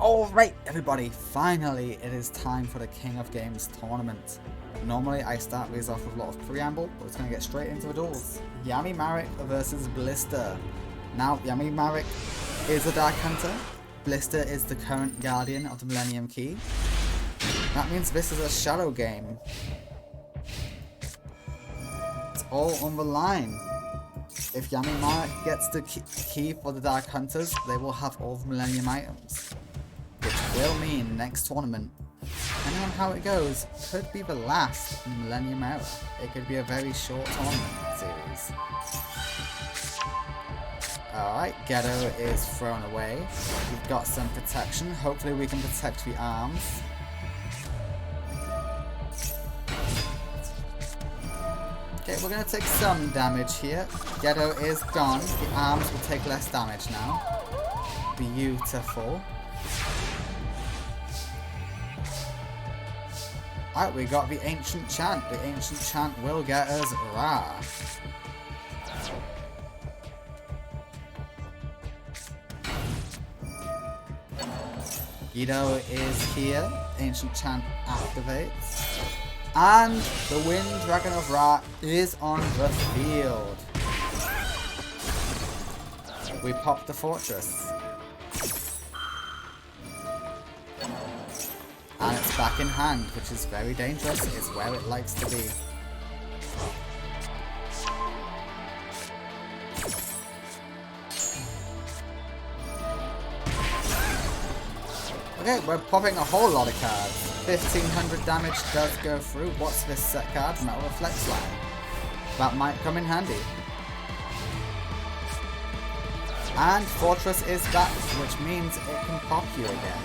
Alright everybody, finally it is time for the King of Games tournament. Normally I start these off with a lot of preamble, but it's going to get straight into the duels. Yami Marek versus Blister. Now Yami Marek is a Dark Hunter, Blister is the current guardian of the Millennium Key. That means this is a shadow game. It's all on the line. If Yami Marek gets the key for the Dark Hunters, they will have all the Millennium items. Which will mean next tournament, depending on how it goes, could be the last in Millennium Era. It could be a very short tournament series. Alright, Ghetto is thrown away. We've got some protection. Hopefully we can protect the arms. Okay, we're going to take some damage here. Ghetto is gone. The arms will take less damage now. Beautiful. Alright, we got the Ancient Chant. The Ancient Chant will get us Ra. Guido is here. Ancient Chant activates. And the Wind Dragon of Ra is on the field. We pop the fortress. And it's back in hand, which is very dangerous. It's where it likes to be. Okay, we're popping a whole lot of cards. 1500 damage does go through. What's this set card? Metal Reflex Line. That might come in handy. And Fortress is back, which means it can pop you again.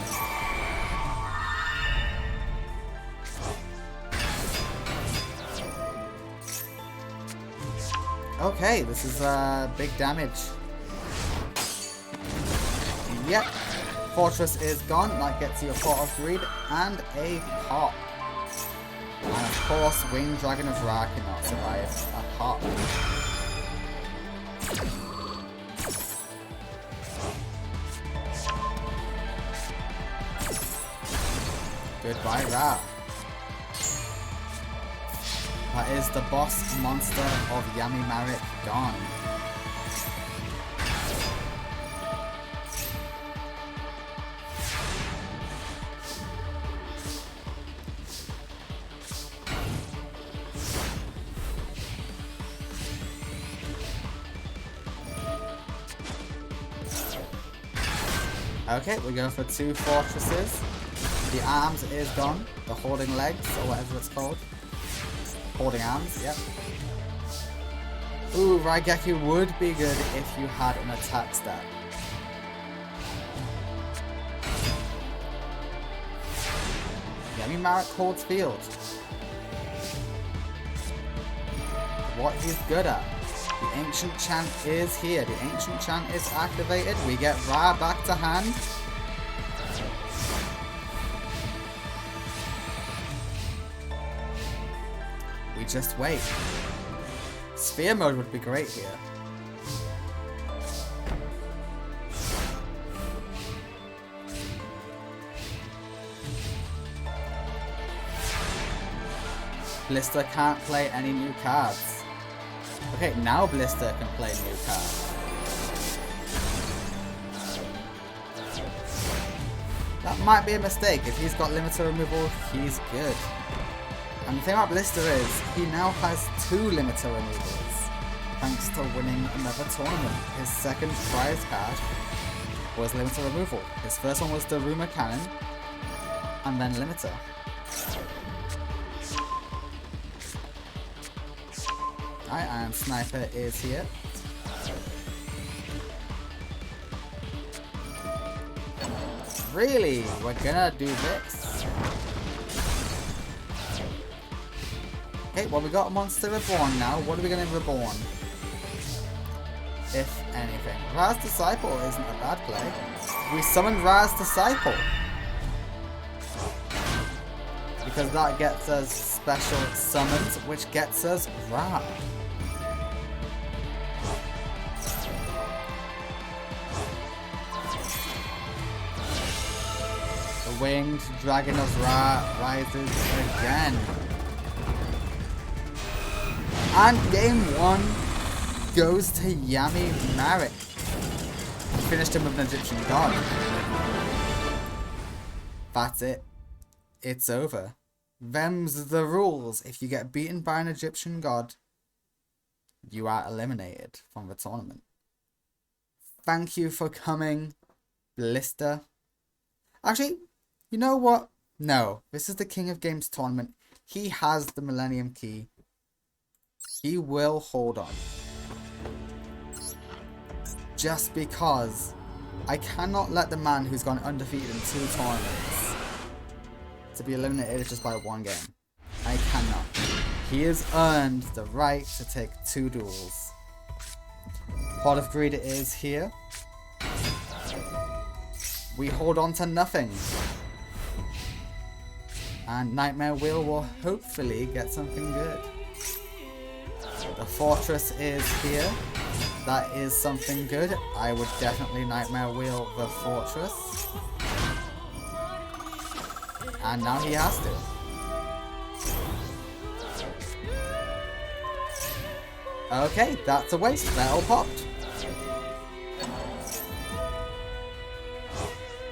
Okay, this is big damage. Yep, Fortress is gone. That gets you a Pot of Greed and a pop. And of course, Winged Dragon of Ra cannot survive a pop. Goodbye, Ra. That is the boss monster of Yami Marek gone. Okay, we go for 2 fortresses. The arms is gone. The holding legs, or whatever it's called. Holding arms, yep. Ooh, Raigeki would be good if you had an attack stat. Yami Marek holds field. What he's good at. The Ancient Chant is here. The Ancient Chant is activated. We get Ra back to hand. We just wait. Sphere mode would be great here. Blister can't play any new cards. Okay, now Blister can play new cards. That might be a mistake. If he's got limiter removal, he's good. And the thing about Blister is, he now has 2 limiter removals, thanks to winning another tournament. His second prize card was limiter removal. His first one was the Rumor Cannon, and then limiter. Alright, and Sniper is here. Really? We're gonna do this? Okay, well we got Monster Reborn now. What are we going to reborn? If anything. Ra's Disciple isn't a bad play. We summoned Ra's Disciple. Because that gets us special summons, which gets us Ra. The winged dragon of Ra rises again. And game 1 goes to Yami Marek. Finished him with an Egyptian god. That's it. It's over. Them's the rules. If you get beaten by an Egyptian god, you are eliminated from the tournament. Thank you for coming, Blister. Actually, you know what? No, this is the King of Games tournament. He has the Millennium Key. He will hold on. Just because I cannot let the man who's gone undefeated in 2 tournaments to be eliminated just by 1 game. I cannot. He has earned the right to take 2 duels. Pot of Greed it is here. We hold on to nothing. And Nightmare Wheel will hopefully get something good. The Fortress is here. That is something good. I would definitely Nightmare Wheel the Fortress. And now he has to. Okay, that's a waste. That all popped.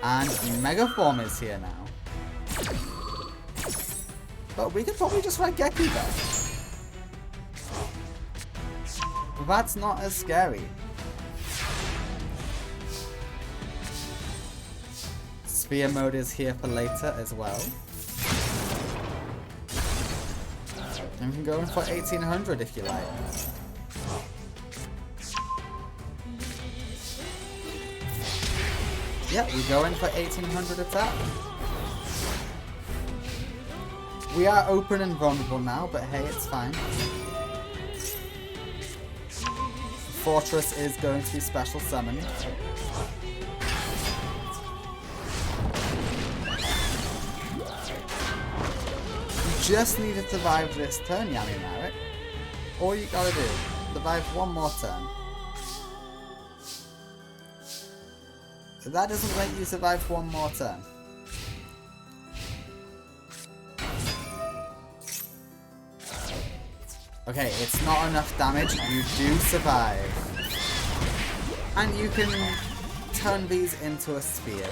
And Megaform is here now. But we could probably just write Geki there. That's not as scary. Spear mode is here for later as well. And we can go in for 1800 if you like. Yeah, we go in for 1800 attack. We are open and vulnerable now, but hey, it's fine. Fortress is going to be special summoned. You just need to survive this turn, Yami Marek. All you gotta do, survive 1 more turn. If that doesn't let you survive 1 more turn. Okay, it's not enough damage. You do survive. And you can turn these into a spear.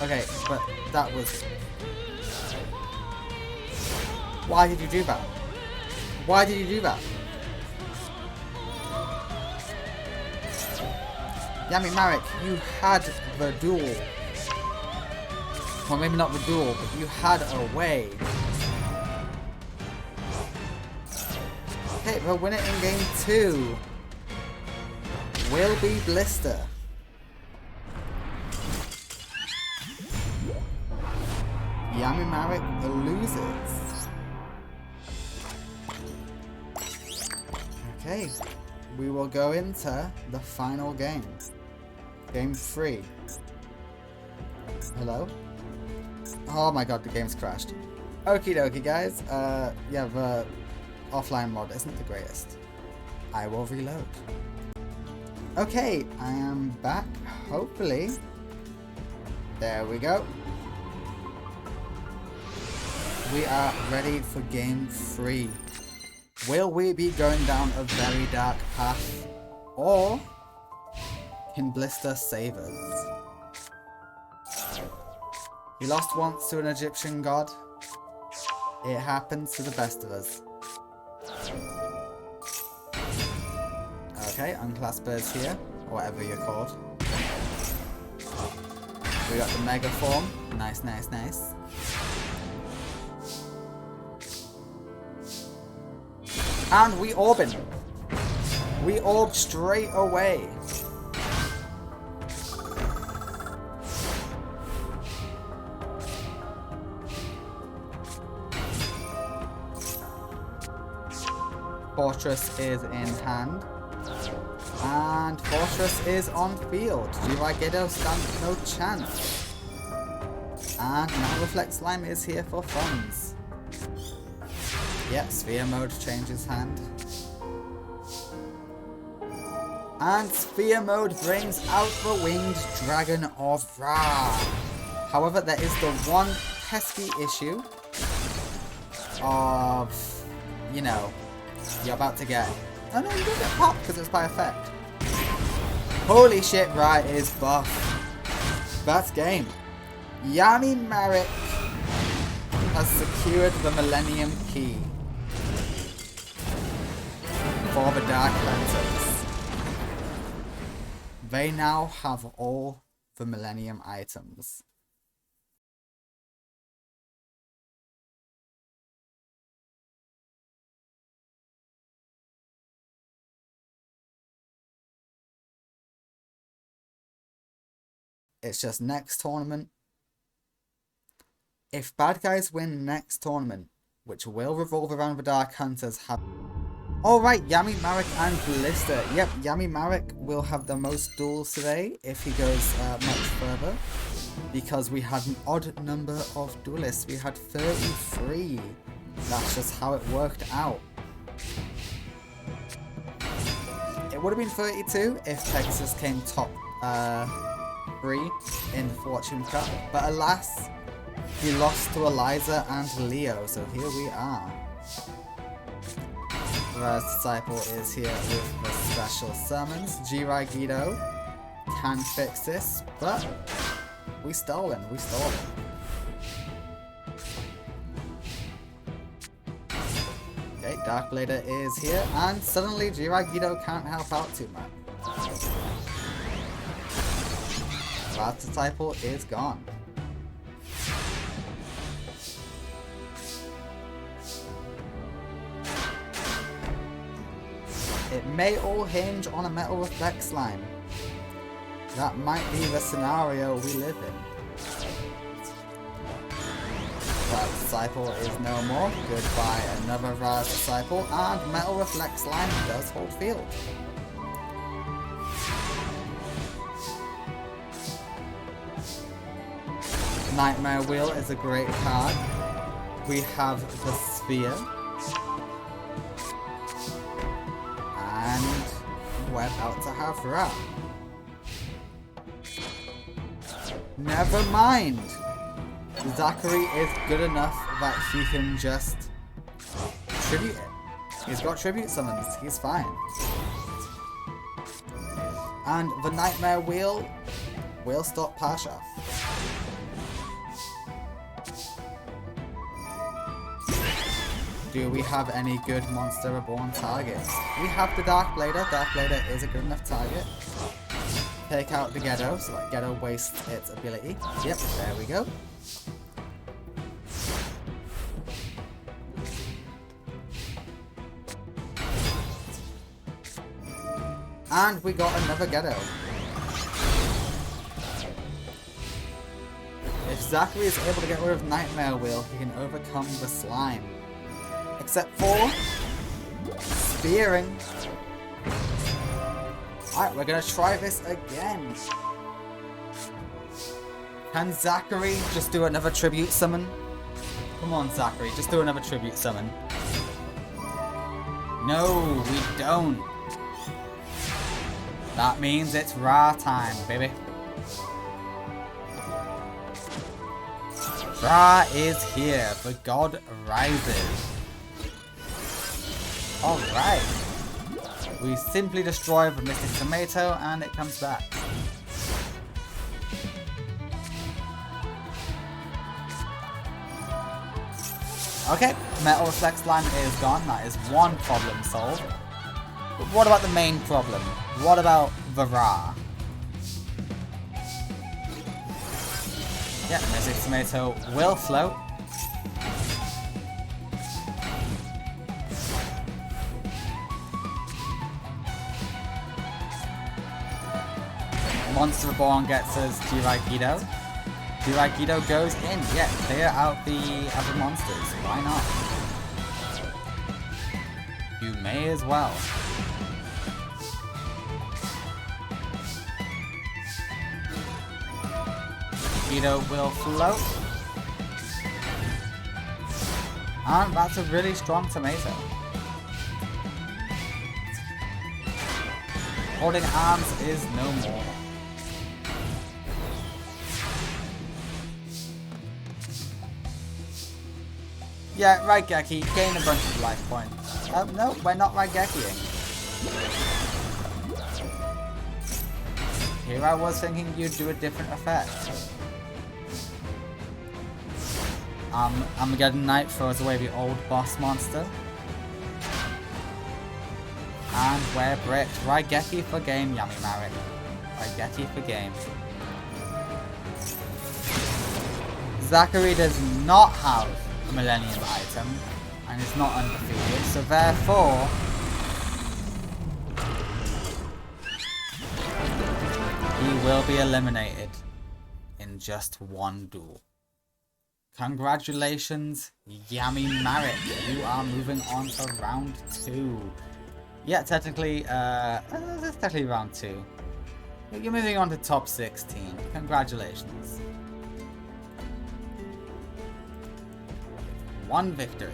Okay, but that was... Why did you do that? Why did you do that? Yami Marek, you had the duel. Well, maybe not the duel, but you had a way. Okay, we'll win it in game 2. Will be Blister. Yami Marek loses. Okay, we will go into the final game. Game 3. Hello? Oh my god, the game's crashed. Okie dokie, guys. Yeah, the offline mod isn't the greatest. I will reload. Okay, I am back, hopefully. There we go. We are ready for game 3. Will we be going down a very dark path? Or can Blister save us? We lost once to an Egyptian god. It happens to the best of us. Okay, Unclasper is here, or whatever you're called. We got the Mega Form. Nice, nice, nice. And we orbed. We orb straight away. Fortress is in hand. And Fortress is on field. Giragido stands no chance. And now Reflect Slime is here for funds. Yeah, Sphere mode changes hand. And Sphere Mode brings out the Winged Dragon of Ra. However, there is the one pesky issue of, you know, you're about to get... Oh no, you don't get popped because it's by effect. Holy shit, Ra is buff. That's game. Yami Marek has secured the Millennium Key for the Dark Lanterns. They now have all the Millennium items. It's just next tournament. If bad guys win next tournament, which will revolve around the Dark Hunters, have... Alright, Yami Marek and Blister. Yep, Yami Marek will have the most duels today if he goes much further. Because we had an odd number of duelists. We had 33. That's just how it worked out. It would have been 32 if Pegasus came top 3 in the Fortune Cup. But alas, he lost to Eliza and Leo. So here we are. Raz Disciple is here with the special summons. Jirai Guido can fix this, but we stole him. Okay, Dark Blader is here, and suddenly Jirai Guido can't help out too much. Raz Disciple is gone. It may all hinge on a Metal Reflect Slime. That might be the scenario we live in. Raz Disciple is no more. Goodbye another Raz Disciple, and Metal Reflect Slime does hold field. Nightmare Wheel is a great card. We have the Sphere. And we're about to have Ra. Never mind. Zachary is good enough that he can just tribute it. He's got tribute summons. He's fine. And the Nightmare Wheel will stop Pasha. Do we have any good Monster Reborn targets? We have the Dark Blader. Dark Blader is a good enough target. Take out the Ghetto, so that Ghetto wastes its ability. Yep, there we go. And we got another Ghetto. If Zachary is able to get rid of Nightmare Wheel, he can overcome the slime. Except for spearing. Alright, we're gonna try this again. Can Zachary just do another tribute summon? Come on, Zachary, just do another tribute summon. No, we don't. That means it's Ra time, baby. Ra is here. The god rises. Alright. We simply destroy the Mystic Tomato and it comes back. Okay, Metal Reflect Slime is gone. That is one problem solved. But what about the main problem? What about the Ra? Yeah, Mystic Tomato will float. Monster Reborn gets us Jirai Guido. Jirai Guido goes in. Yeah, clear out the other monsters. Why not? You may as well. Guido will float. And that's a really strong tomato. Holding arms is no more. Yeah, Raigeki, gain a bunch of life points. Oh, no, we're not Raigekiing. Here I was thinking you'd do a different effect. Armageddon Knight throws away the old boss monster. And we're bricked. Raigeki for game, Yami Marik. Raigeki for game. Zachary does not have a Millennium item and is not undefeated, so therefore he will be eliminated in just one duel. Congratulations, Yami Marik. You are moving on to round 2. Yeah, technically, it's technically round 2. You're moving on to top 16. Congratulations. 1 victory.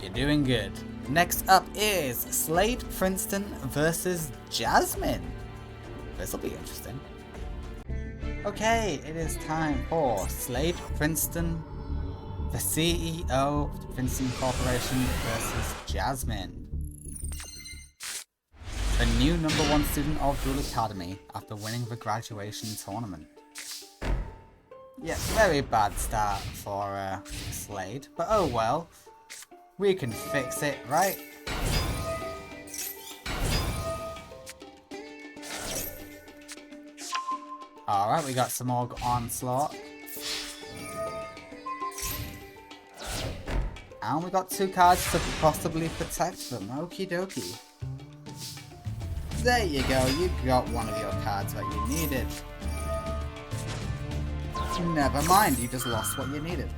You're doing good. Next up is Slade Princeton versus Jasmine. This'll be interesting. Okay, it is time for Slade Princeton, the CEO of Princeton Corporation versus Jasmine, the new #1 student of Duel Academy after winning the graduation tournament. Yeah, very bad start for Slade, but oh well. We can fix it, right? Alright, we got some more Onslaught. And we got 2 cards to possibly protect them. Okie dokie. There you go, you got one of your cards that you needed. Never mind, you just lost what you needed.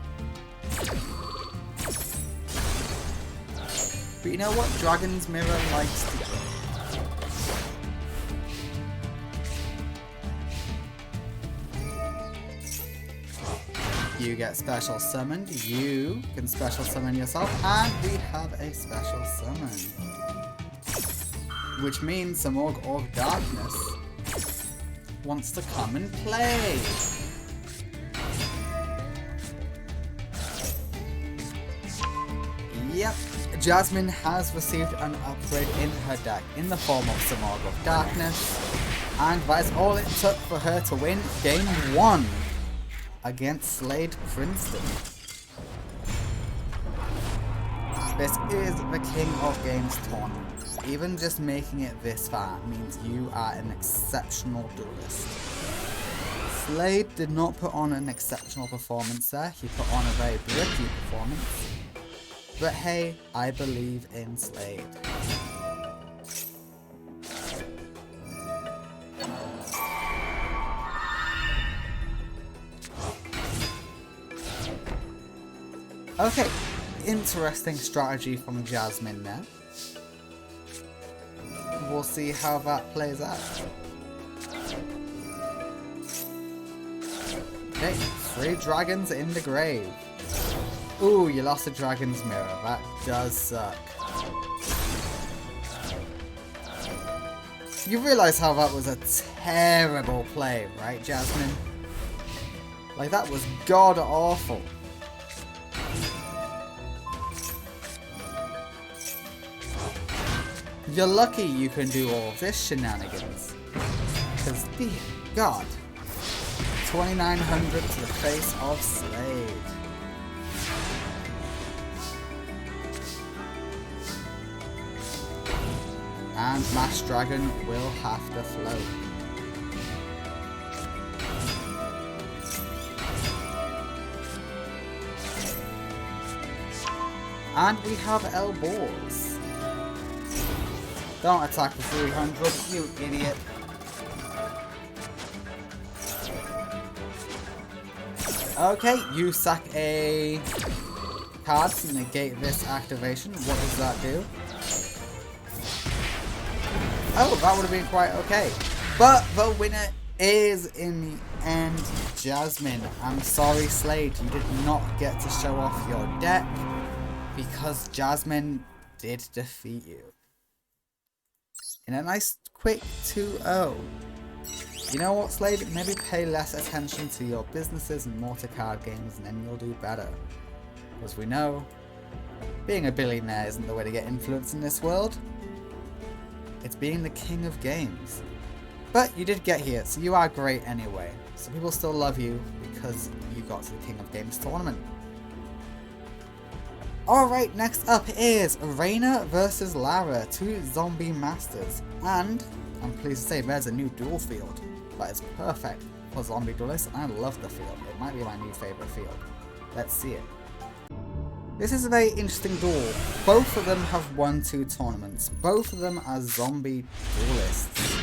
But you know what Dragon's Mirror likes to do? You get special summoned, you can special summon yourself, and we have a special summon. Which means Samorg Org Darkness wants to come and play. Yep, Jasmine has received an upgrade in her deck in the form of Samorg of Darkness, and that is all it took for her to win Game 1 against Slade Princeton. This is the King of Games tournament. Even just making it this far means you are an exceptional duelist. Slade did not put on an exceptional performance there, he put on a very bricky performance. But hey, I believe in Slade. Okay, interesting strategy from Jasmine there. We'll see how that plays out. Okay, 3 dragons in the grave. Ooh, you lost a Dragon's Mirror. That does suck. You realise how that was a terrible play, right, Jasmine? Like, that was god awful. You're lucky you can do all of this shenanigans. Because, dear God, 2900 to the face of Slade. And Mass Dragon will have to float. And we have L balls. Don't attack for 300, you idiot. Okay, you sack a card to negate this activation. What does that do? Oh, that would have been quite okay. But the winner is, in the end, Jasmine. I'm sorry, Slade, you did not get to show off your deck because Jasmine did defeat you. in a nice quick 2-0. You know what, Slade? Maybe pay less attention to your businesses and more to card games and then you'll do better. As we know, being a billionaire isn't the way to get influence in this world. It's being the king of games. But you did get here, so you are great anyway. So people still love you because you got to the King of Games tournament. Alright, next up is Reina versus Lara, two zombie masters. And I'm pleased to say there's a new duel field that is perfect for zombie duelists, and I love the field. It might be my new favourite field. Let's see it. This is a very interesting duel. Both of them have won 2 tournaments. Both of them are zombie duelists.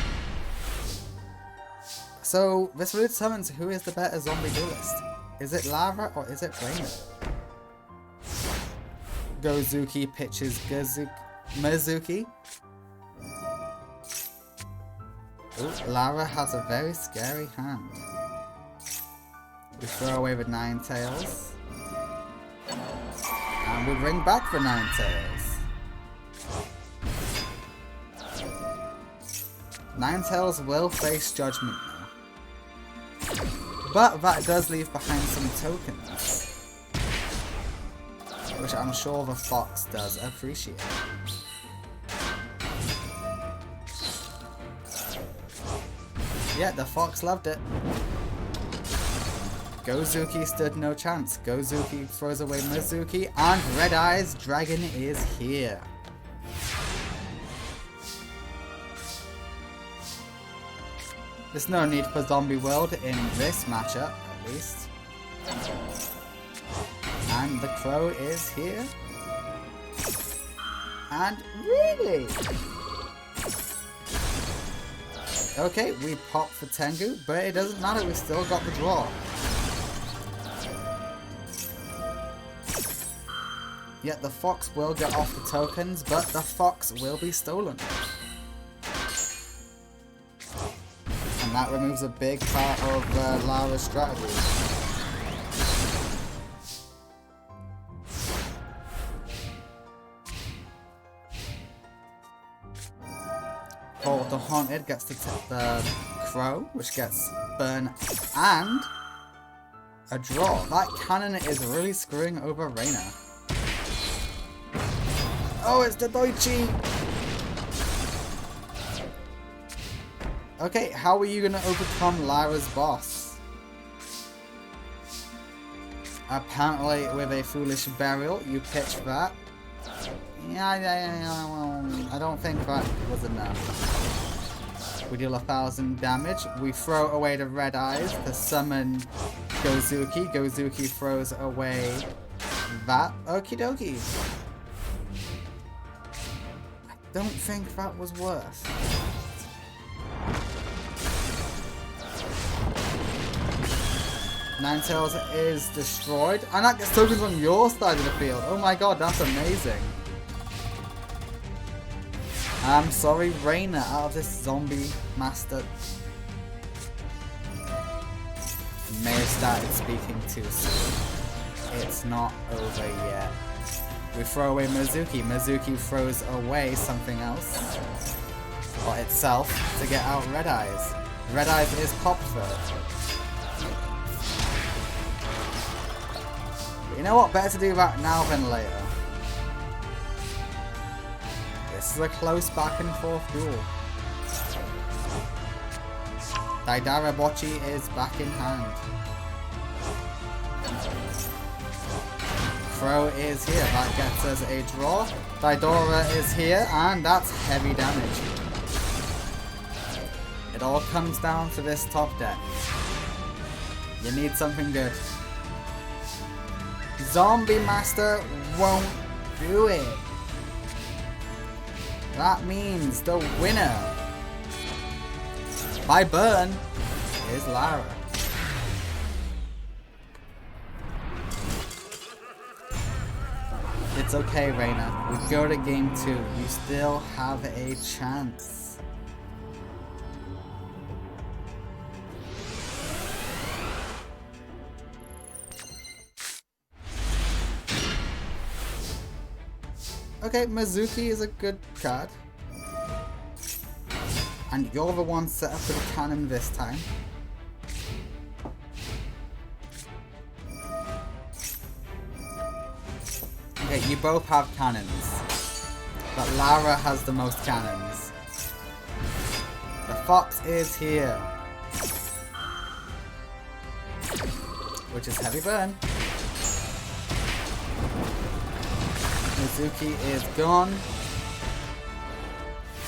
So this really determines who is the better zombie duelist. Is it Lara or is it Reina? Gozuki pitches Mizuki. Ooh, Lara has a very scary hand. We throw away the Ninetales. And we bring back the Ninetales. Ninetales will face Judgment now. But that does leave behind some tokens, which I'm sure the Fox does appreciate. Yeah, the Fox loved it. Gozuki stood no chance. Gozuki throws away Mizuki, and Red Eyes Dragon is here. There's no need for Zombie World in this matchup, at least. And the Crow is here. And really? Okay, we pop for Tengu, but it doesn't matter, we still got the draw. Yet the Fox will get off the tokens, but the Fox will be stolen. And that removes a big part of Lara's strategy. Oh, the Haunted gets to tip the Crow, which gets burn and a draw. That cannon is really screwing over Reina. Oh, it's the Doichi! Okay, how are you going to overcome Lara's boss? Apparently, with a Foolish Burial, you pitch that. Yeah, well, I don't think that was enough. We deal 1,000 damage. We throw away the Red Eyes to summon Gozuki. Gozuki throws away that. Okie dokie. I don't think that was worth. Ninetales is destroyed, and that gets tokens on your side of the field. Oh my god, that's amazing. I'm sorry, Reina, out of this zombie master. May have started speaking too soon. It's not over yet. We throw away Mizuki. Mizuki throws away something else, or itself, to get out Red Eyes. Red Eyes is popped first. You know what? Better to do that now than later. This is a close back and forth duel. Daidara Bochi is back in hand. Crow is here. That gets us a draw. Daidora is here, and that's heavy damage. It all comes down to this top deck. You need something good. Zombie Master won't do it. That means the winner by burn is Lara. It's okay, Reina. We go to game 2. You still have a chance. Okay, Mizuki is a good card. And you're the one set up with a cannon this time. Okay, you both have cannons. But Lara has the most cannons. The fox is here. Which is heavy burn. Mizuki is gone.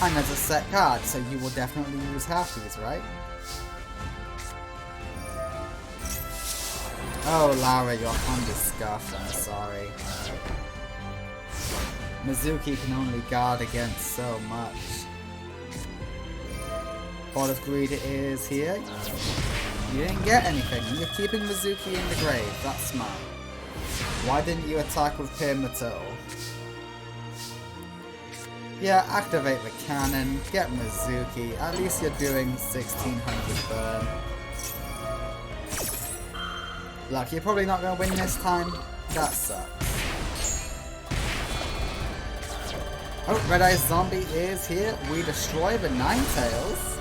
And there's a set card, so you will definitely use half these, right? Oh, Lara, your hand is scuffed, I'm sorry. Mizuki can only guard against so much. Pot of Greed is here. You didn't get anything, and you're keeping Mizuki in the grave, that's smart. Why didn't you attack with Pyramidal? Yeah, activate the cannon, get Mizuki, at least you're doing 1600 burn. Look, you're probably not going to win this time, that sucks. Oh, Red Eye Zombie is here, we destroy the Ninetales.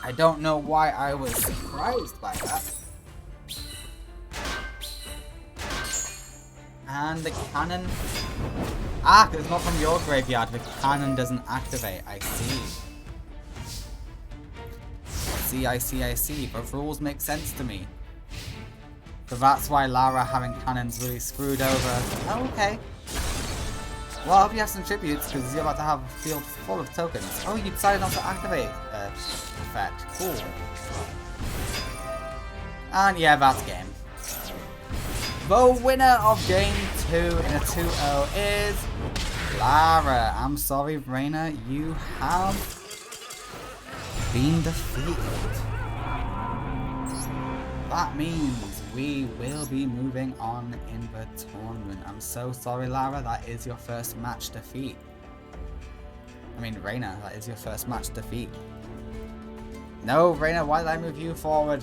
I don't know why I was surprised by that. And the cannon... Ah, it's not from your graveyard. The cannon doesn't activate. I see. I see. The rules make sense to me. So that's why Lara having cannons really screwed over. Oh, okay. Well, I hope you have some tributes, because you're about to have a field full of tokens. Oh, you decided not to activate effect. Cool. And yeah, that's game. The winner of game 2 in a 2-0 is Lara. I'm sorry, Reina, you have been defeated. That means we will be moving on in the tournament. I'm so sorry, Lara, that is your first match defeat. I mean, Reina, that is your first match defeat. No, Reina, why did I move you forward?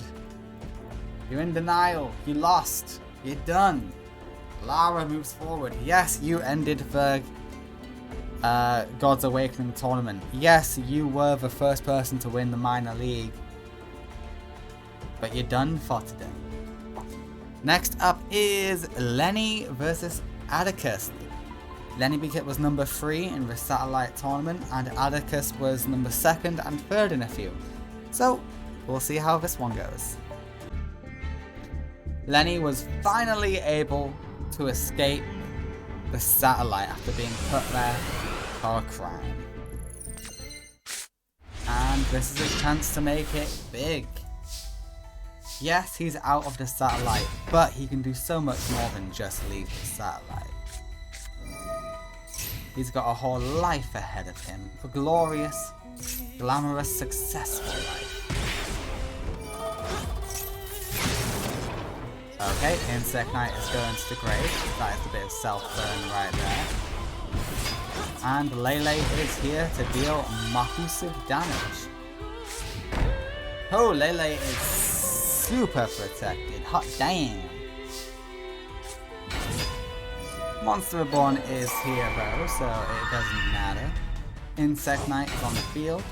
You're in denial. You lost. You're done. Lara moves forward. Yes, you ended the God's Awakening tournament. Yes, you were the first person to win the minor league. But you're done for today. Next up is Lenny versus Atticus. Lenny was number 3 in the satellite tournament, and Atticus was number 2nd and 3rd in a few. So, we'll see how this one goes. Lenny was finally able to escape the satellite after being put there for a crime. And this is a chance to make it big. Yes, he's out of the satellite, but he can do so much more than just leave the satellite. He's got a whole life ahead of him. A glorious, glamorous, successful life. Okay, Insect Knight is going to the grave. That is a bit of self-burn right there. And Lele is here to deal massive damage. Oh, Lele is super protected. Hot damn. Monster Reborn is here though, so it doesn't matter. Insect Knight is on the field.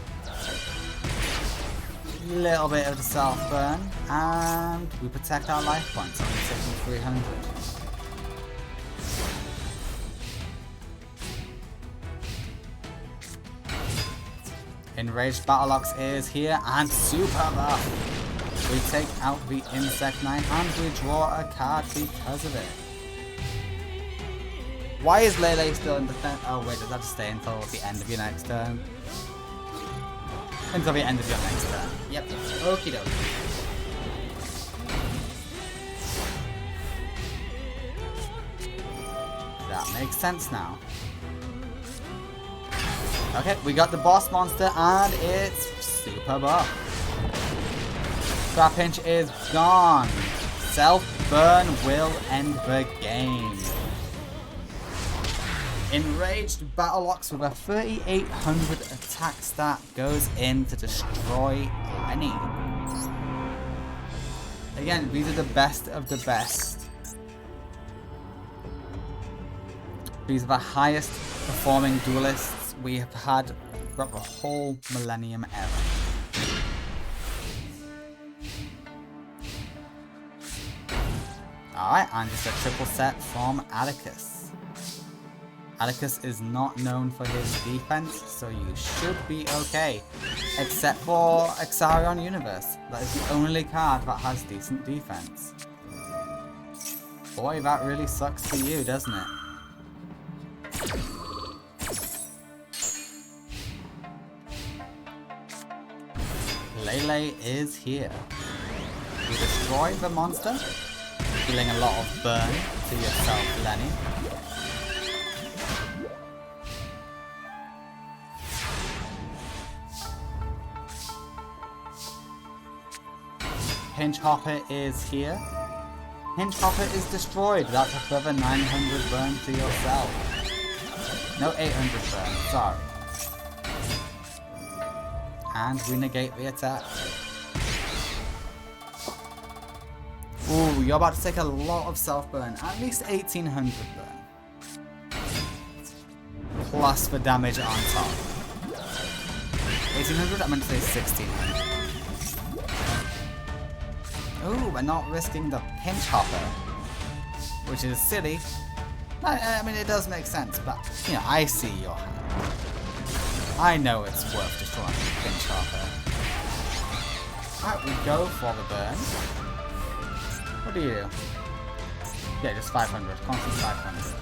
Little bit of the self-burn, and we protect our life points, only taking 300. Enraged Battleox is here, and super buff. We take out the Insect Knight, and we draw a card because of it. Why is Lele still in defense? Oh wait, does that just stay until the end of your next turn? Until the end of your next turn. Yep. Okie dokie. That makes sense now. Okay, we got the boss monster and it's super buff. Trap Pinch is gone. Self-burn will end the game. Enraged Battleox with a 3800 attack stat goes in to destroy Lenny. Again, these are the best of the best. These are the highest performing duelists we have had throughout the whole Millennium Era. Alright, and just a triple set from Atticus. Atticus is not known for his defense, so you should be okay. Except for Exarion Universe. That is the only card that has decent defense. Boy, that really sucks for you, doesn't it? Lele is here. You destroy the monster, dealing a lot of burn to yourself, Lenny. Hinge Hopper is here. Hinge Hopper is destroyed. That's a further 900 burn to yourself. No 800 burn, sorry. And we negate the attack. Ooh, you're about to take a lot of self-burn. At least 1800 burn. Plus the damage on top. 1800? I meant to say 1600. Ooh, we're not risking the Pinch Hopper. Which is silly. I mean, it does make sense, but, you know, I see your hand. I know it's worth destroying the Pinch Hopper. Alright, we go for the burn. What do you do? Yeah, just 500. Constant 500.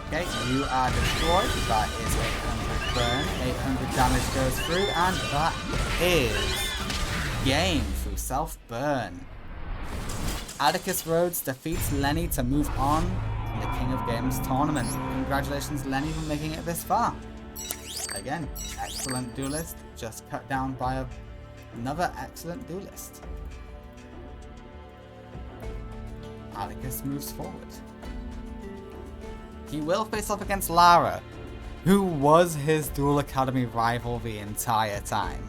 Okay, you are destroyed. That is 800 burn. 800 damage goes through, and that is game through self-burn. Atticus Rhodes defeats Lenny to move on in the King of Games tournament. Congratulations, Lenny, for making it this far. Again, excellent duelist, just cut down by another excellent duelist. Atticus moves forward. He will face off against Lara, who was his Duel Academy rival the entire time.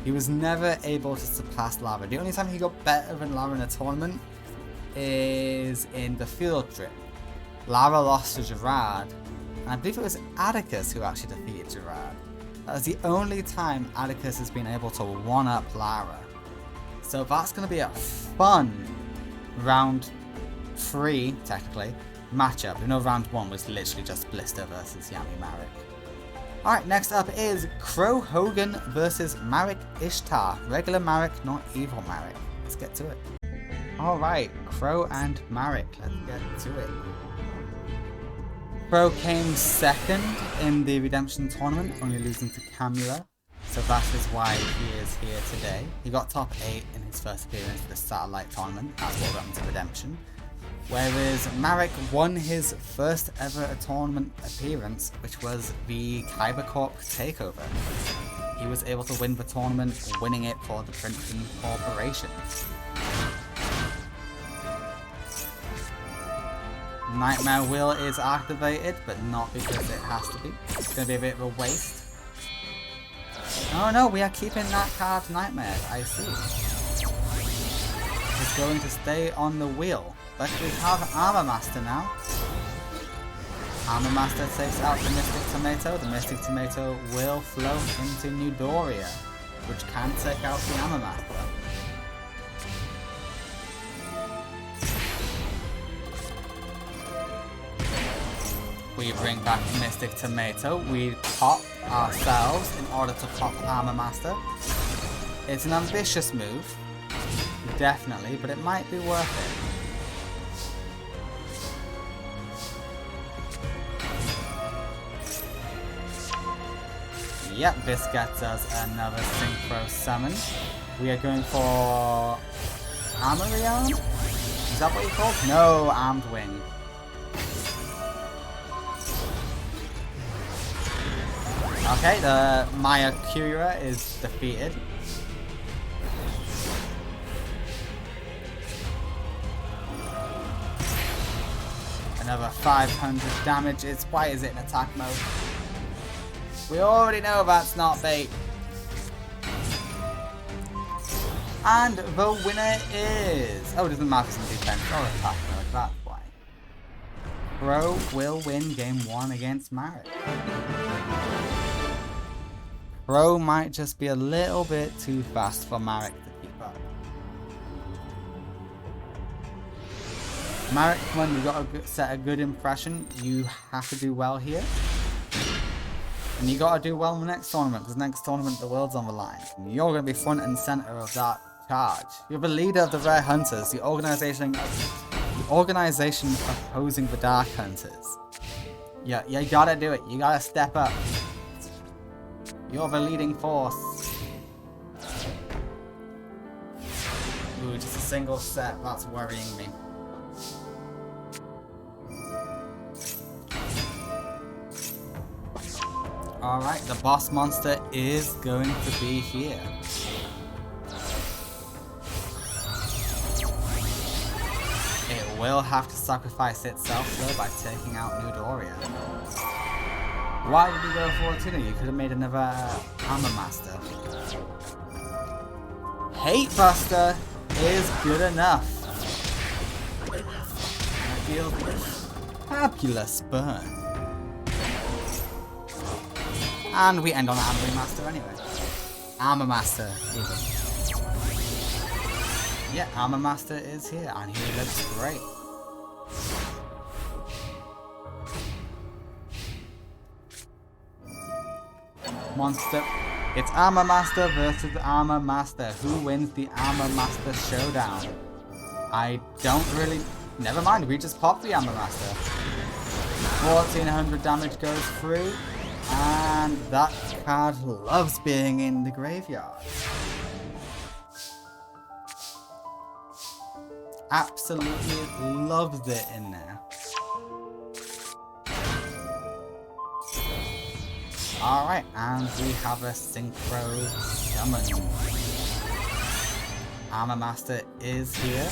He was never able to surpass Lara. The only time he got better than Lara in a tournament is in the field trip. Lara lost to Gerard, and I believe it was Atticus who actually defeated Gerard. That was the only time Atticus has been able to one-up Lara. So that's going to be a fun round 3, technically, matchup. You know, round 1 was literally just Blister versus Yami Marek. Alright, next up is Crow Hogan versus Marek Ishtar. Regular Marek, not evil Marek. Let's get to it. Alright, Crow and Marek. Let's get to it. Crow came second in the Redemption tournament, only losing to Camula. So that is why he is here today. He got top 8 in his first appearance for the Satellite tournament. That's what got him to Redemption. Whereas Marek won his first ever tournament appearance, which was the Kyber Corp Takeover. He was able to win the tournament, winning it for the Princeton Corporation. Nightmare Wheel is activated, but not because it has to be. It's going to be a bit of a waste. Oh no, we are keeping that card Nightmare, I see. It's going to stay on the wheel. But we have Armor Master now. Armor Master takes out the Mystic Tomato. The Mystic Tomato will float into Newdoria, which can take out the Armor Master. We bring back the Mystic Tomato. We pop ourselves in order to pop Armor Master. It's an ambitious move, definitely, but it might be worth it. Yep, this gets us another Synchro Summon. We are going for Amarion? Is that what you called? No, Armed Wing. Okay, the Maya Cura is defeated. Another 500 damage. Why is it in attack mode? We already know that's not bait. And the winner is... Oh, it doesn't matter in defense or attack mode, that's why. Crow will win game 1 against Marek. Crow might just be a little bit too fast for Marek to keep up. Marek, when you got to set a good impression, you have to do well here. And you got to do well in the next tournament, because next tournament the world's on the line. And you're going to be front and center of that charge. You're the leader of the Rare Hunters, the organization opposing the Dark Hunters. Yeah, you gotta do it. You gotta step up. You're the leading force. Ooh, just a single set. That's worrying me. Alright, the boss monster is going to be here. It will have to sacrifice itself though by taking out Nudoria. Why did you go for Tuna? You could have made another Armor Master. Hate Buster is good enough. I feel fabulous burn. And we end on Armor Master anyway. Armor Master, even. Yeah, Armor Master is here, and he looks great. Monster. It's Armor Master versus Armor Master. Who wins the Armor Master showdown? I don't really... Never mind, we just popped the Armor Master. 1400 damage goes through. And that card loves being in the graveyard. Absolutely loves it in there. Alright, and we have a Synchro Summon. Armor Master is here.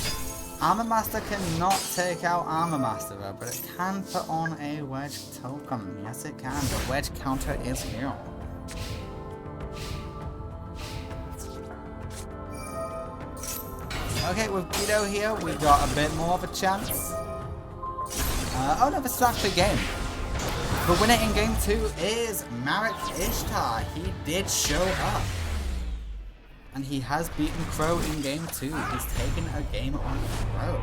Armor Master cannot take out Armor Master though, but it can put on a Wedge token. Yes it can, the Wedge counter is here. Okay, with Guido here, we got a bit more of a chance. Oh no, this is actually a game. The winner in game 2 is Marek Ishtar. He did show up. And he has beaten Crow in game 2. He's taken a game on Crow.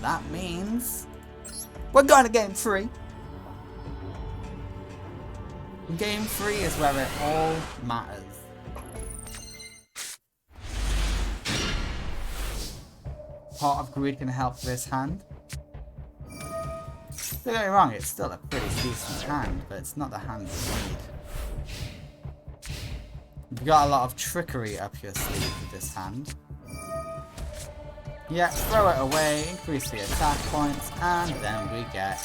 That means we're going to game 3. Game 3 is where it all matters. Pot of Greed can help this hand. Don't get me wrong, it's still a pretty decent hand, but it's not the hand you need. You've got a lot of trickery up your sleeve with this hand. Yeah, throw it away, increase the attack points, and then we get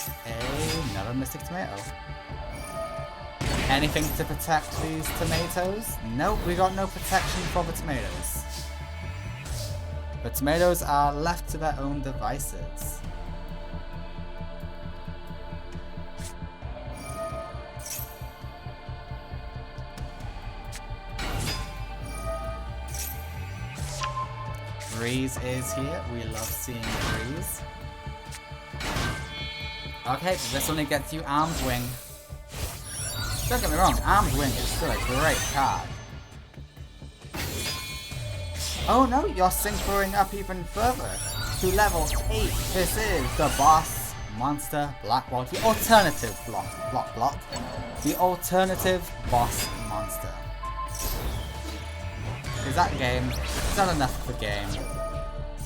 another Mystic Tomato. Anything to protect these tomatoes? Nope, we got no protection for the tomatoes. The tomatoes are left to their own devices. Breeze is here. We love seeing Breeze. Okay, this only gets you Armed Wing. Don't get me wrong, Armed Wing is still a great card. Oh no, you're synchroing up even further to level 8. This is the boss monster Blackwall, the alternative block. The alternative boss monster. Is that game? Is that enough of a game?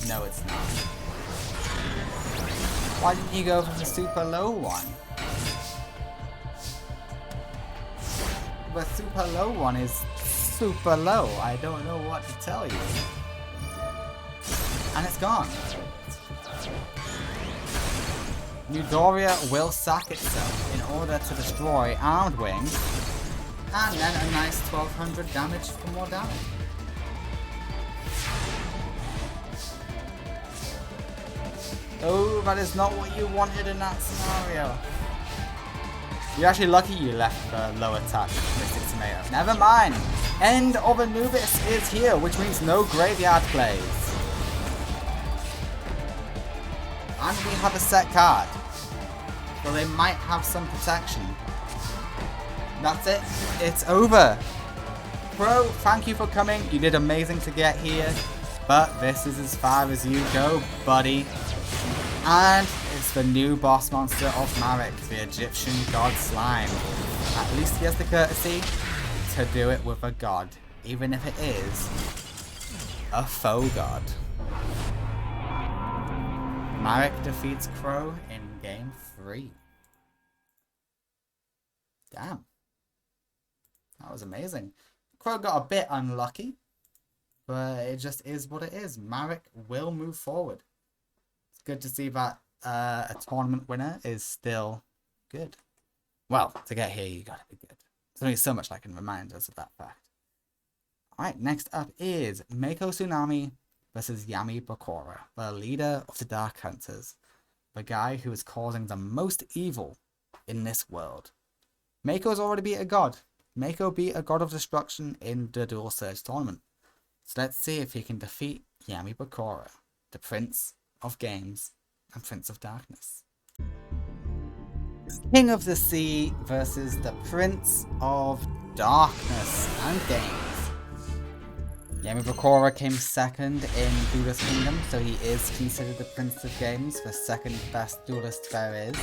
No, it's not. Why didn't you go for the super low one? The super low one is super low. I don't know what to tell you. And it's gone. Nudoria will sack itself in order to destroy Armed Wing. And then a nice 1200 damage for more damage. Oh, that is not what you wanted in that scenario. You're actually lucky you left the low attack Mystic Tomato. Never mind. End of Anubis is here, which means no graveyard plays. And we have a set card. So they might have some protection. That's it. It's over. Bro, thank you for coming. You did amazing to get here. But this is as far as you go, buddy. And it's the new boss monster of Marek, the Egyptian god slime. At least he has the courtesy to do it with a god, even if it is a faux god. Marek defeats Crow in game 3. Damn. That was amazing. Crow got a bit unlucky, but it just is what it is. Marek will move forward. It's good to see that a tournament winner is still good. Well, to get here, you gotta be good. There's only so much I can remind us of that fact. Alright, next up is Mako Tsunami versus Yami Bakura, the leader of the Dark Hunters. The guy who is causing the most evil in this world. Mako's already beat a god. Mako beat a god of destruction in the Dual Surge tournament. So let's see if he can defeat Yami Bakura, the Prince of Games and Prince of Darkness. King of the Sea versus the Prince of Darkness and Games. Yami Bakura came second in Duelist Kingdom, so he is considered the Prince of Games, the second best duelist there is.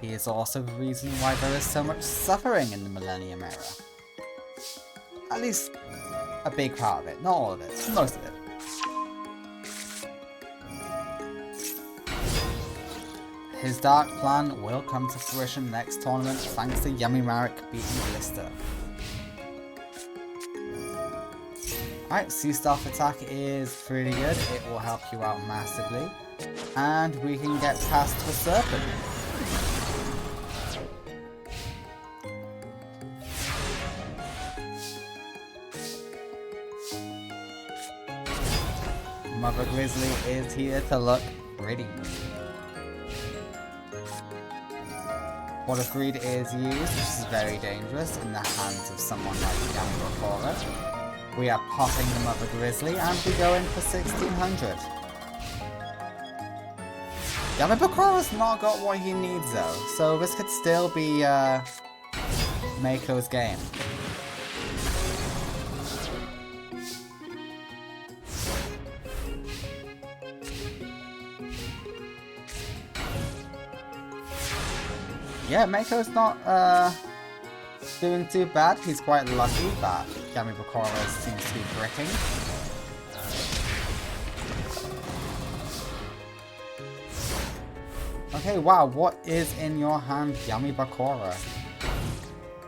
He is also the reason why there is so much suffering in the Millennium Era. At least a big part of it, not all of it, most of it. His dark plan will come to fruition next tournament thanks to Yami Marek beating Blister. Alright, Sea Staff attack is pretty good, it will help you out massively. And we can get past the Serpent. Mother Grizzly is here to look pretty. What if Greed is used, which is very dangerous in the hands of someone like Yami Bakura. We are popping the Mother Grizzly and we go in for 1600. Yami Bakura's not got what he needs though, so this could still be Mako's game. Yeah, Mako's not doing too bad. He's quite lucky that Yami Bakura seems to be bricking. Okay, wow, what is in your hand, Yami Bakura?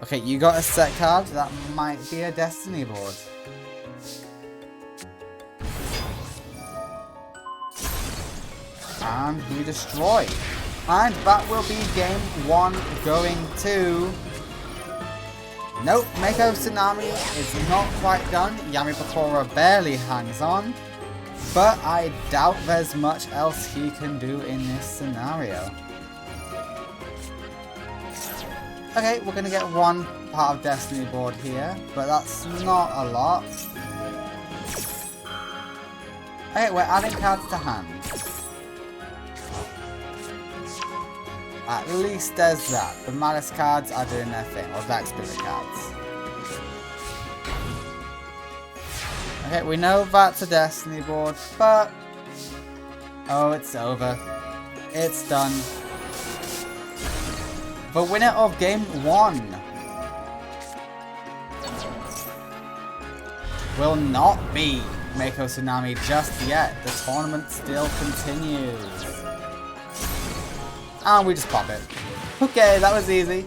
Okay, you got a set card. That might be a Destiny board. And we destroy. And that will be game 1 going to... Nope, Mako Tsunami is not quite done. Yami Bakura barely hangs on. But I doubt there's much else he can do in this scenario. Okay, we're going to get one part of Destiny board here, but that's not a lot. Okay, we're adding cards to hand. At least there's that. The Malice cards are doing their thing, or Dark Spirit cards. Okay, we know that's a Destiny board, but... Oh, it's over. It's done. The winner of game 1 will not be Mako Tsunami just yet. The tournament still continues. And we just pop it. Okay, that was easy.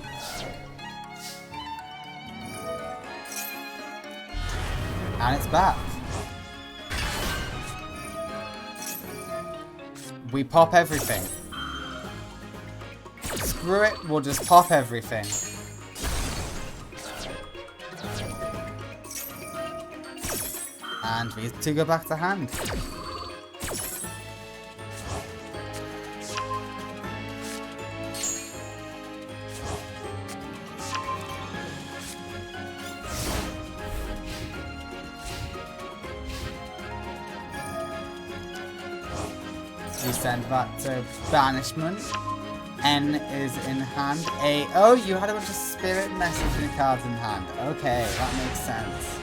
And it's back. We pop everything. Screw it, we'll just pop everything. And these two go back to hand. We send that to banishment. N is in hand. A. Oh, you had a bunch of spirit messaging cards in hand. Okay, that makes sense.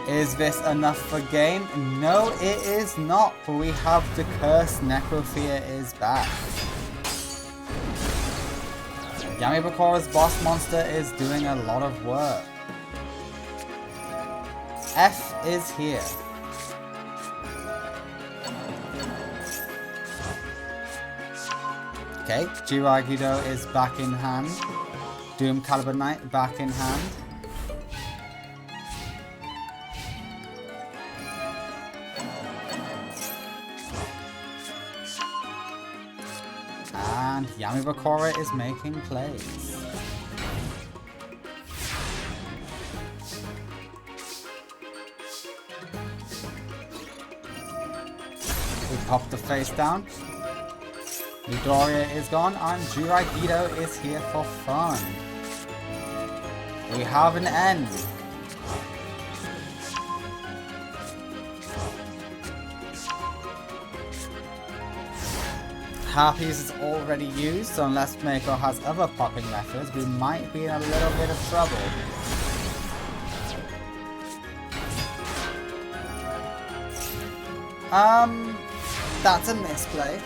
Is this enough for game? No, it is not. But we have the curse. Necrofear is back. Yamibakura's boss monster is doing a lot of work. F is here. Okay, Jiragido is back in hand. Doom Caliber Knight back in hand. And Yamibakura is making plays. We pop the face down. Midoriya is gone and Jiragido is here for fun. We have an end. Harpies is already used, so unless Mako has other popping methods, we might be in a little bit of trouble. That's a misplay.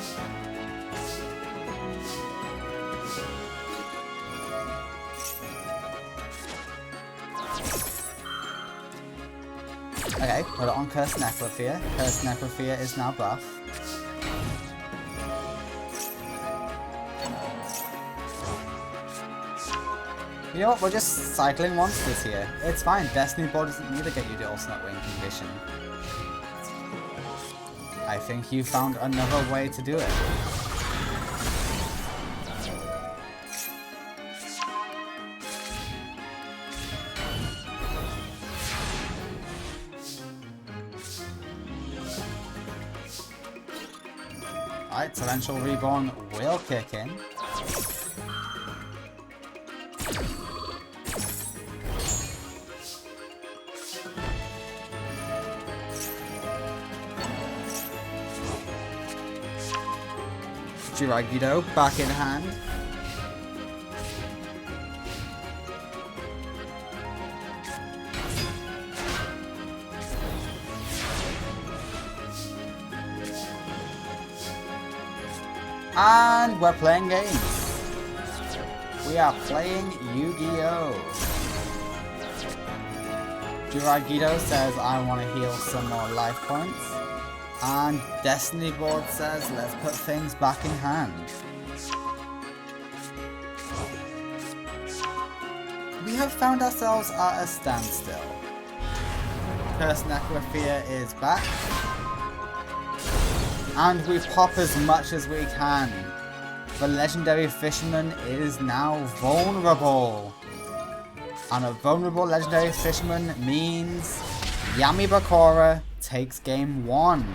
Okay, put it on Curse Necrofear. Curse Necrofear is now buff. You know what, we're just cycling monsters here. It's fine, Destiny Board doesn't need to get you the alternate wing condition. I think you found another way to do it. Alright, Torrential Reborn will kick in. Jiragido back in hand. And we're playing games. We are playing Yu-Gi-Oh! Jiragido says I want to heal some more life points. And Destiny Board says, let's put things back in hand. We have found ourselves at a standstill. Curse Necrofear is back. And we pop as much as we can. The Legendary Fisherman is now vulnerable. And a vulnerable Legendary Fisherman means Yamibakura takes game 1.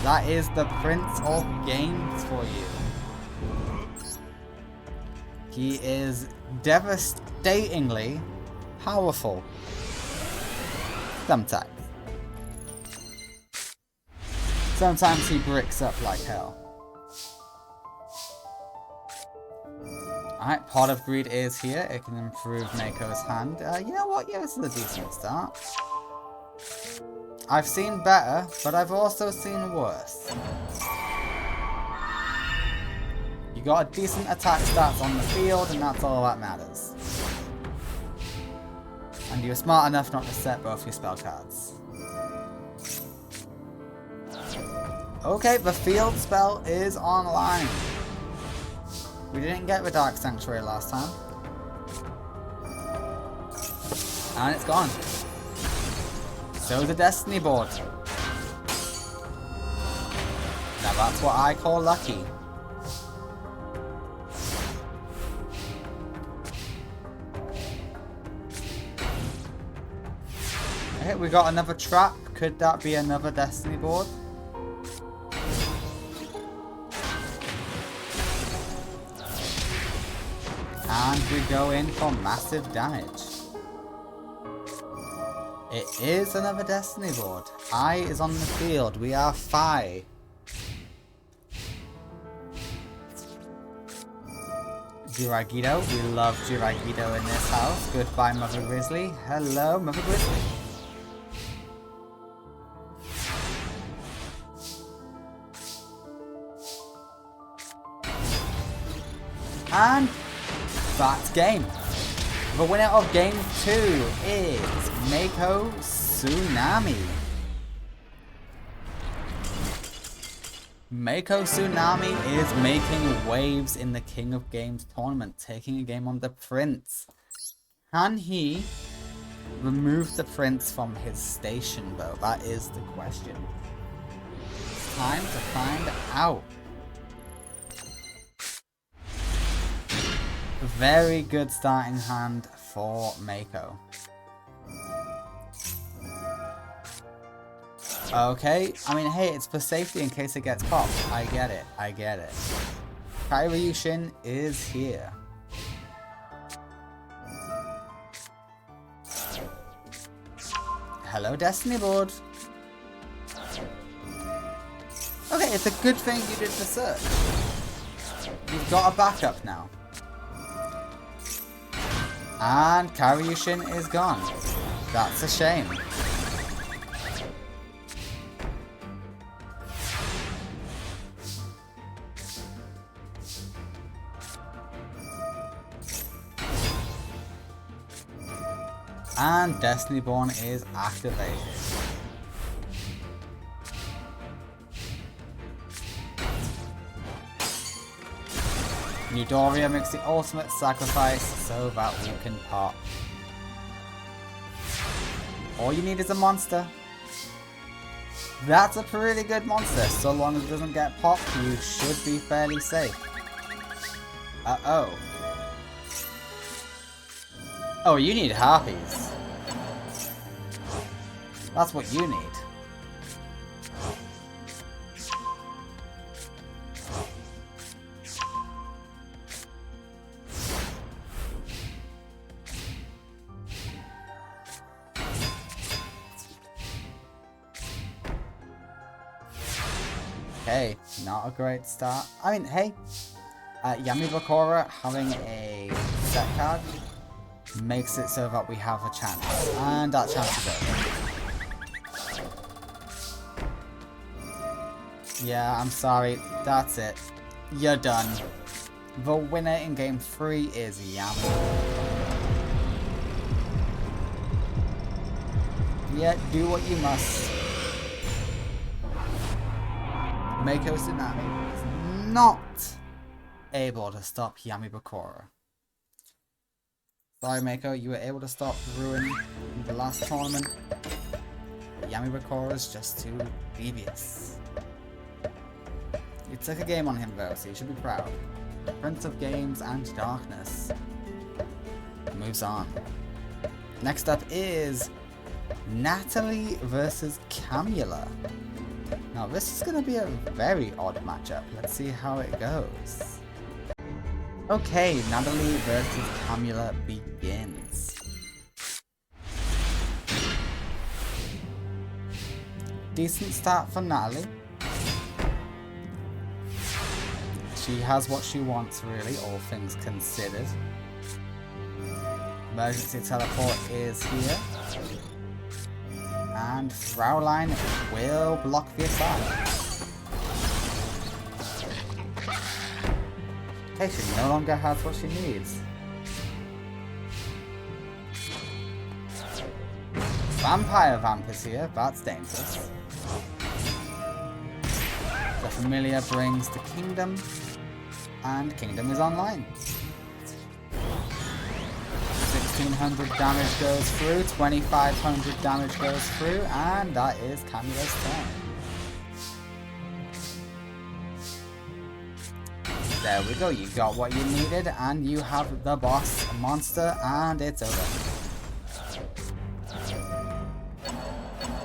That is the Prince of Games for you. He is devastatingly powerful. Sometimes. Sometimes he bricks up like hell. Alright, Pot of Greed is here. It can improve Mako's hand. You know what? Yeah, this is a decent start. I've seen better, but I've also seen worse. You got a decent attack stats on the field, and that's all that matters. And you're smart enough not to set both your spell cards. Okay, the field spell is online. We didn't get the Dark Sanctuary last time. And it's gone. So the Destiny Board. Now that's what I call lucky. Okay, we got another trap. Could that be another Destiny Board? And we go in for massive damage. It is another Destiny board. I is on the field. We are Phi. Jiragido. We love Jiragido in this house. Goodbye, Mother Grizzly. Hello, Mother Grizzly. And that's game. The winner of game 2 is Mako Tsunami. Mako Tsunami is making waves in the King of Games tournament, taking a game on the Prince. Can he remove the Prince from his station though? That is the question. It's time to find out. Very good starting hand for Mako. Okay, I mean, hey, it's for safety in case it gets popped. I get it, I get it. Kairyu is here. Hello, Destiny board. Okay, it's a good thing you did the search. You've got a backup now. And Karyushin is gone. That's a shame. And Destiny Born is activated. Midoriya makes the ultimate sacrifice so that we can pop. All you need is a monster. That's a pretty good monster. So long as it doesn't get popped, you should be fairly safe. Uh-oh. Oh, you need harpies. That's what you need. Okay, not a great start. I mean, hey, Yami Bakura having a set card makes it so that we have a chance, and that chance is over. Yeah, I'm sorry, that's it. You're done. The winner in game 3 is Yami. Yeah, do what you must. Mako Tsunami is not able to stop Yami Bakura. Sorry Mako, you were able to stop Ruin in the last tournament. But Yami Bakura is just too devious. You took a game on him though, so you should be proud. Prince of Games and Darkness moves on. Next up is Natalie versus Camula. Now this is going to be a very odd matchup. Let's see how it goes. Okay, Natalie versus Camula begins. Decent start for Natalie. She has what she wants really, all things considered. Emergency teleport is here. And Fraulein will block the attack. Okay, she no longer has what she needs. Vampire Vamp is here, that's dangerous. The Familiar brings the Kingdom, and Kingdom is online. 1600 damage goes through, 2500 damage goes through, and that is Camula's turn. There we go, you got what you needed, and you have the boss monster, and it's over.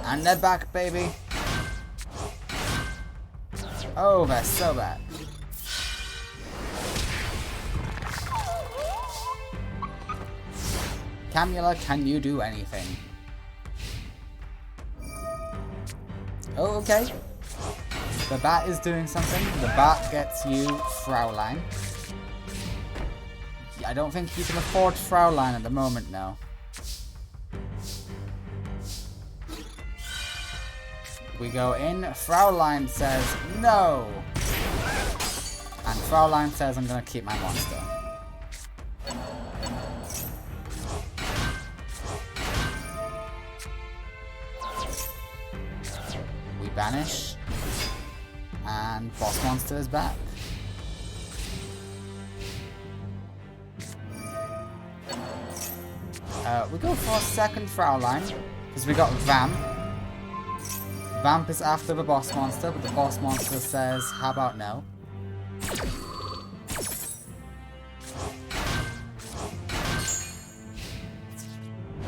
And they're back, baby. Oh, they're so bad. Camula, can you do anything? Oh, okay. The bat is doing something. The bat gets you Fraulein. I don't think you can afford Fraulein at the moment now. We go in. Fraulein says no. And Fraulein says I'm going to keep my monster. We banish. And boss monster is back. We go for a second Fraulein, because we got Vamp. Vamp is after the boss monster, but the boss monster says, how about no?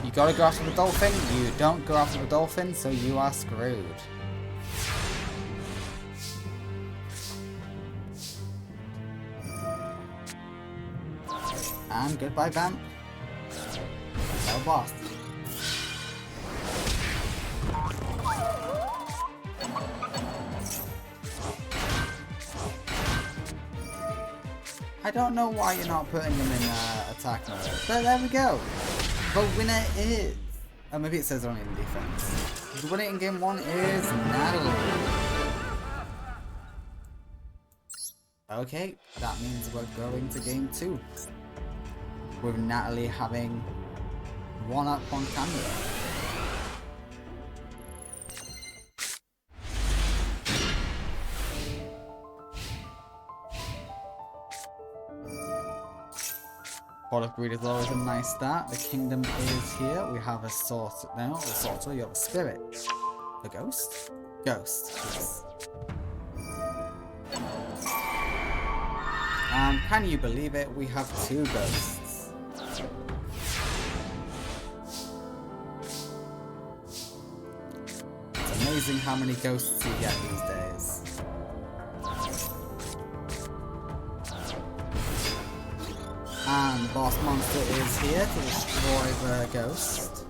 You gotta go after the dolphin, you don't go after the dolphin, so you are screwed. And goodbye, Vamp. No boss. I don't know why you're not putting them in attack mode, but there we go. The winner is... Oh, maybe it says only in defense. The winner in game 1 is Natalie. Okay, that means we're going to game 2. With Natalie having 1-up on camera. Pot of Greed is always a nice start. The kingdom is here. We have a sorcerer. No, the sorcerer. You have a spirit. A ghost? Ghost. Yes. And can you believe it? We have 2 ghosts. It's amazing how many ghosts you get these days. And the boss monster is here to destroy the ghost.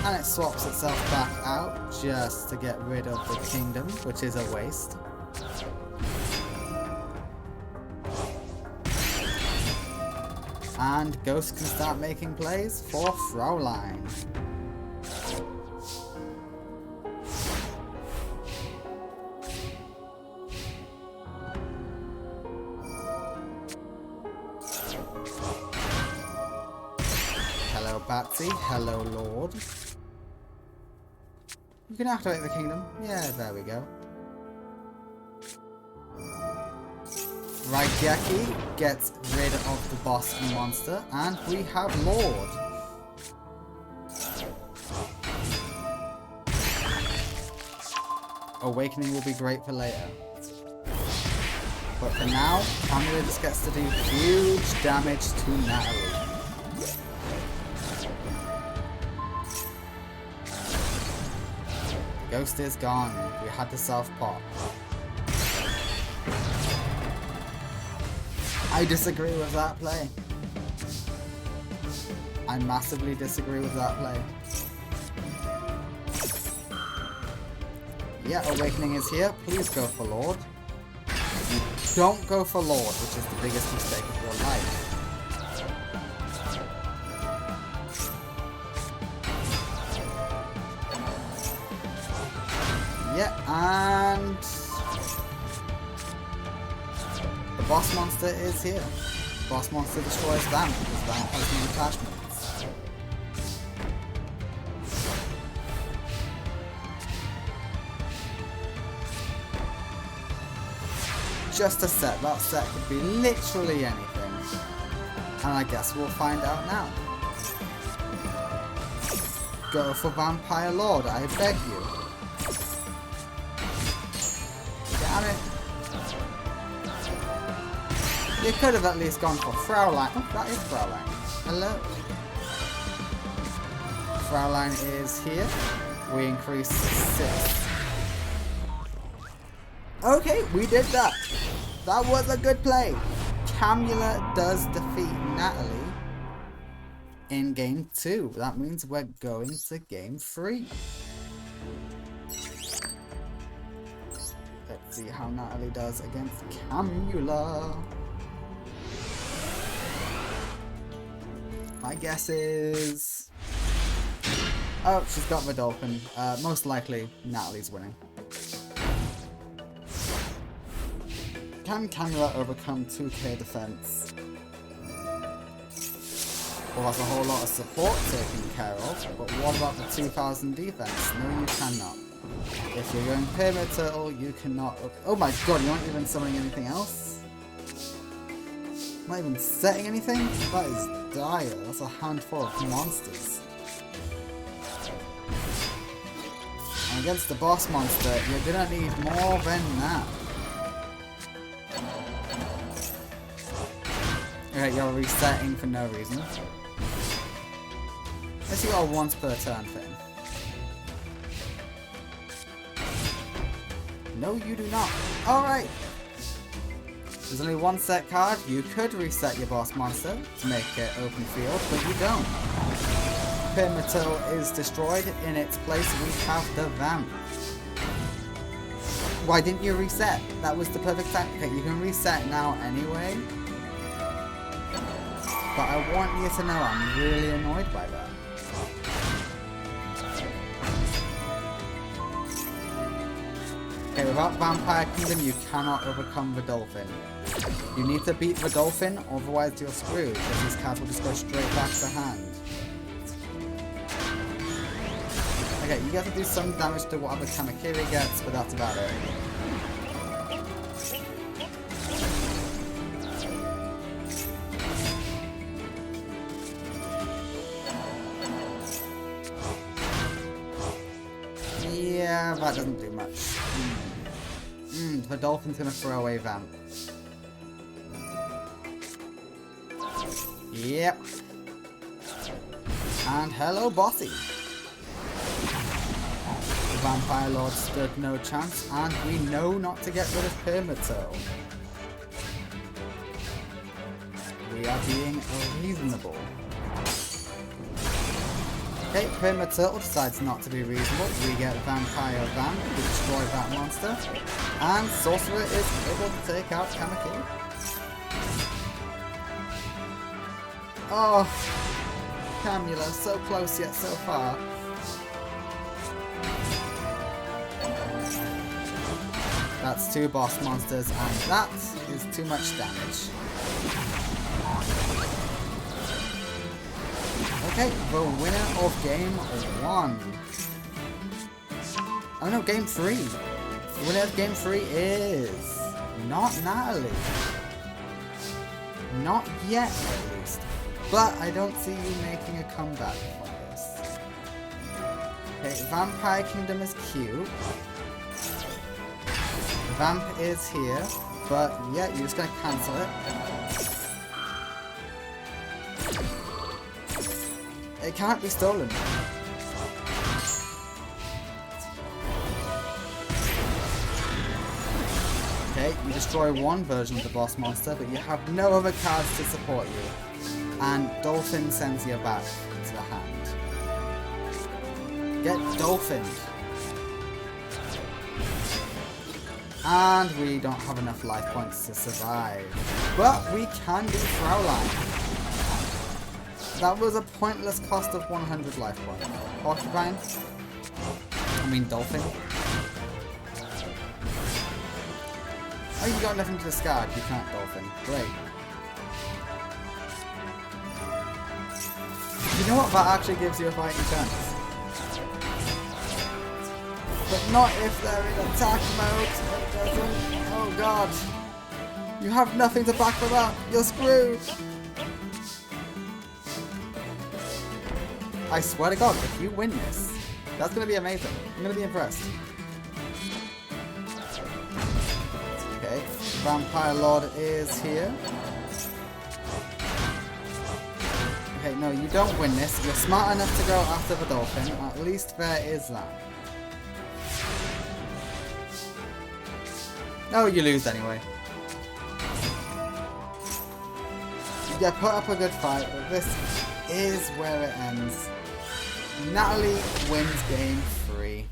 And it swaps itself back out just to get rid of the kingdom, which is a waste. And Ghost can start making plays for Fraulein. Hello, Patsy. Hello, Lord. You can activate the kingdom. Yeah, there we go. Right, Jackie gets rid of the boss monster, and we have Lord. Awakening will be great for later. But for now, Camilla just gets to do huge damage to Natalie. The ghost is gone. We had the self-pop. I disagree with that play. I massively disagree with that play. Yeah, Awakening is here. Please go for Lord. Don't go for Lord, which is the biggest mistake of your life. Yeah, and... the boss monster is here. The boss monster destroys Vamp because Vamp has no attachments. Just a set. That set could be literally anything. And I guess we'll find out now. Go for Vampire Lord, I beg you. Damn it. You could have at least gone for Fraulein. Oh, that is Fraulein. Hello. Fraulein is here. We increase 6. Okay, we did that. That was a good play. Camula does defeat Natalie. in game 2. That means we're going to game 3. Let's see how Natalie does against Camula. My guess is... oh, she's got the dolphin. Most likely, Natalie's winning. Can Camula overcome 2k defense? Well, that's a whole lot of support taken care of, but what about the 2000 defense? No, you cannot. If you're going Pyramid Turtle, you cannot... oh my god, you aren't even summoning anything else? Not even setting anything? That is dire. That's a handful of monsters. And against the boss monster, you're gonna need more than that. Okay, you're resetting for no reason. Let's see what a once per turn thing. No, you do not. Alright. There's only one set card. You could reset your boss monster to make it open field, but you don't. Pyramid Turtle is destroyed. In its place, we have the Vamp. Why didn't you reset? That was the perfect time. Okay, you can reset now anyway. But I want you to know I'm really annoyed by that. Okay, without Vampire Kingdom, you cannot overcome the Dolphin. You need to beat the Dolphin, otherwise you're screwed, because these cards will just go straight back to hand. Okay, you get to do some damage to whatever Kamakiri gets, but that's about it. Yeah, that doesn't do much. The Dolphin's gonna throw away Vamp. Yep. And hello, Bossy. The Vampire Lord stood no chance, and we know not to get rid of Pyramid Turtle. We are being reasonable. Okay, Pyramid Turtle decides not to be reasonable. We get Vampire Vamp to destroy that monster. And Sorcerer is able to take out Kamakiri. Oh, Camula, so close yet so far. That's 2 boss monsters, and that is too much damage. Okay, the winner of game 1. Oh no, game 3. The winner of game 3 is not Natalie. Not yet, at least. But I don't see you making a comeback from this. Okay, Vampire Kingdom is cute. Vamp is here, but yeah, you're just gonna cancel it. It can't be stolen. Okay, you destroy one version of the boss monster, but you have no other cards to support you. And Dolphin sends you back into the hand. Get Dolphined. And we don't have enough life points to survive. But we can do Fraulein. That was a pointless cost of 100 life points. Porcupine? I mean Dolphin. Oh, you got nothing to discard. You can't Dolphin. Great. You know what? That actually gives you a fighting chance. But not if they're in attack mode. It doesn't. Oh god. You have nothing to back them up. You're screwed. I swear to god, if you win this, that's going to be amazing. I'm going to be impressed. Okay, Vampire Lord is here. Okay, no, you don't win this. You're smart enough to go after the Dolphin. At least there is that. No, you lose anyway. Yeah, put up a good fight, but this is where it ends. Natalie wins game 3.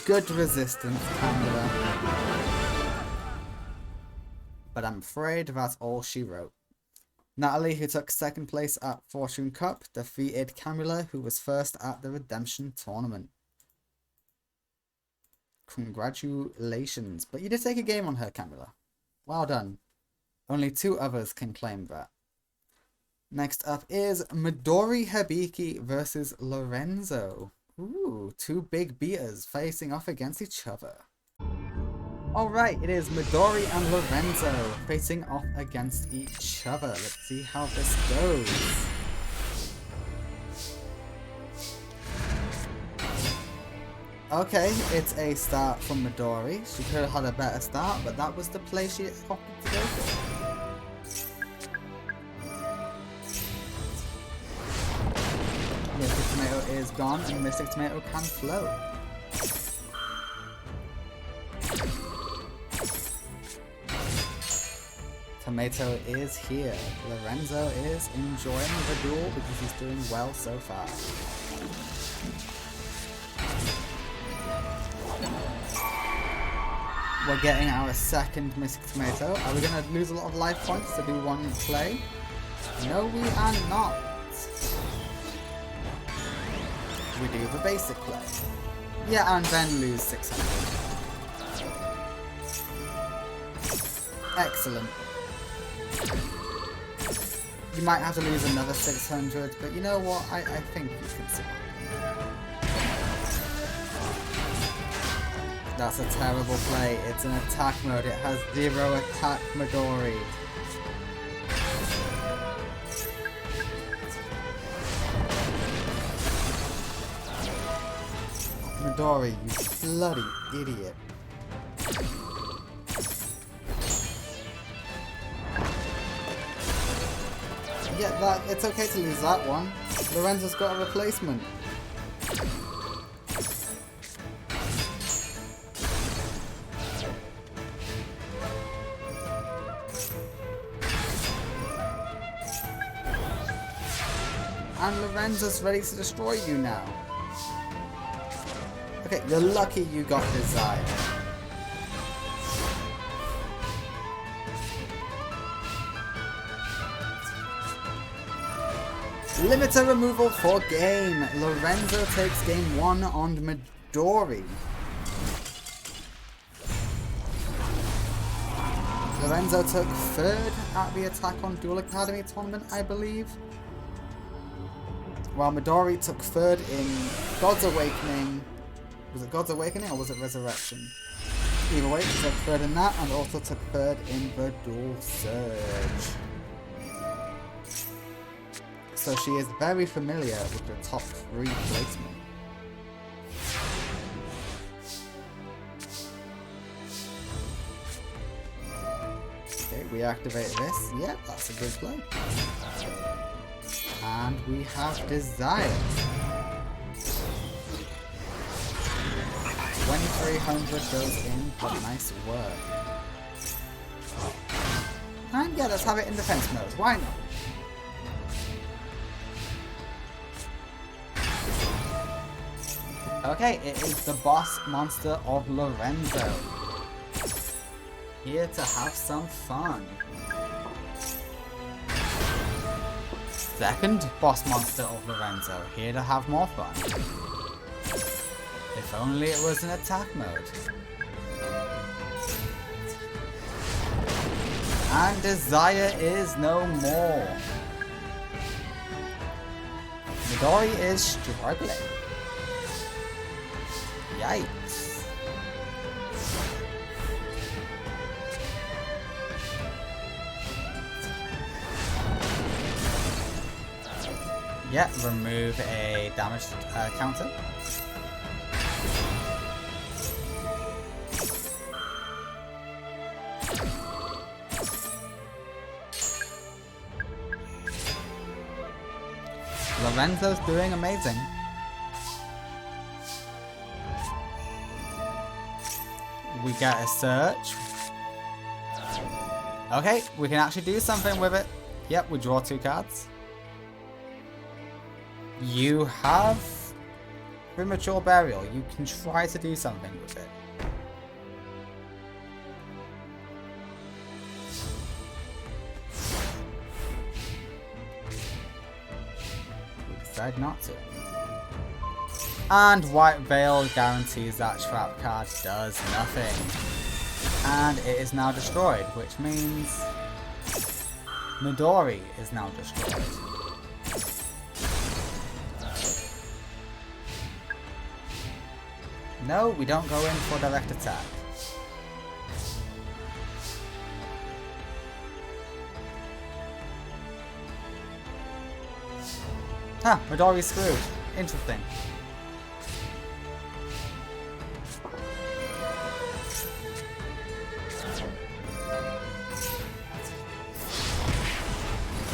Good resistance, Camilla. But I'm afraid that's all she wrote. Natalie, who took 2nd place at Fortune Cup, defeated Camilla, who was 1st at the Redemption Tournament. Congratulations. But you did take a game on her, Camilla. Well done. Only 2 others can claim that. Next up is Midori Hibiki versus Lorenzo. Ooh, 2 big beaters facing off against each other. Alright, it is Midori and Lorenzo facing off against each other. Let's see how this goes. Okay, it's a start from Midori. She could have had a better start, but that was the play she opted to go for. Mystic Tomato is gone, and Mystic Tomato can float. Tomato is here. Lorenzo is enjoying the duel because he's doing well so far. We're getting our 2nd Mystic Tomato. Are we going to lose a lot of life points to do one play? No, we are not. We do the basic play. Yeah, and then lose 600. Excellent. You might have to lose another 600, but you know what? I think you can survive. That's a terrible play. It's an attack mode. It has 0 attack Midori. Midori, you bloody idiot. Yeah, it's okay to lose that one. Lorenzo's got a replacement. And Lorenzo's ready to destroy you now. Okay, you're lucky you got Desire. Limiter removal for game. Lorenzo takes game 1 on Midori. Lorenzo took 3rd at the Attack on Duel Academy tournament, I believe. While Midori took 3rd in God's Awakening. Was it God's Awakening or was it Resurrection? Either way, she took 3rd in that and also took 3rd in the Dual Surge. So she is very familiar with the top 3 placement. Okay, we activate this. Yep, that's a good play. And we have Desire. 2300 goes in, but nice work. And yeah, let's have it in defense mode. Why not? Okay, it is the boss monster of Lorenzo. Here to have some fun. 2nd boss monster of Lorenzo. Here to have more fun. If only it was in attack mode. And Desire is no more. Midori is struggling. Yikes. Yeah, remove a damage counter. Lorenzo's doing amazing. We get a search. Okay, we can actually do something with it. Yep, we draw 2 cards. You have Premature Burial. You can try to do something with it. We decide not to. And White Veil guarantees that trap card does nothing. And it is now destroyed, which means Midori is now destroyed. No, we don't go in for direct attack. Huh, Midori's screwed. Interesting.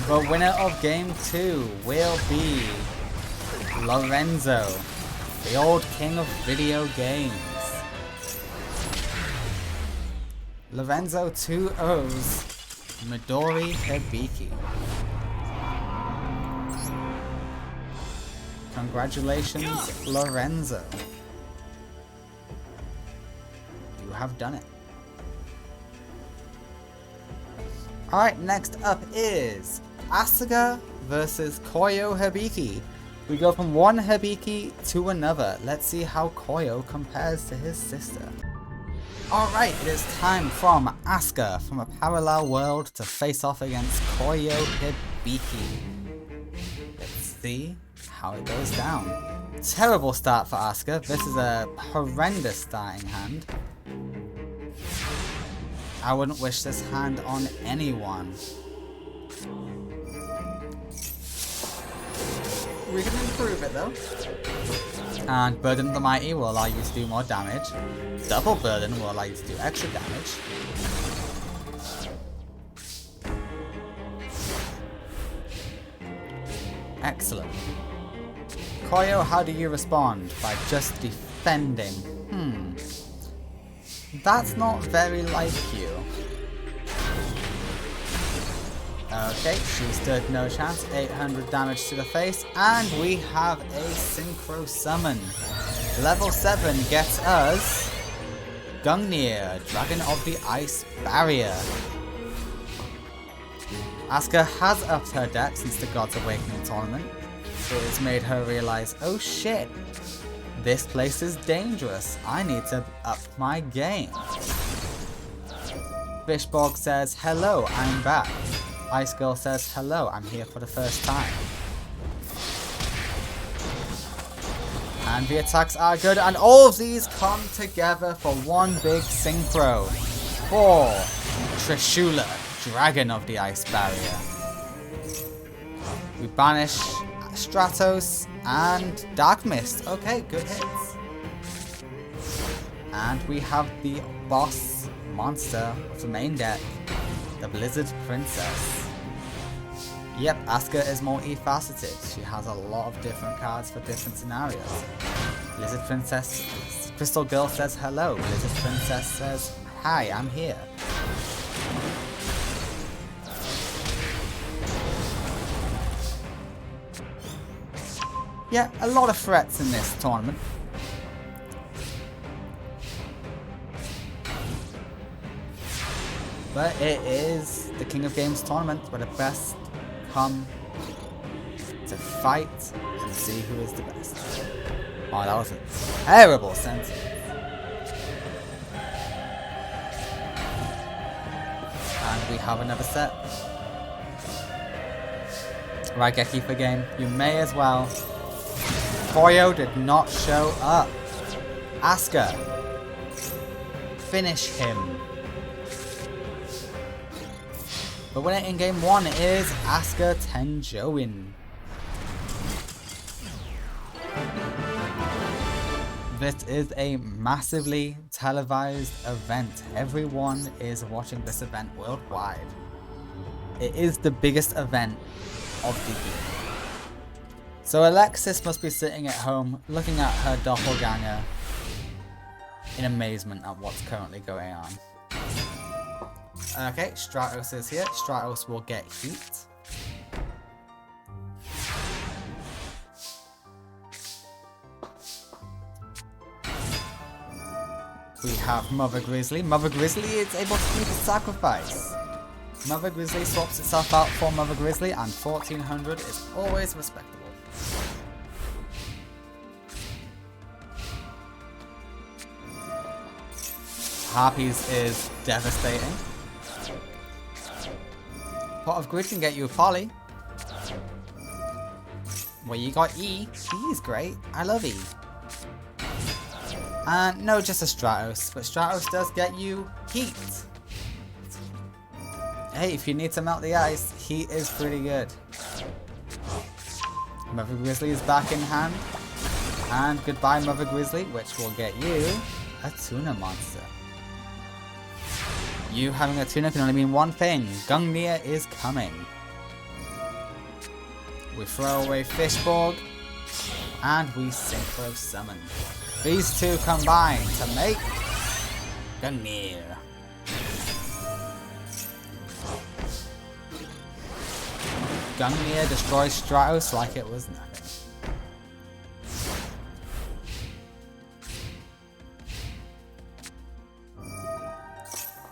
The winner of game 2 will be Lorenzo, the old king of video games. Lorenzo 2-0's Midori Hibiki. Congratulations, Lorenzo. You have done it. Alright, next up is Asuka versus Koyo Hibiki. We go from one Hibiki to another. Let's see how Koyo compares to his sister. Alright, it is time from Asuka from a parallel world to face off against Koyo Hibiki. Let's see how it goes down. Terrible start for Asuka. This is a horrendous starting hand. I wouldn't wish this hand on anyone. We can improve it though. And Burden the Mighty will allow you to do more damage. Double Burden will allow you to do extra damage. Excellent. Koyo, how do you respond? By just defending. That's not very like you. Okay, she stood no chance. 800 damage to the face, and we have a Synchro Summon. Level 7 gets us Gungnir, Dragon of the Ice Barrier. Asuka has upped her deck since the God's Awakening tournament. It has made her realize, oh shit, this place is dangerous. I need to up my game. Fishborg says, hello, I'm back. Ice Girl says, hello, I'm here for the first time. And the attacks are good, and all of these come together for one big synchro. For Trishula, Dragon of the Ice Barrier. We banish Stratos and Dark Mist. Okay, good hits. And we have the boss monster of the main deck, the Blizzard Princess. Yep, Asuka is multifaceted. She has a lot of different cards for different scenarios. Blizzard Princess, Crystal Girl says hello. Blizzard Princess says, hi, I'm here. Yeah, a lot of threats in this tournament. But it is the King of Games tournament where the best come to fight and see who is the best. Oh, that was a terrible sentence. And we have another set. Raigeki for game. You may as well. Koyo did not show up. Asuka. Finish him. The winner in game 1 is Asuka Tenjoin. This is a massively televised event. Everyone is watching this event worldwide. It is the biggest event of the year. So Alexis must be sitting at home looking at her doppelganger in amazement at what's currently going on. Okay, Stratos is here. Stratos will get heat. We have Mother Grizzly. Mother Grizzly is able to keep a sacrifice. Mother Grizzly swaps itself out for Mother Grizzly, and 1400 is always respectable. Harpies is devastating. Pot of Grid can get you a Poly. Well, you got E. E is great. I love E. And no, just a Stratos, but Stratos does get you heat. Hey, if you need to melt the ice, heat is pretty good. Mother Grizzly is back in hand. And goodbye Mother Grizzly, which will get you a tuna monster. You having a tuna can only mean one thing. Gungnir is coming. We throw away Fishborg. And we Synchro Summon. These two combine to make Gungnir. Gungnir destroys Stratos like it was nothing.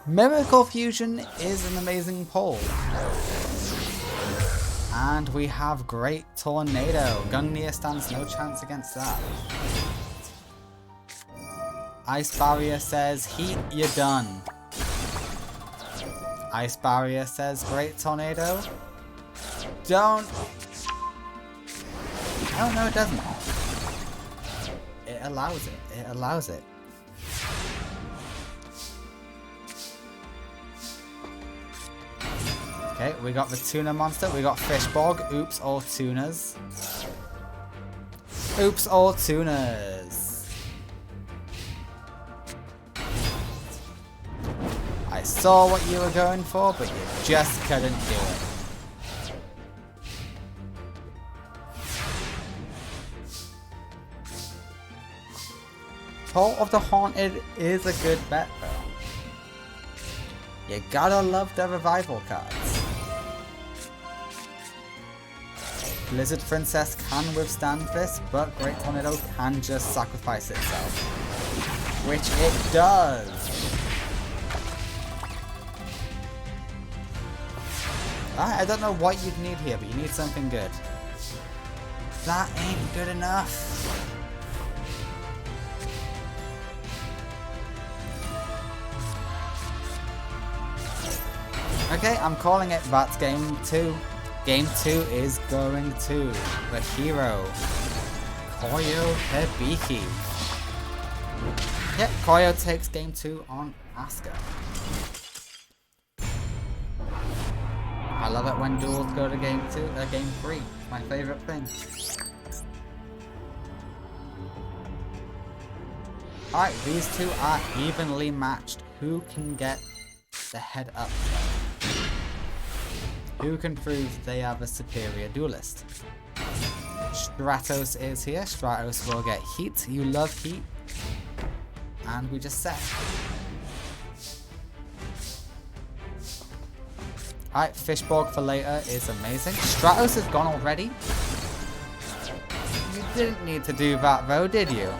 Miracle Fusion is an amazing pull. And we have Great Tornado. Gungnir stands no chance against that. Ice Barrier says, heat, you're done. Ice Barrier says, Great Tornado. Don't. Oh no, it doesn't. It allows it. It allows it. Okay, we got the tuna monster. We got Fishborg. Oops, all tunas. Oops, all tunas. I saw what you were going for, but you just couldn't do it. Toll of the Haunted is a good bet though. You gotta love the revival cards. Blizzard Princess can withstand this, but Great Tornado can just sacrifice itself. Which it does! I don't know what you'd need here, but you need something good. That ain't good enough. Okay, I'm calling it. That's game 2. Game 2 is going to the hero, Koyo Hibiki. Yep, Koyo takes game 2 on Asuka. I love it when duels go to game 3. My favorite thing. Alright, these two are evenly matched. Who can get the head up? Who can prove they are the superior duelist? Stratos is here. Stratos will get heat. You love heat. And we just set. Alright, Fishborg for later is amazing. Stratos is gone already. You didn't need to do that though, did you?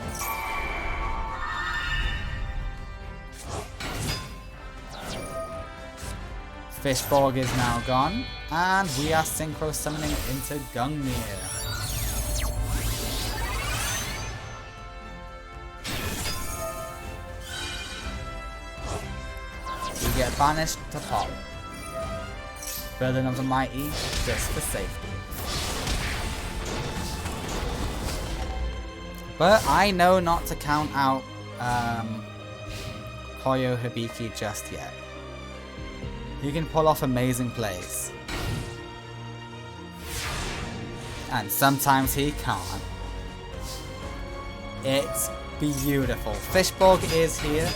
Fishborg is now gone, and we are synchro summoning into Gungnir. We get banished to Pop. Burden of the Mighty, just for safety. But I know not to count out Koyo Hibiki just yet. He can pull off amazing plays. And sometimes he can't. It's beautiful. Fishborg is here.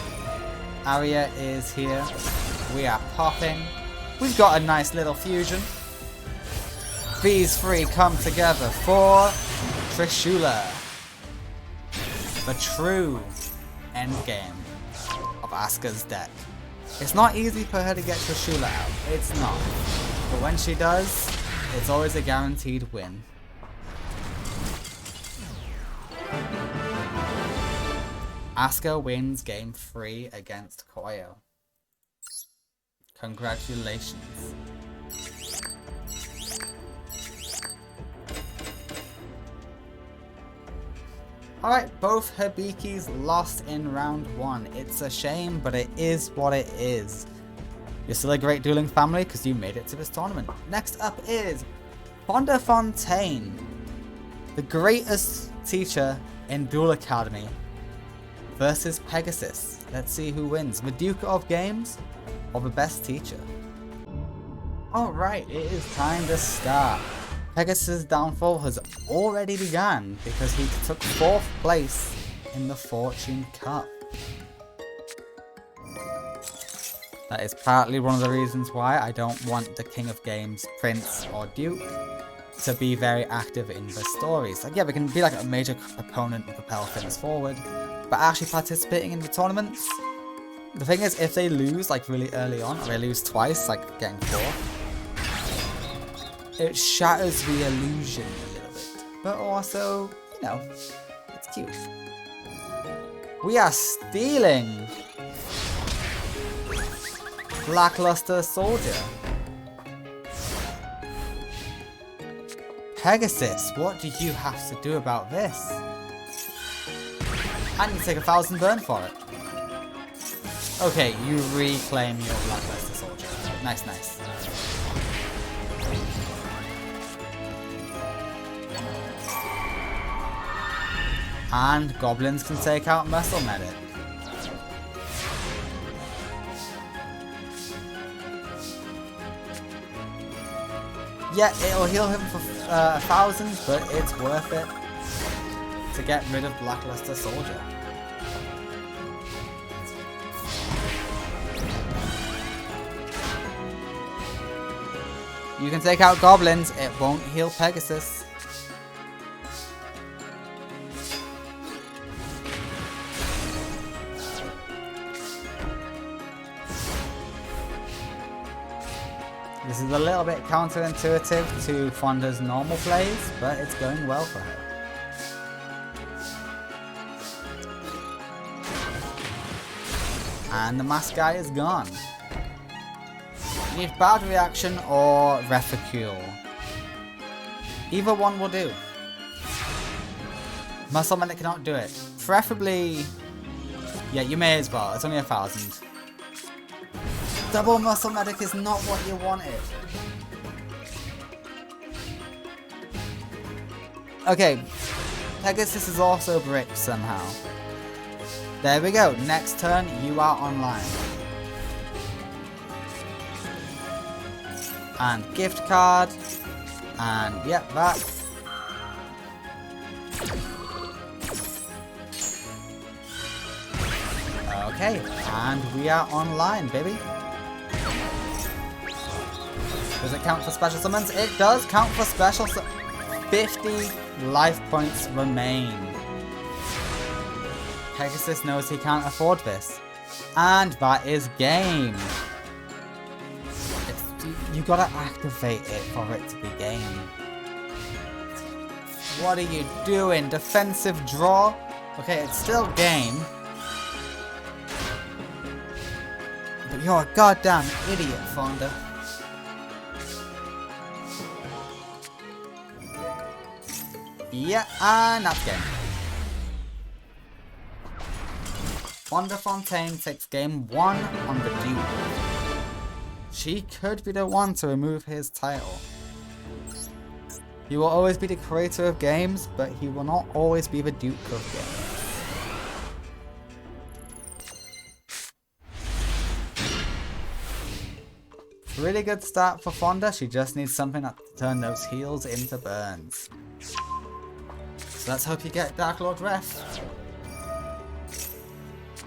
Arya is here. We are popping. We've got a nice little fusion. These three come together for Trishula. The true endgame of Asuka's deck. It's not easy for her to get Trishula out. It's not. But when she does, it's always a guaranteed win. Asuka wins game 3 against Koyo. Congratulations. Alright, both Hibikis lost in round 1. It's a shame, but it is what it is. You're still a great dueling family because you made it to this tournament. Next up is Fonda Fontaine, the greatest teacher in Duel Academy, versus Pegasus. Let's see who wins, the Duke of Games or the best teacher. Alright, it is time to start. Pegasus' downfall has already begun because he took 4th place in the Fortune Cup. That is partly one of the reasons why I don't want the King of Games, Prince or Duke, to be very active in the stories. Like, yeah, they can be like a major opponent and propel things forward, but actually participating in the tournaments, the thing is, if they lose like really early on, or they lose twice, like getting 4th, it shatters the illusion a little bit. But also, you know, it's cute. We are stealing Lackluster Soldier. Pegasus, what do you have to do about this? And you take 1,000 burn for it. Okay, you reclaim your Lackluster Soldier. Nice, nice. And goblins can take out Muscle Medic. Yeah, it'll heal him for 1,000, but it's worth it to get rid of Lackluster Soldier. You can take out goblins, it won't heal Pegasus. This is a little bit counterintuitive to Fonda's normal plays, but it's going well for her. And the mask guy is gone. You need bad reaction or Refocule. Either one will do. Muscle Medic cannot do it. Preferably, yeah, you may as well. It's only 1,000. Double Muscle Medic is not what you wanted. Okay, Pegasus is also bricked somehow. There we go. Next turn, you are online. And gift card. And yep, that. Okay, and we are online, baby. Does it count for special summons? It does count for special summons. 50 life points remain. Pegasus knows he can't afford this. And that is game. You gotta activate it for it to be game. What are you doing? Defensive draw? Okay, it's still game. But you're a goddamn idiot, Fonda. Yeah, and that's game. Fonda Fontaine takes game 1 on the Duke. She could be the one to remove his title. He will always be the creator of games, but he will not always be the Duke of Games. Really good start for Fonda. She just needs something to turn those heals into burns. So let's hope you get Dark Lord Ref.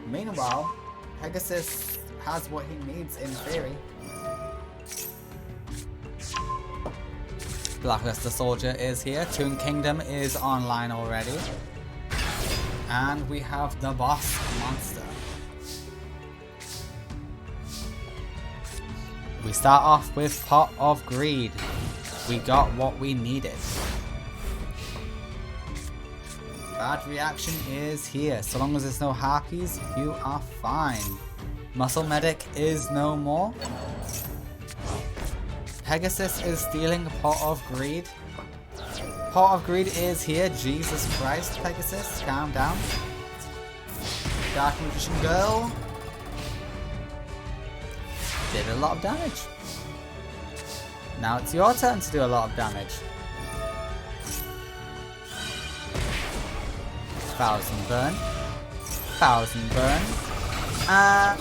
Meanwhile, Pegasus has what he needs in theory. Blackluster Soldier is here. Toon Kingdom is online already. And we have the boss monster. We start off with Pot of Greed. We got what we needed. Bad reaction is here. So long as there's no harpies, you are fine. Muscle Medic is no more. Pegasus is stealing Pot of Greed. Pot of Greed is here. Jesus Christ, Pegasus, calm down. Dark Magician Girl did a lot of damage. Now it's your turn to do a lot of damage. 1000 burn, 1000 burn, and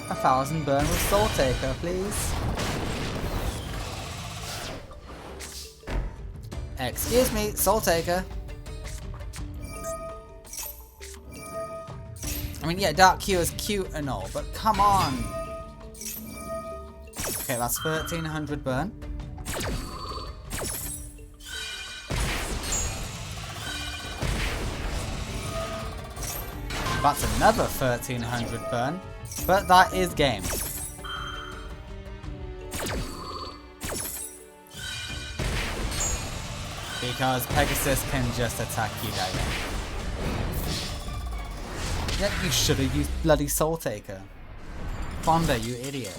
1000 burn with Soul Taker, please. Excuse me, Soul Taker. I mean, yeah, Dark Q is cute and all, but come on. Okay, that's 1300 burn. That's another 1300 burn, but that is game. Because Pegasus can just attack you direct. Yet you should have used bloody Soul Taker. Fonda, you idiot.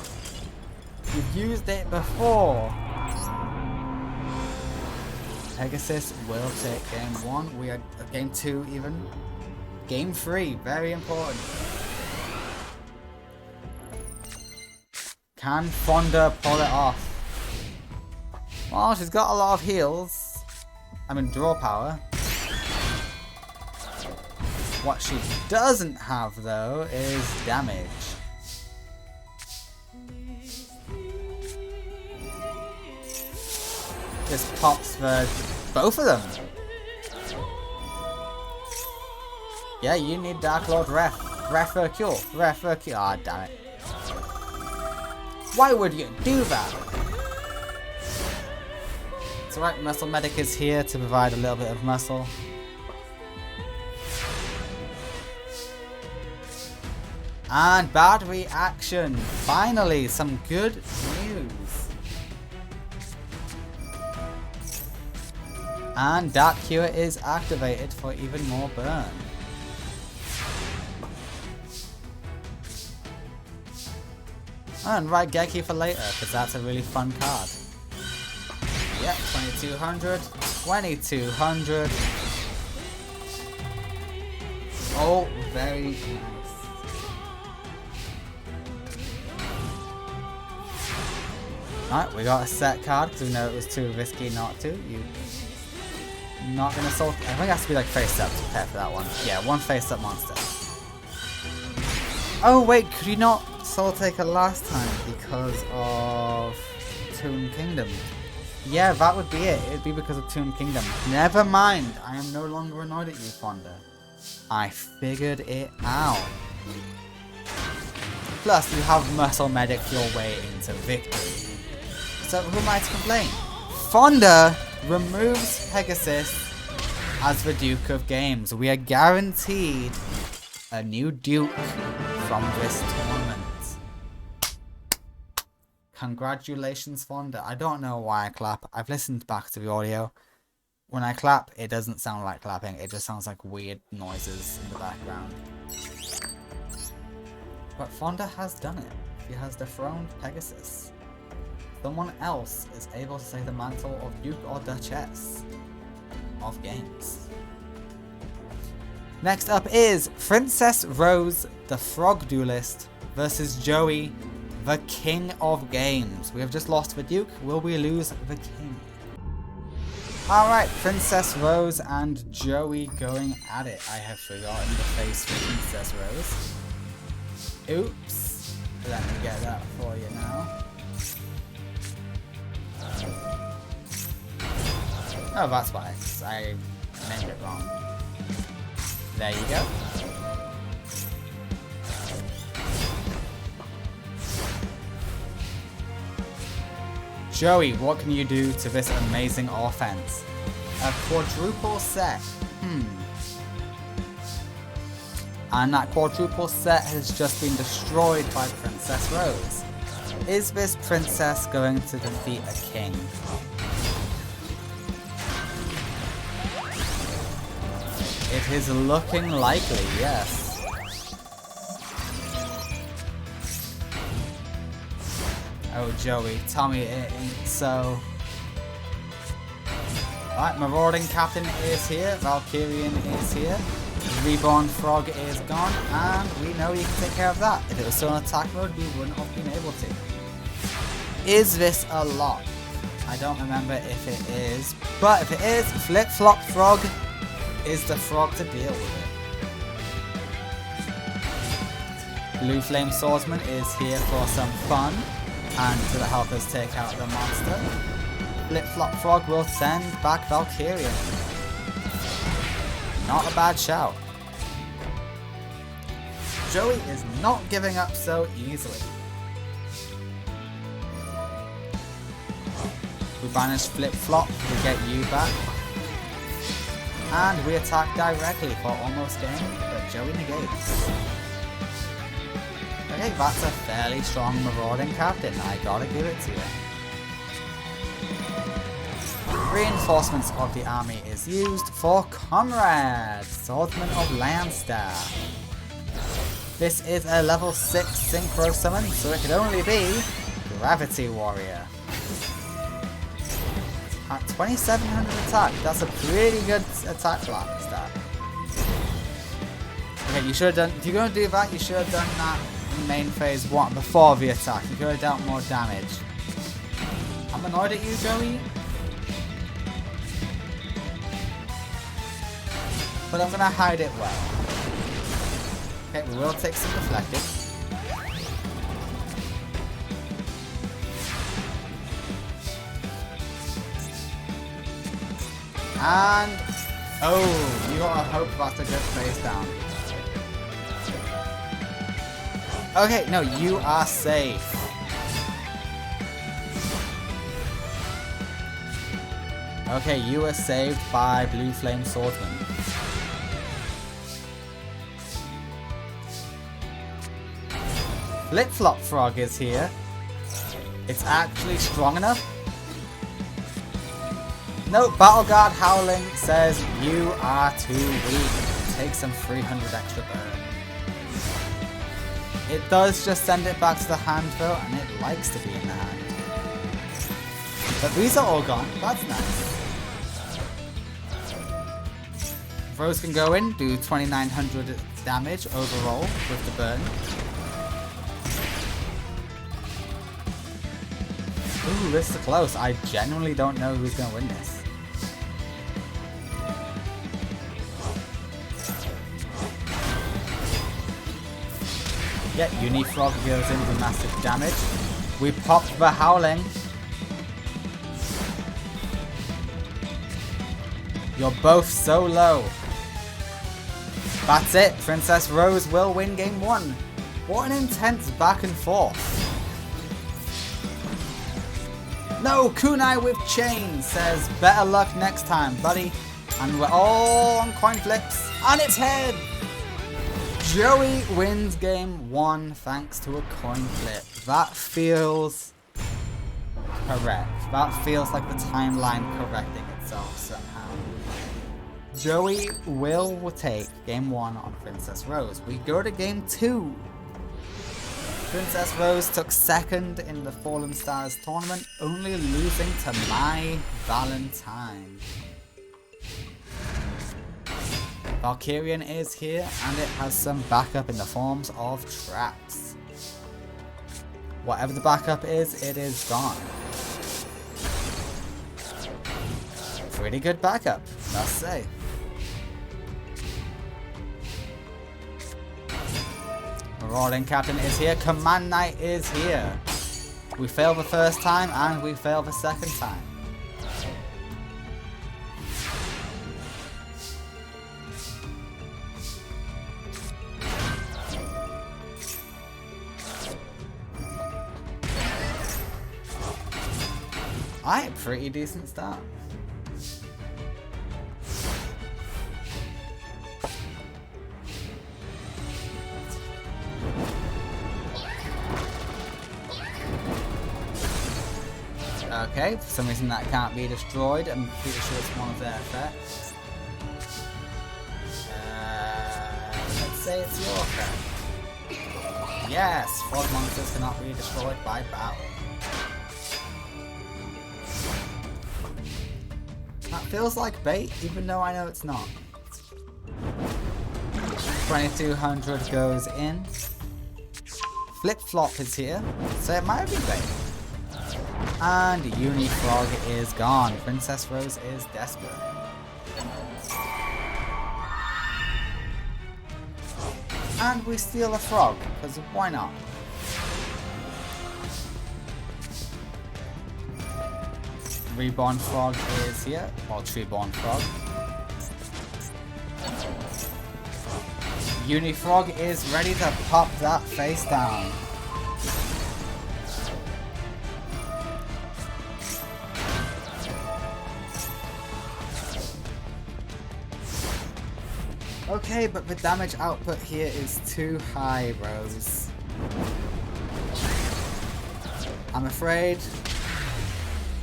You've used it before. Pegasus will take game 1. We are game 2 even. Game 3, very important. Can Fonda pull it off? Well, she's got a lot of heals. I mean, draw power. What she doesn't have, though, is damage. This pops for both of them. Yeah, you need Dark Lord Ref. Ref for a cure. Ref for a cure. Ah, damn it. Why would you do that? It's alright, Muscle Medic is here to provide a little bit of muscle. And bad reaction. Finally, some good news. And Dark Cure is activated for even more burn. And write Geki for later, because that's a really fun card. Yep, 2200, 2200. Oh, very nice. Alright, we got a set card, because we know it was too risky not to. You not gonna soul. I think it has to be like face up to prepare for that one. Yeah, one face up monster. Oh wait, could you not Soul Taker last time because of Toon Kingdom? Yeah, that would be it. It'd be because of Toon Kingdom. Never mind. I am no longer annoyed at you, Fonda. I figured it out. Plus, you have Muscle Medic your way into victory. So who am I to complain? Fonda removes Pegasus as the Duke of Games. We are guaranteed a new Duke from this tournament. Congratulations, Fonda. I don't know why I clap. I've listened back to the audio. When I clap, it doesn't sound like clapping. It just sounds like weird noises in the background. But Fonda has done it. He has dethroned Pegasus. Someone else is able to take the mantle of Duke or Duchess of Games. Next up is Princess Rose, the Frog Duelist, versus Joey, the King of Games. We have just lost the Duke. Will we lose the King? Alright, Princess Rose and Joey going at it. I have forgotten the face for Princess Rose. Oops. Let me get that for you now. Oh, that's why. I named it wrong. There you go. Joey, what can you do to this amazing offense? A quadruple set. And that quadruple set has just been destroyed by Princess Rose. Is this princess going to defeat a king? It is looking likely, yes. Oh, Joey, tell me it ain't so. Alright, Marauding Captain is here, Valkyrian is here, Reborn Frog is gone, and we know you can take care of that. If it was still in attack mode, we wouldn't have been able to. Is this a lock? I don't remember if it is, but if it is, Flip Flop Frog is the frog to deal with it. Blue Flame Swordsman is here for some fun and to help us take out the monster. Flip Flop Frog will send back Valkyrian. Not a bad shout. Joey is not giving up so easily. We banish Flip Flop to get you back. And we attack directly for almost game, but Joey negates. Okay, that's a fairly strong Marauding Captain, I gotta give it to you. Reinforcements of the army is used for Comrade, Swordsman of Landstar. This is a level 6 Synchro Summon, so it could only be Gravity Warrior. At 2700 attack, that's a pretty good attack stat. Okay, you should have done, if you're going to do that, you should have done that in main phase 1 before the attack. You could have dealt more damage. I'm annoyed at you, Joey. But I'm going to hide it well. Okay, we will take some deflected. And, oh, you gotta hope that's a good face down. Okay, no, you are safe. Okay, you were saved by Blue Flame Swordsman. Flip Flop Frog is here. It's actually strong enough. No, Battle Guard Howling says you are too weak. Take some 300 extra burn. It does just send it back to the hand though, and it likes to be in the hand. But these are all gone. That's nice. Rose can go in, do 2900 damage overall with the burn. Ooh, this is close. I genuinely don't know who's going to win this. Yeah, Unifrog goes in with massive damage. We pop the Howling. You're both so low. That's it. Princess Rose will win game 1. What an intense back and forth. No, Kunai with chain says better luck next time, buddy. And we're all on coin flips. And it's head. Joey wins game 1 thanks to a coin flip. That feels correct. That feels like the timeline correcting itself somehow. Joey will take game 1 on Princess Rose. We go to game 2. Princess Rose took 2nd in the Fallen Stars tournament, only losing to my Valentine. Valkyrian is here, and it has some backup in the forms of traps. Whatever the backup is, it is gone. Pretty good backup, must say. Marauding Captain is here, Command Knight is here. We fail the first time, and we fail the second time. Alright, pretty decent start. Okay, for some reason that can't be destroyed. I'm pretty sure it's one of their effects. Let's say it's your effect. Yes, frog monsters cannot be destroyed by battle. That feels like bait, even though I know it's not. 2200 goes in. Flip Flop is here, so it might be bait. And Unifrog is gone. Princess Rose is desperate. And we steal a frog, because why not? Reborn Frog is here, or Treeborn Frog. Unifrog is ready to pop that face down. Okay, but the damage output here is too high, Rose. I'm afraid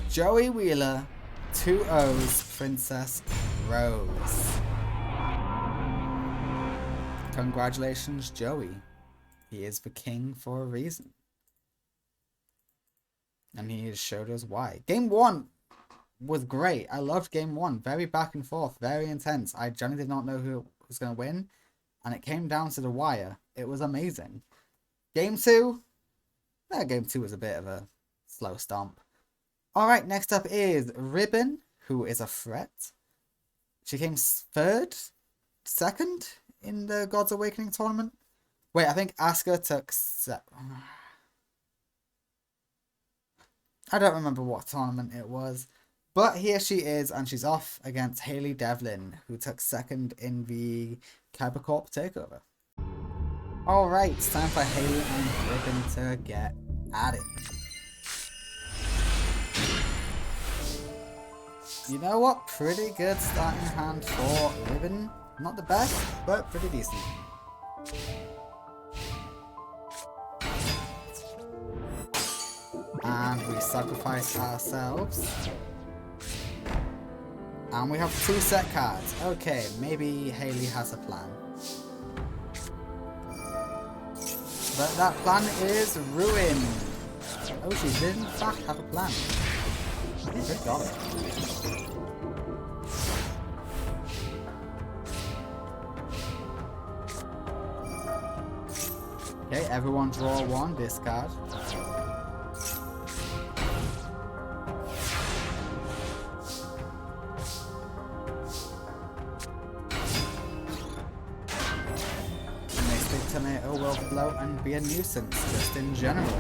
Joey Wheeler 2-0's Princess Rose. Congratulations, Joey. He is the king for a reason. And he has showed us why. Game 1 was great. I loved game 1. Very back and forth. Very intense. I generally did not know who was going to win. And it came down to the wire. It was amazing. Game 2? Game 2 was a bit of a slow stomp. Alright, next up is Ribbon, who is a threat. She came second in the God's Awakening tournament. Wait, I think Asuka took... I don't remember what tournament it was. But here she is, and she's off against Hailey Devlin, who took second in the Cybercorp takeover. Alright, it's time for Hailey and Ribbon to get at it. You know what? Pretty good starting hand for Ribbon. Not the best, but pretty decent. And we sacrifice ourselves. And we have 2 set cards. Okay, maybe Hailey has a plan. But that plan is ruined. Oh, she did in fact have a plan. Good God. Okay, everyone draw 1, discard. Mystic Tomato will float and be a nuisance, just in general.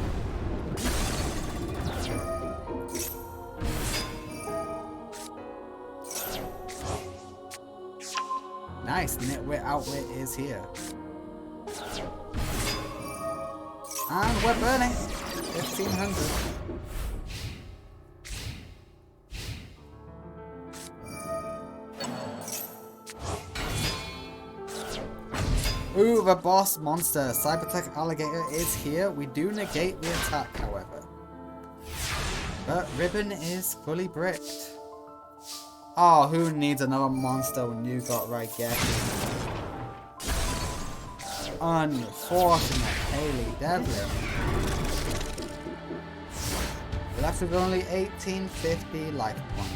Nice, Nitwit Outwit is here. And we're burning 1500. Ooh, the boss monster. Cybertech Alligator is here. We do negate the attack, however. But Ribbon is fully bricked. Oh, who needs another monster when you got Raigeki? Unfortunate Hailey Devlin. Left with only 1850 life points.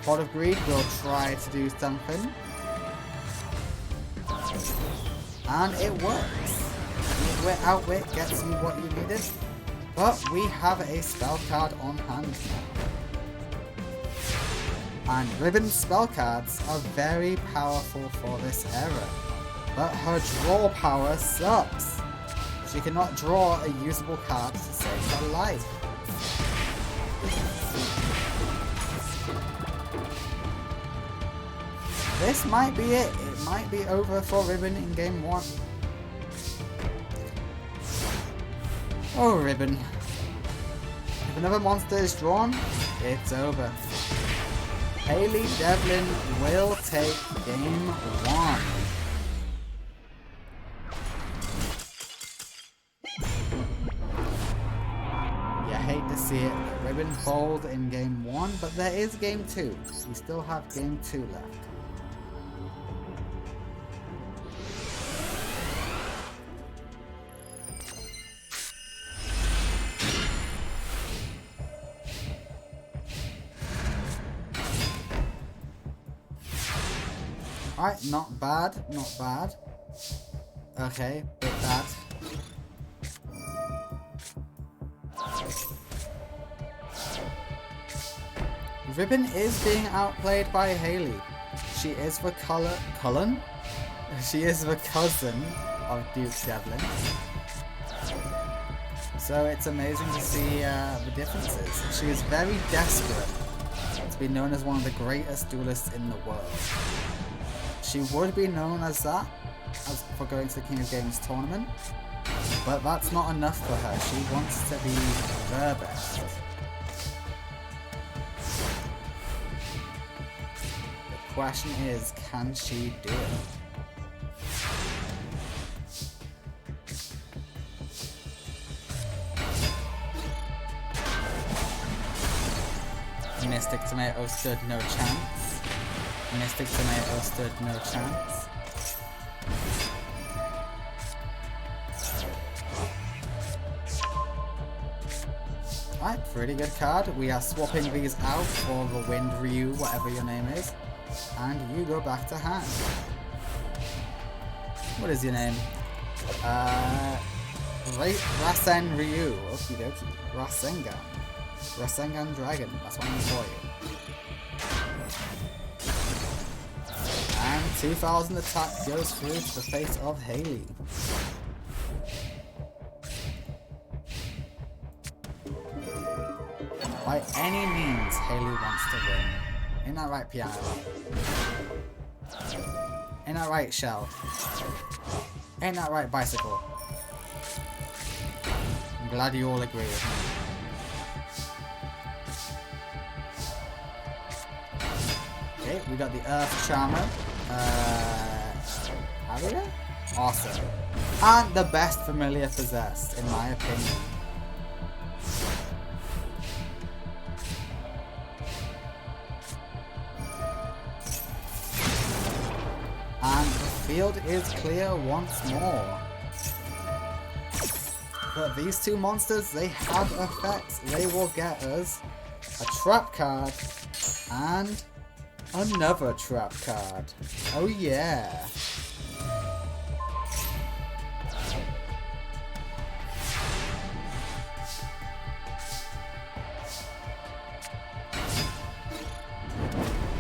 Pot of Greed will try to do something. And it works. Nitwit Outwit gets you what you needed. But we have a spell card on hand now. And Ribbon's spell cards are very powerful for this era. But her draw power sucks. She cannot draw a usable card to save her life. This might be it. It might be over for Ribbon in game 1. Oh, Ribbon. If another monster is drawn, it's over. Hailey Devlin will take game 1. Ribbon fold in game 1, but there is game 2. We still have game 2 left. Alright, not bad, not bad. Okay, bit bad. Ribbon is being outplayed by Haley. She is the Cullen? She is the cousin of Duke Devlin. So it's amazing to see the differences. She is very desperate to be known as one of the greatest duelists in the world. She would be known as that for going to the King of Games tournament, but that's not enough for her. She wants to be the best. The question is, can she do it? Mystic Tomato stood no chance. Mystic Tomato stood no chance. Alright, pretty good card. We are swapping these out for the Wind Ryu, whatever your name is. And you go back to hand. What is your name? Rasen Ryu. Okie dokie. Rasengan. Rasengan Dragon. That's what I'm for you. And 2000 attack goes through to the face of Haley. By any means, Haley wants to win. Ain't that right, Piano? Ain't that right, Shell? Ain't that right, Bicycle? I'm glad you all agree with me. Okay, we got the Earth Charmer. Harrier? Awesome. And the best familiar possessed, in my opinion. And the field is clear once more. But these two monsters, they have effects. They will get us a trap card and another trap card. Oh yeah.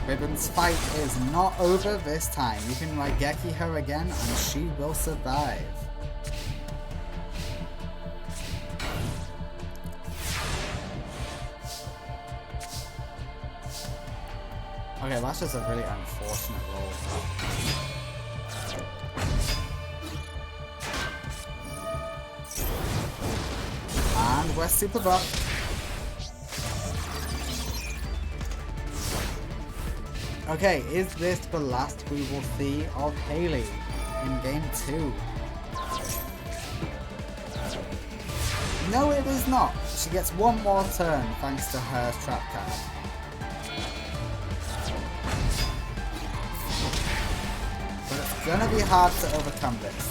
Ribbon's fight is not over this time. You can Raigeki her again and she will survive. Okay, that's just a really unfortunate roll. And we're super buff. Okay, is this the last we will see of Haley in game 2? No, it is not. She gets one more turn thanks to her trap card. But it's gonna be hard to overcome this.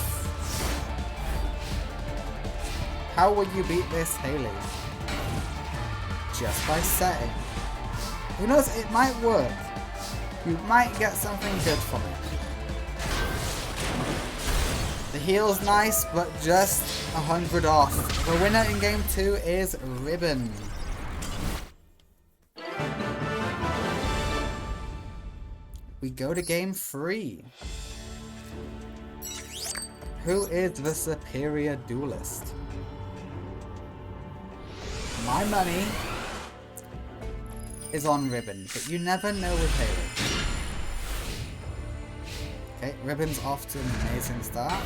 How will you beat this, Haley? Just by setting. Who knows, it might work. You might get something good from it. The heal's nice, but just 100 off. The winner in game 2 is Ribbon. We go to game 3. Who is the superior duelist? My money is on Ribbon, but you never know with Haley. Okay, Ribbon's off to an amazing start.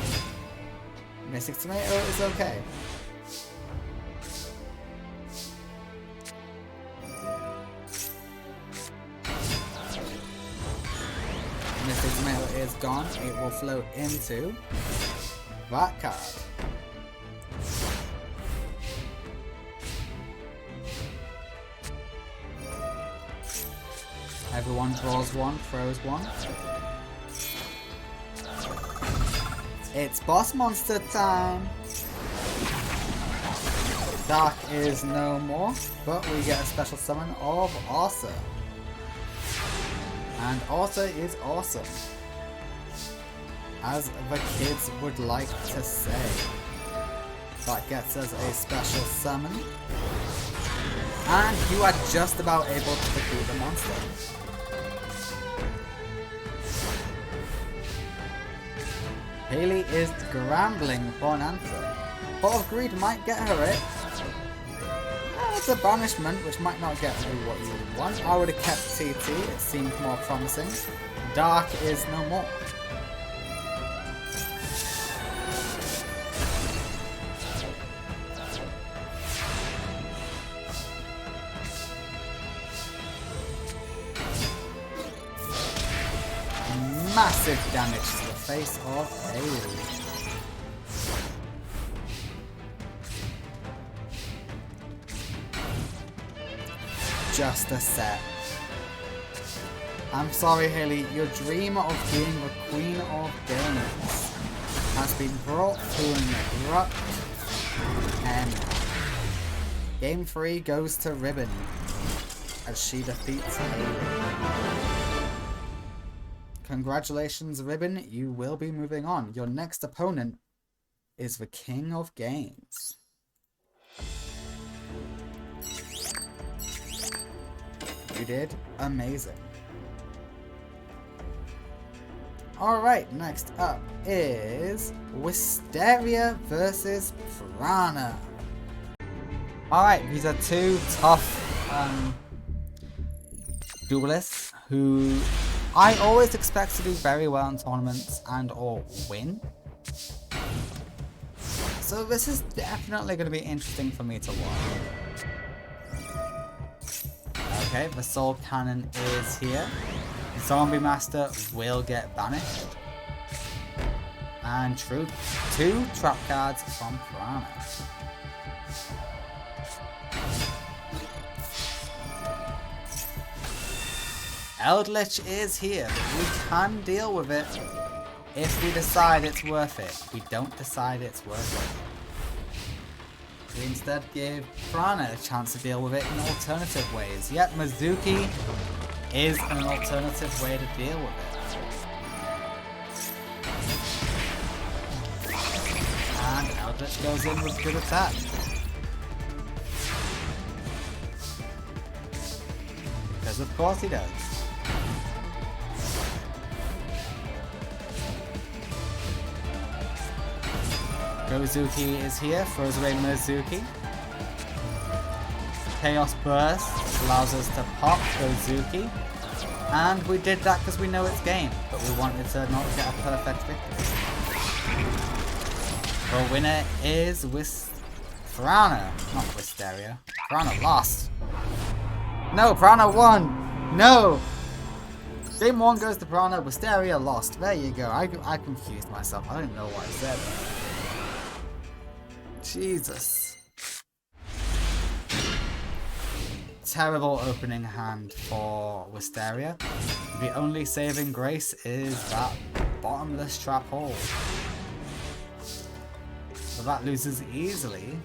Mystic Tomato is okay. Mystic Tomato is gone. It will flow into that card. Everyone draws one, throws one. It's boss monster time! Dark is no more, but we get a special summon of Orsa. And Orsa is awesome, as the kids would like to say. That gets us a special summon. And you are just about able to defeat the monster. Haley is scrambling for an answer. Pot of Greed might get her it. It's a banishment, which might not get you what you want. I would have kept TT, it seemed more promising. Dark is no more. Massive damage to the face of Haley. Just a set. I'm sorry, Haley, your dream of being the Queen of Games has been brought to an abrupt end. Game 3 goes to Ribbon as she defeats Haley. Congratulations, Ribbon, you will be moving on. Your next opponent is the King of Games. You did amazing. Alright, next up is Wisteria versus Prana. Alright, these are two tough duelists who I always expect to do very well in tournaments and or win. So this is definitely going to be interesting for me to watch. Okay, the Soul Cannon is here. Zombie Master will get banished. And two trap cards from Prana. Eldritch is here, but we can deal with it if we decide it's worth it. We don't decide it's worth it. We instead give Prana a chance to deal with it in alternative ways. Yet Mizuki is an alternative way to deal with it. And Eldritch goes in with good attack. Because of course he does. Gozuki is here, throws away Mizuki. Chaos Burst allows us to pop Gozuki. And we did that because we know it's game, but we wanted to not get a perfect victory. The winner is Prana, not Wisteria. Prana lost. No, Prana won! No! Game 1 goes to Prana, Wisteria lost. There you go, I confused myself, I don't know what I said. Jesus. Terrible opening hand for Wisteria. The only saving grace is that bottomless trap hole. So that loses easily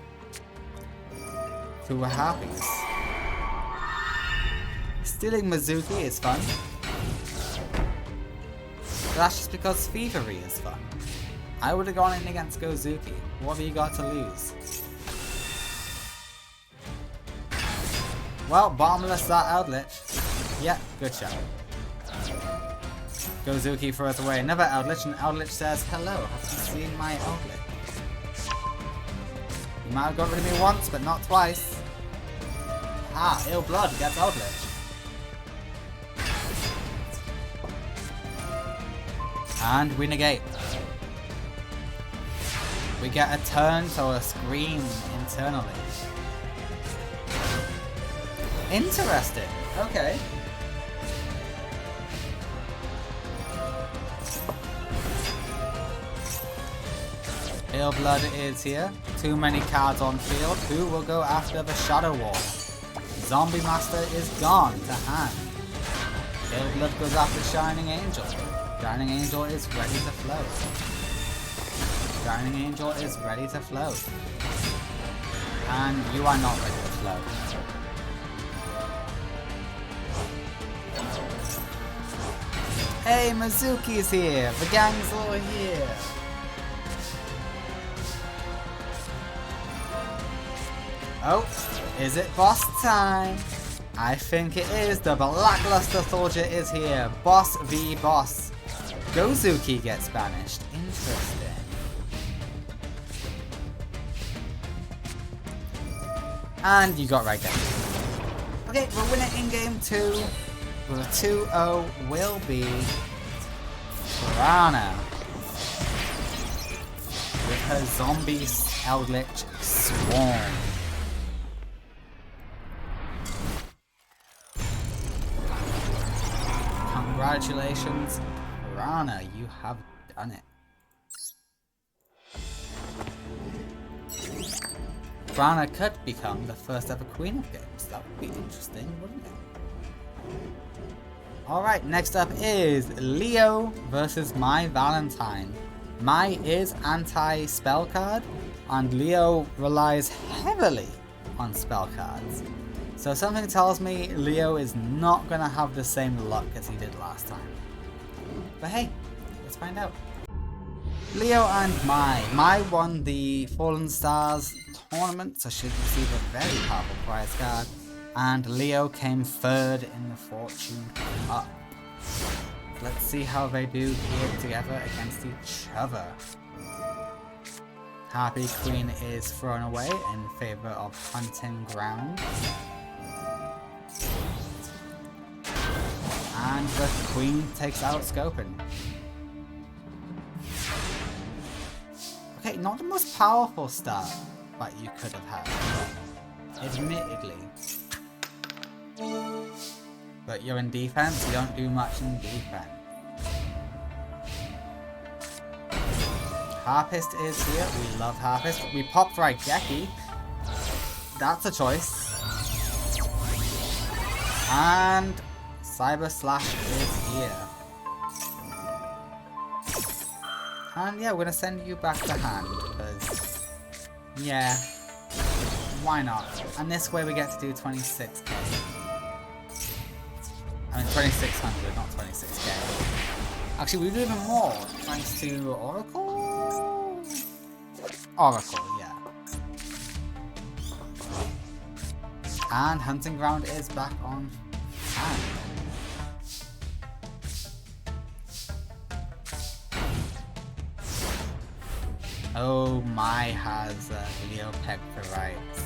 to a Harpies. Stealing Mizuki is fun. But that's just because Thievery is fun. I would have gone in against Gozuki. What have you got to lose? Well, bottomless that Eldritch. Yeah, good shot. Gozuki throws away another Eldritch, and Eldritch says, "Hello, have you seen my Eldritch? You might have got rid of me once, but not twice." Ah, Ill Blood gets Eldritch. And we negate. We get a turn to a screen internally. Interesting. Okay. Ill Blood is here. Too many cards on field. Who will go after the Shadow Wall? Zombie Master is gone to hand. Still blood goes after Shining Angel. Shining Angel is ready to float. Shining Angel is ready to float. And you are not ready to float. Hey, Mizuki's here! The gang's all here! Oh, is it boss time? I think it is. The Blackluster Soldier is here. Boss v boss. Gozuki gets banished. Interesting. And you got right there. Okay, we're winning in game 2. With a 2-0 will be Piranha. With her zombie Eldritch Swarm. Congratulations, Piranha, you have done it. Piranha could become the first ever Queen of Games. That would be interesting, wouldn't it? Alright, next up is Leo versus My Valentine. Mai is anti-spell card, and Leo relies heavily on spell cards. So something tells me Leo is not going to have the same luck as he did last time. But hey, let's find out. Leo and Mai. Mai won the Fallen Stars tournament, so she received a very powerful prize card. And Leo came third in the Fortune Cup. Let's see how they do here together against each other. Happy Queen is thrown away in favor of Hunting Ground. And the Queen takes out Scoping. Okay, not the most powerful start that you could have had, admittedly. But you're in defense, you don't do much in defense. Harpist is here, we love Harpist. We popped Raigeki. That's a choice. And Cyber Slash is here. And yeah, we're gonna send you back to hand, because yeah, why not? And this way we get to do 26k. I mean 2600, not 26k. Actually, we do even more, thanks to Oracle? Oracle, yeah. And Hunting Ground is back on hand. Oh, Mai has Leo pegged for rights.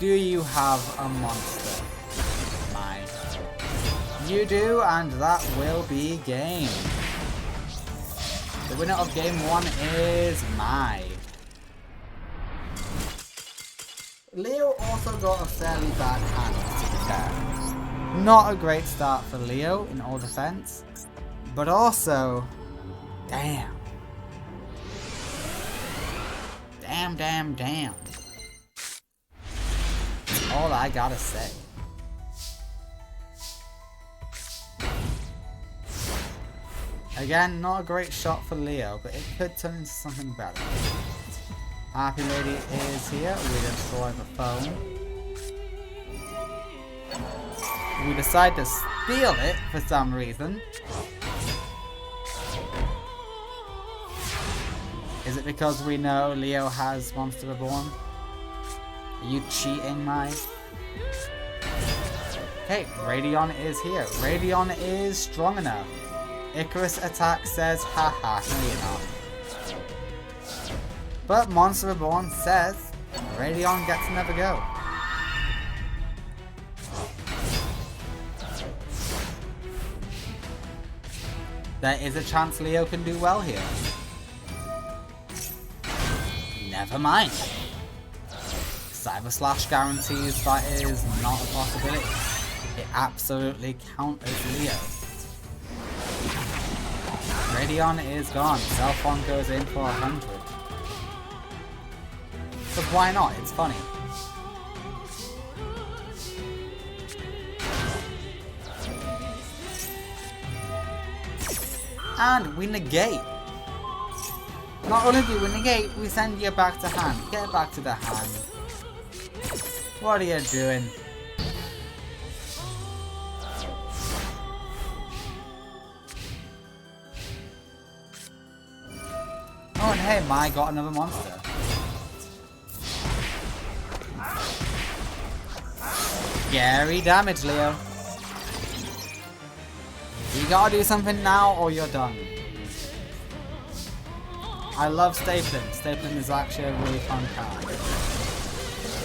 Do you have a monster, Mai? You do, and that will be game. The winner of game 1 is Mai. Leo also got a fairly bad hand, to be fair. Not a great start for Leo in all defense, but also, damn. Damn. All I gotta say. Again, not a great shot for Leo, but it could turn into something better. Happy Lady is here. We destroy the phone. We decide to steal it for some reason. Is it because we know Leo has Monster Reborn? Are you cheating, Mai? Okay, Radeon is here. Radeon is strong enough. Icarus attack says, haha, no you're not. But Monster Reborn says, Radeon gets another go. There is a chance Leo can do well here. Never mind. Cyber Slash guarantees that is not a possibility. It absolutely counters Leo. Radeon is gone. Cellphone goes in for 100. But why not? It's funny. And we negate. Not only do we negate, we send you back to hand. Get back to the hand. What are you doing? Oh, and hey, Mai got another monster. Scary damage, Leo. You gotta do something now or you're done. I love stapling. Stapling is actually a really fun card.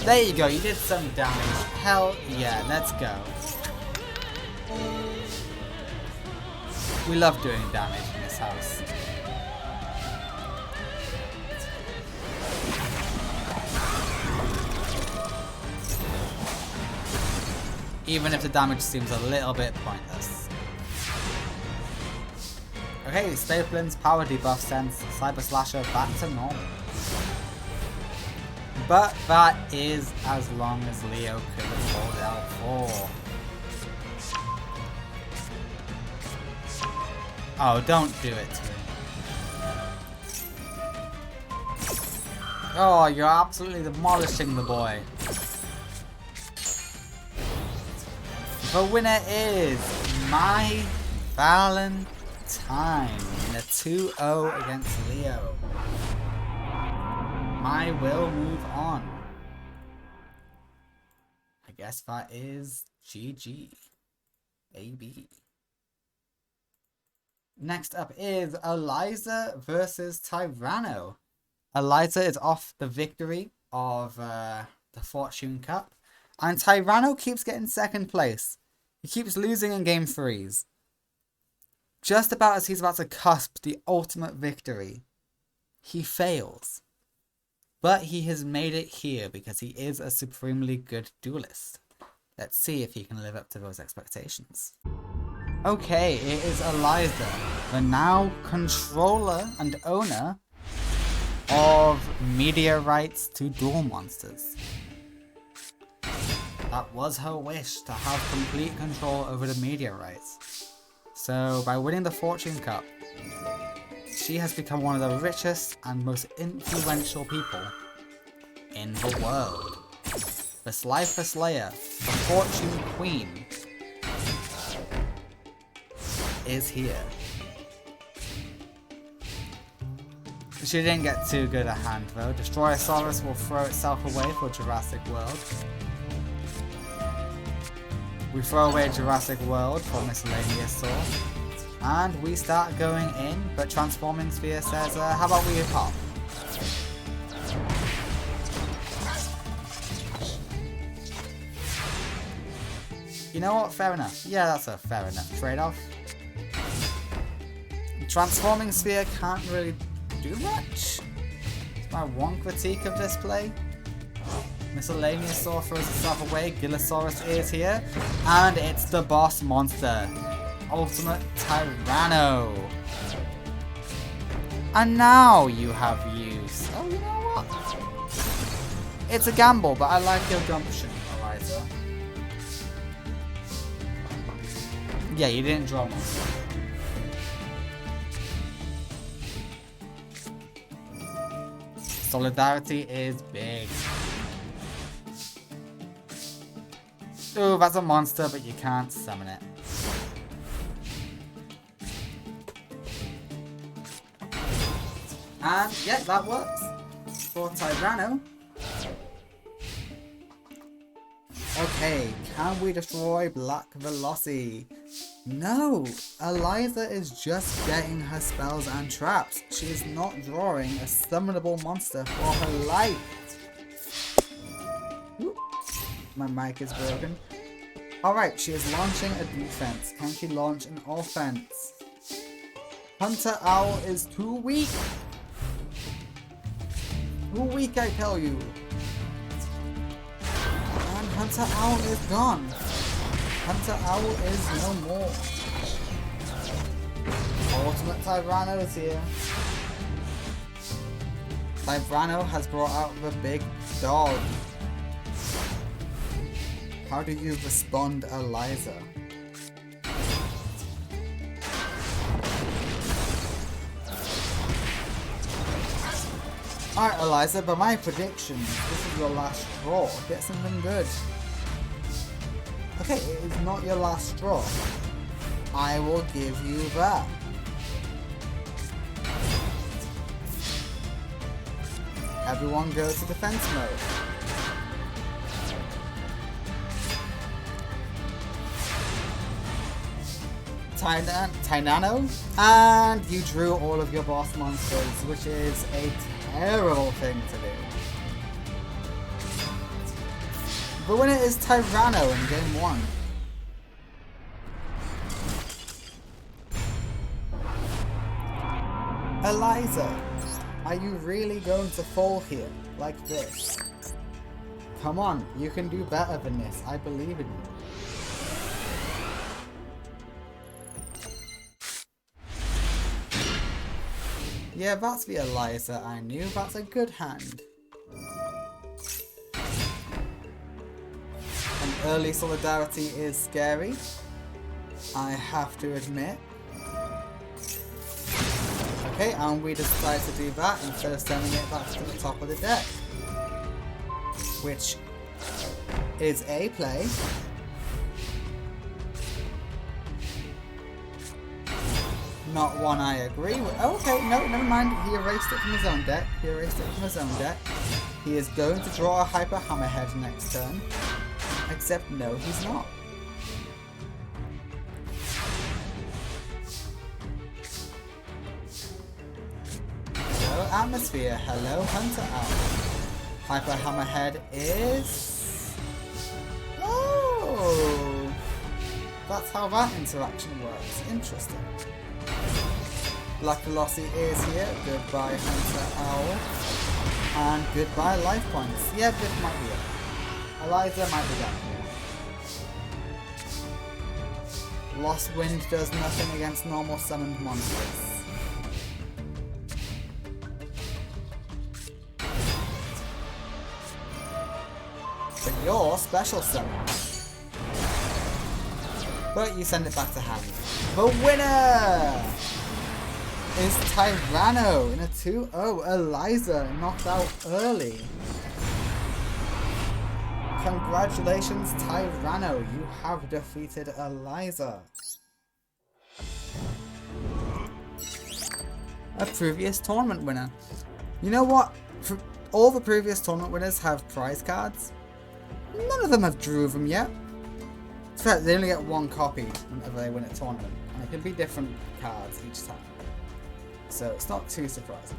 There you go, you did some damage. Hell yeah, let's go. We love doing damage in this house. Even if the damage seems a little bit pointless. Okay, Stapling's power debuff sends Cyber Slasher back to normal. But that is as long as Leo could have hold out for. Oh, don't do it to him. Oh, you're absolutely demolishing the boy. The winner is My Valentine in a 2-0 against Leo. Mai will move on. I guess that is GG. AB. Next up is Eliza versus Tyranno. Eliza is off the victory of the Fortune Cup. And Tyranno keeps getting second place. He keeps losing in game 3s. Just about as he's about to cusp the ultimate victory, he fails. But he has made it here because he is a supremely good duelist. Let's see if he can live up to those expectations. Okay, it is Eliza, the now controller and owner of media rights to duel monsters. That was her wish, to have complete control over the media rights. So by winning the Fortune Cup, she has become one of the richest and most influential people in the world. The Slifer Slayer, the Fortune Queen, is here. She didn't get too good a hand though. Destroyosaurus will throw itself away for Jurassic World. We throw away Jurassic World for Miscellaneous Sword. And we start going in, but Transforming Sphere says, how about we hop? You know what? Fair enough. Yeah, that's a fair enough trade-off. Transforming Sphere can't really do much. It's my one critique of this play. Miscellaneous Sword throws itself away. Gillosaurus is here. And it's the boss monster. Ultimate Tyranno. And now you have use. Oh, you know what? It's a gamble, but I like your gumption, Eliza. Yeah, you didn't draw monster. Solidarity is big. Ooh, that's a monster, but you can't summon it. And yeah, that works for Tyranno. Okay, can we destroy Black Velocity? No, Eliza is just getting her spells and traps. She is not drawing a summonable monster for her life. Ooh, my mic is broken. Alright, she is launching a defense. Can she launch an offense? Hunter Owl is too weak. Too weak, I tell you. And Hunter Owl is gone. Hunter Owl is no more. Ultimate Tyranno is here. Tybrano has brought out the big dog. How do you respond, Eliza? Alright, Eliza, by my prediction, this is your last straw. Get something good. Okay, it is not your last straw. I will give you that. Everyone go to defense mode. Tynano, and you drew all of your boss monsters, which is a terrible thing to do. The winner is Tyranno in game 1. Eliza, are you really going to fall here like this? Come on, you can do better than this. I believe in you. Yeah, that's the Eliza I knew. That's a good hand. And early solidarity is scary, I have to admit. Okay, and we decide to do that instead of sending it back to the top of the deck. Which is a play. Not one I agree with. Oh, okay, no, never mind. He erased it from his own deck. He is going to draw a Hyper Hammerhead next turn. Except no, he's not. Hello, Atmosphere. Hello, Hunter Owl. Hyper Hammerhead is... Oh! That's how that interaction works. Interesting. Black Velocity is here. Goodbye, Hunter Owl. And goodbye, life points. Yeah, this might be it. Eliza might be done. Lost Wind does nothing against normal summoned monsters. But you're special summoned. But you send it back to hand. The winner is Tyranno in a 2-0. Eliza knocked out early. Congratulations, Tyranno. You have defeated Eliza. A previous tournament winner. You know what? All the previous tournament winners have prize cards. None of them have drew them yet. In fact, they only get one copy whenever they win a tournament. And it can be different cards each time. So it's not too surprising.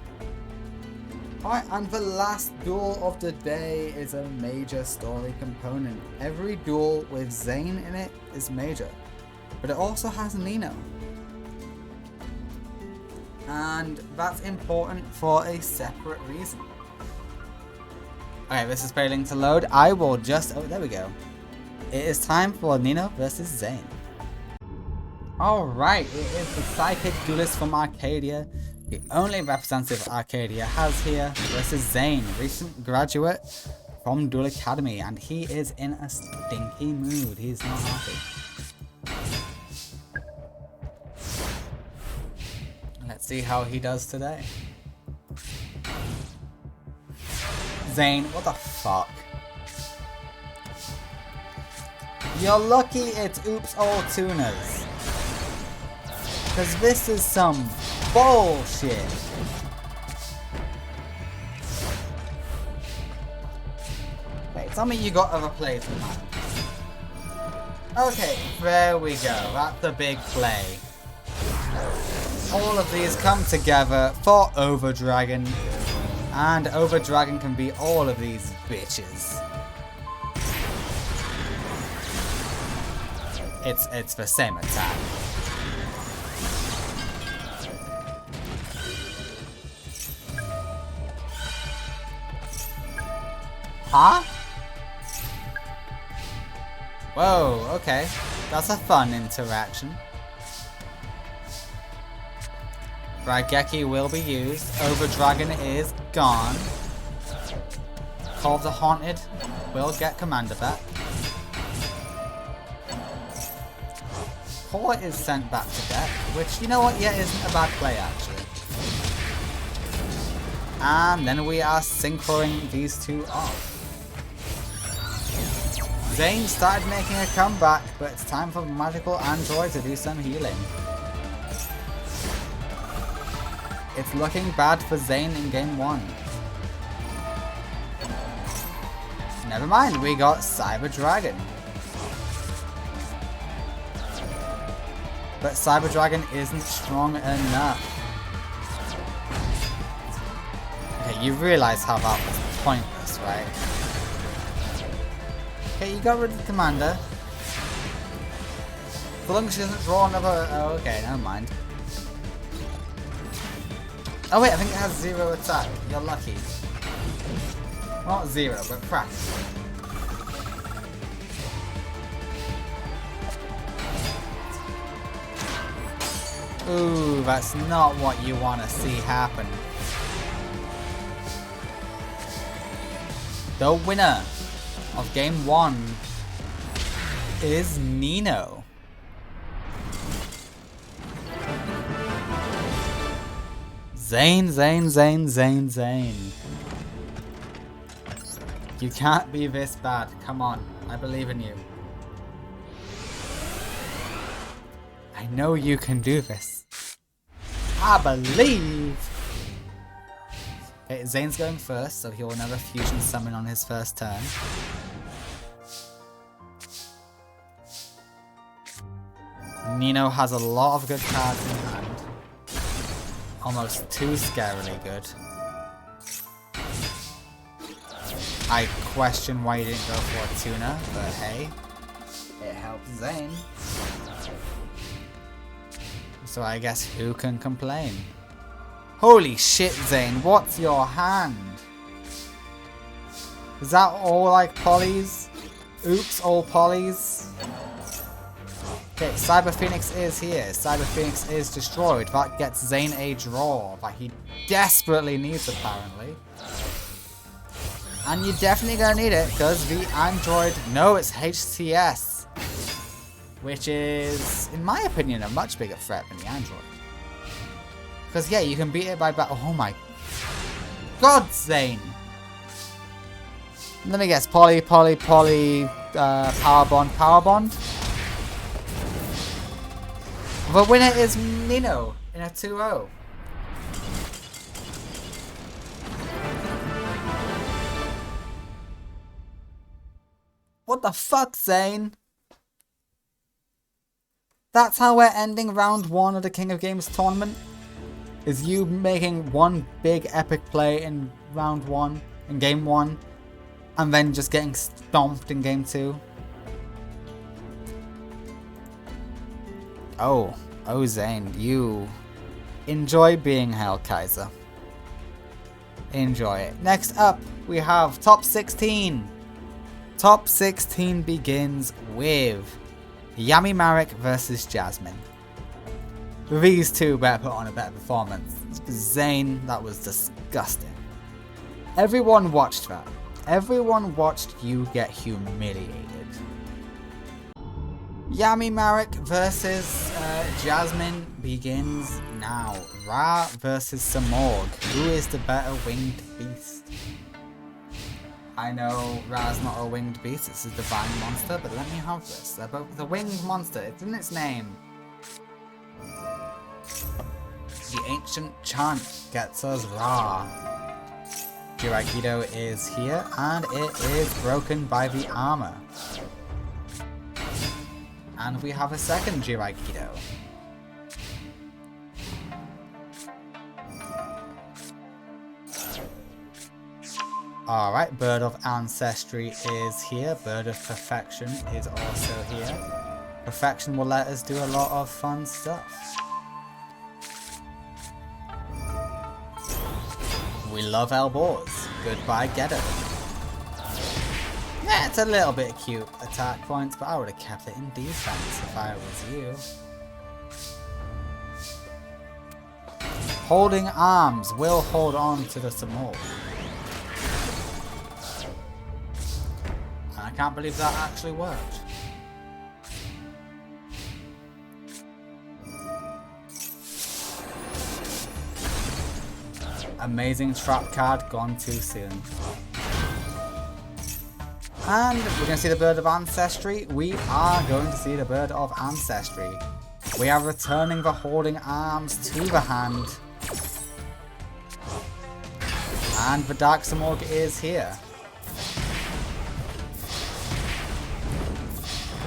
Alright, and the last duel of the day is a major story component. Every duel with Zane in it is major. But it also has Nino. And that's important for a separate reason. Okay, this is failing to load. I will just... Oh, there we go. It is time for Nino versus Zane. Alright, it is the Psychic Duelist from Arcadia. The only representative Arcadia has here versus Zane, recent graduate from Duel Academy, and he is in a stinky mood. He's not happy. Let's see how he does today. Zane, what the fuck? You're lucky it's Oops All Tuners. Because this is some bullshit. Wait, tell me you got other plays in mind. Okay, there we go. That's the big play. All of these come together for Overdragon. And Overdragon can be all of these bitches. It's the same attack. Huh? Whoa, okay. That's a fun interaction. Raigeki will be used. Over Dragon is gone. Call of the Haunted will get Commander back. Core is sent back to deck, which, you know what, yeah, isn't a bad play actually. And then we are synchroing these two off. Zane started making a comeback, but it's time for Magical Android to do some healing. It's looking bad for Zane in game 1. Never mind, we got Cyber Dragon. But Cyber Dragon isn't strong enough. Okay, you realize how that was pointless, right? Okay, you got rid of the commander. As long as she doesn't draw another... Oh, okay, never mind. Oh wait, I think it has 0 attack. You're lucky. Not 0, but practically. Ooh, that's not what you want to see happen. The winner of game 1 is Nino. Zane. You can't be this bad. Come on, I believe in you. I know you can do this. I believe. Okay, Zane's going first, so he will never fusion summon on his first turn. Nino has a lot of good cards in hand. Almost too scarily good. I question why you didn't go for a tuna, but hey, it helps Zane. So I guess who can complain? Holy shit, Zane, what's your hand? Is that all like polys? Oops, all polys? Okay, Cyber Phoenix is here. Cyber Phoenix is destroyed. That gets Zane a draw that he desperately needs apparently. And you're definitely gonna need it because the Android, no, it's HCS. Which is, in my opinion, a much bigger threat than the Android. Because yeah, you can beat it by oh my god, Zane! Let me guess, poly, power bond. The winner is Nino in a 2-0. What the fuck, Zane? That's how we're ending round 1 of the King of Games tournament? Is you making one big epic play in round 1, in game 1, and then just getting stomped in game 2? Oh Zane, you enjoy being Hail Kaiser. Enjoy it. Next up, we have top 16. Top 16 begins with Yami Marek versus Jasmine. These two better put on a better performance. Zane, that was disgusting. Everyone watched that. Everyone watched you get humiliated. Yami Marek versus Jasmine begins now. Ra versus Samorg. Who is the better winged beast? I know Ra's not a winged beast, it's a divine monster, but let me have this. They're both the winged monster, it's in its name. The ancient chant gets us Ra. Jiraikido is here, and it is broken by the armor. And we have a second Jiraikido. Alright, Bird of Ancestry is here. Bird of Perfection is also here. Perfection will let us do a lot of fun stuff. We love Elbows. Goodbye, Gedo. Yeah, it's a little bit cute attack points, but I would have kept it in defense if I was you. holding arms will hold on to the Samur. And I can't believe that actually worked. Amazing trap card gone too soon. And we're going to see the Bird of Ancestry. We are going to see the Bird of Ancestry. We are returning the holding arms to the hand. And the Dark Samurg is here.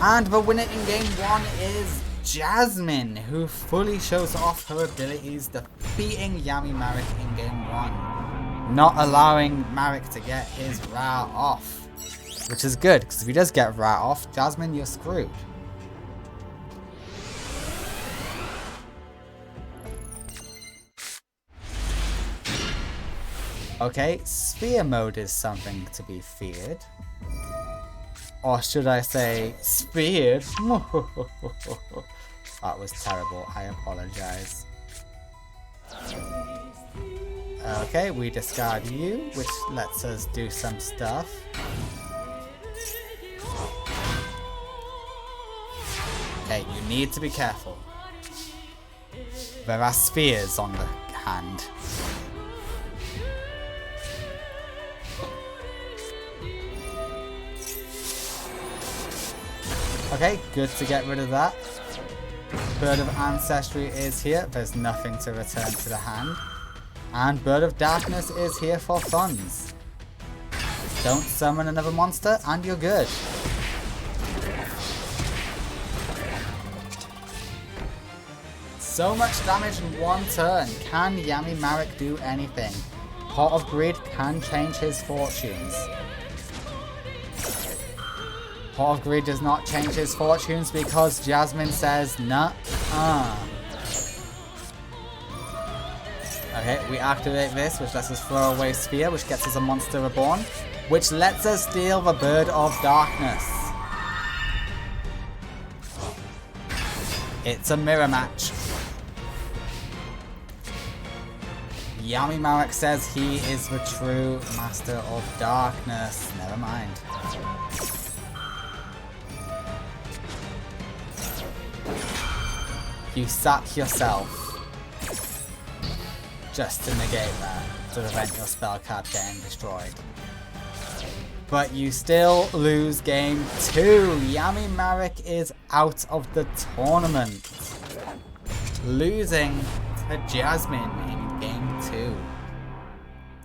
And the winner in game 1 is Jasmine, who fully shows off her abilities, defeating Yami Marek in game 1. Not allowing Marek to get his Ra off. Which is good, because if he does get Ra off, Jasmine, you're screwed. Okay, Sphere mode is something to be feared. Or should I say, speared? That was terrible, I apologize. Okay, we discard you, which lets us do some stuff. Okay, you need to be careful. There are spheres on the hand. Okay, good to get rid of that. Bird of Ancestry is here. There's nothing to return to the hand. And Bird of Darkness is here for funds. Don't summon another monster and you're good. So much damage in one turn. Can Yami Marek do anything? Pot of Greed can change his fortunes. Pot of Greed does not change his fortunes because Jasmine says nah. Okay, we activate this, which lets us throw away Sphere, which gets us a Monster Reborn, which lets us steal the Bird of Darkness. It's a mirror match. Yami Marek says he is the true Master of Darkness. Never mind. You sack yourself. Just to negate that. To prevent your spell card getting destroyed. But you still lose game 2. Yami Marek is out of the tournament. Losing to Jasmine in game 2.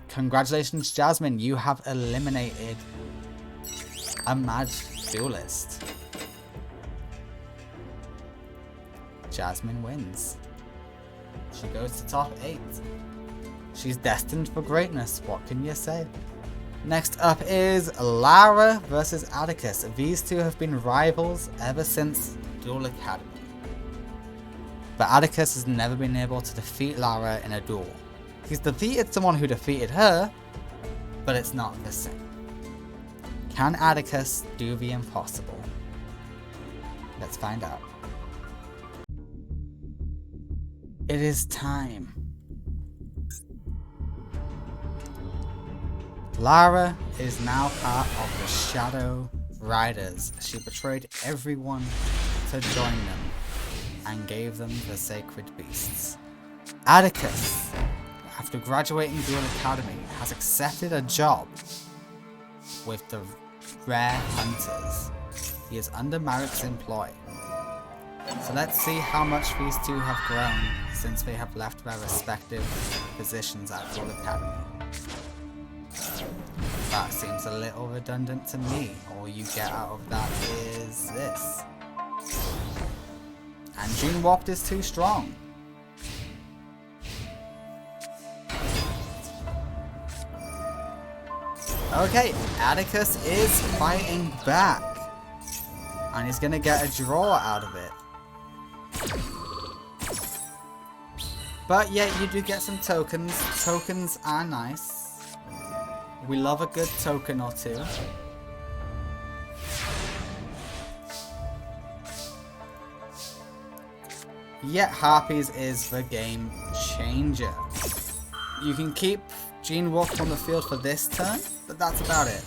Congratulations, Jasmine. You have eliminated a mad duelist. Jasmine wins. She goes to top 8. She's destined for greatness. What can you say? Next up is Lara versus Atticus. These two have been rivals ever since Duel Academy. But Atticus has never been able to defeat Lara in a duel. He's defeated someone who defeated her, but it's not the same. Can Atticus do the impossible? Let's find out. It is time. Lara is now part of the Shadow Riders. She betrayed everyone to join them and gave them the sacred beasts. Atticus, after graduating Duel Academy, has accepted a job with the Rare Hunters. He is under Marek's employ. So let's see how much these two have grown since they have left their respective positions at Duel Academy. That seems a little redundant to me. All you get out of that is this. And June Warped is too strong. Okay, Atticus is fighting back. And he's gonna get a draw out of it. But yeah, you do get some tokens. Tokens are nice. We love a good token or two. Yet Harpies is the game changer. You can keep Gene Warp on the field for this turn, but that's about it.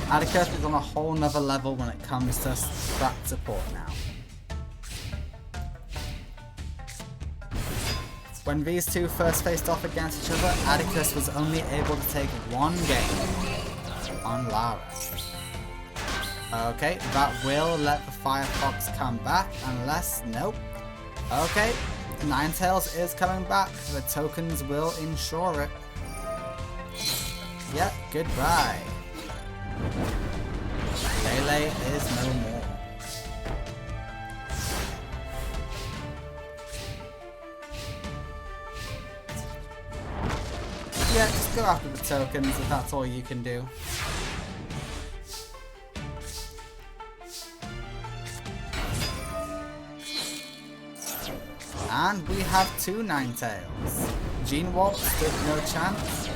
Atticus is on a whole nother level when it comes to strat support now. When these two first faced off against each other, Atticus was only able to take one game on Lara. Okay, that will let the Firefox come back, unless, nope. Okay, Ninetales is coming back, the tokens will ensure it. Yep, goodbye. Lele is no more. Yeah, just go after the tokens if that's all you can do. And we have two Ninetales. Gene Warp stood no chance.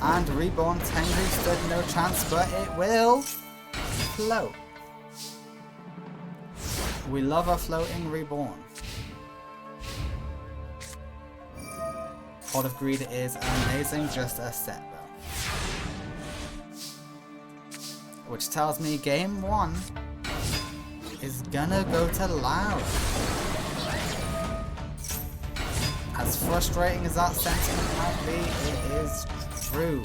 And Reborn Tengu stood no chance, but it will float. We love a floating Reborn. Pot of Greed is amazing, just a set though. Which tells me game 1 is gonna go to Lara. As frustrating as that sentiment might be, it is true.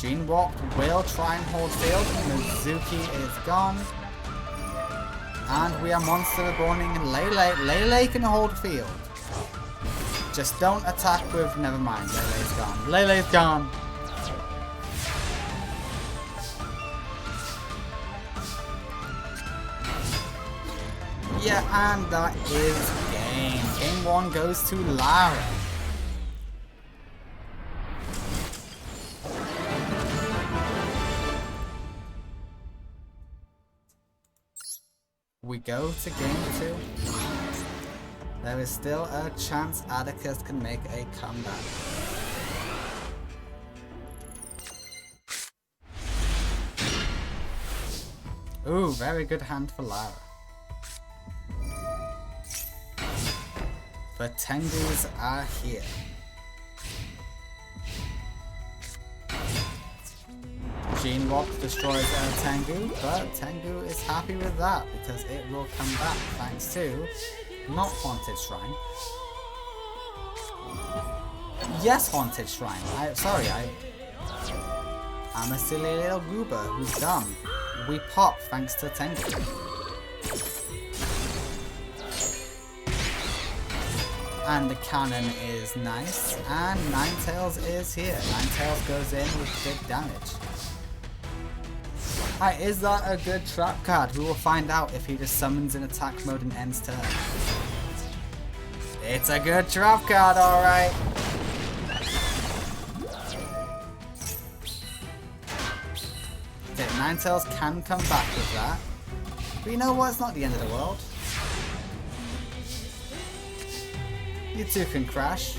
Gene Warp will try and hold field. Mizuki is gone. And we are Monster Reborning Lele. Lele can hold field. Just don't attack with... Never mind, Lele's gone. Lele's gone! Yeah, and that is game. Game 1 goes to Lara. We go to game 2. There is still a chance Atticus can make a comeback. Ooh, very good hand for Lara. The Tengus are here. Gene Warp destroys Tengu, but Tengu is happy with that because it will come back thanks to not Haunted Shrine. Yes, Haunted Shrine. I'm a silly little goober who's dumb. We pop thanks to Tengu. And the cannon is nice, and Ninetales is here. Ninetales goes in with big damage. Alright, is that a good trap card? We will find out if he just summons in attack mode and ends turn. It's a good trap card, alright. Okay, Ninetales can come back with that. But you know what? It's not the end of the world. You two can crash.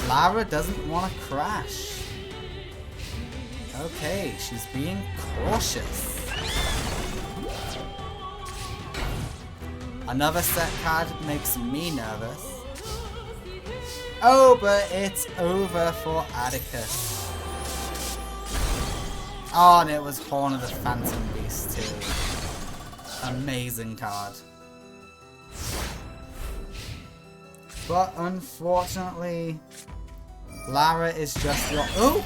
Lara doesn't want to crash. Okay, she's being cautious. Another set card makes me nervous. Oh, but it's over for Atticus. Oh, and it was Horn of the Phantom Beast too. Amazing card. But unfortunately, Lara is just your... Oh!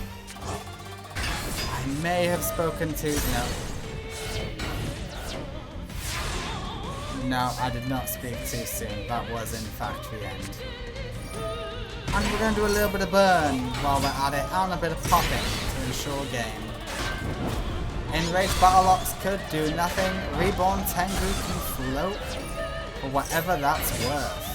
I may have spoken to... No, I did not speak too soon. That was in fact the end. And we're going to do a little bit of burn while we're at it, and a bit of popping to ensure game. Enraged Battle Ox could do nothing. Reborn Tengu can float for whatever that's worth.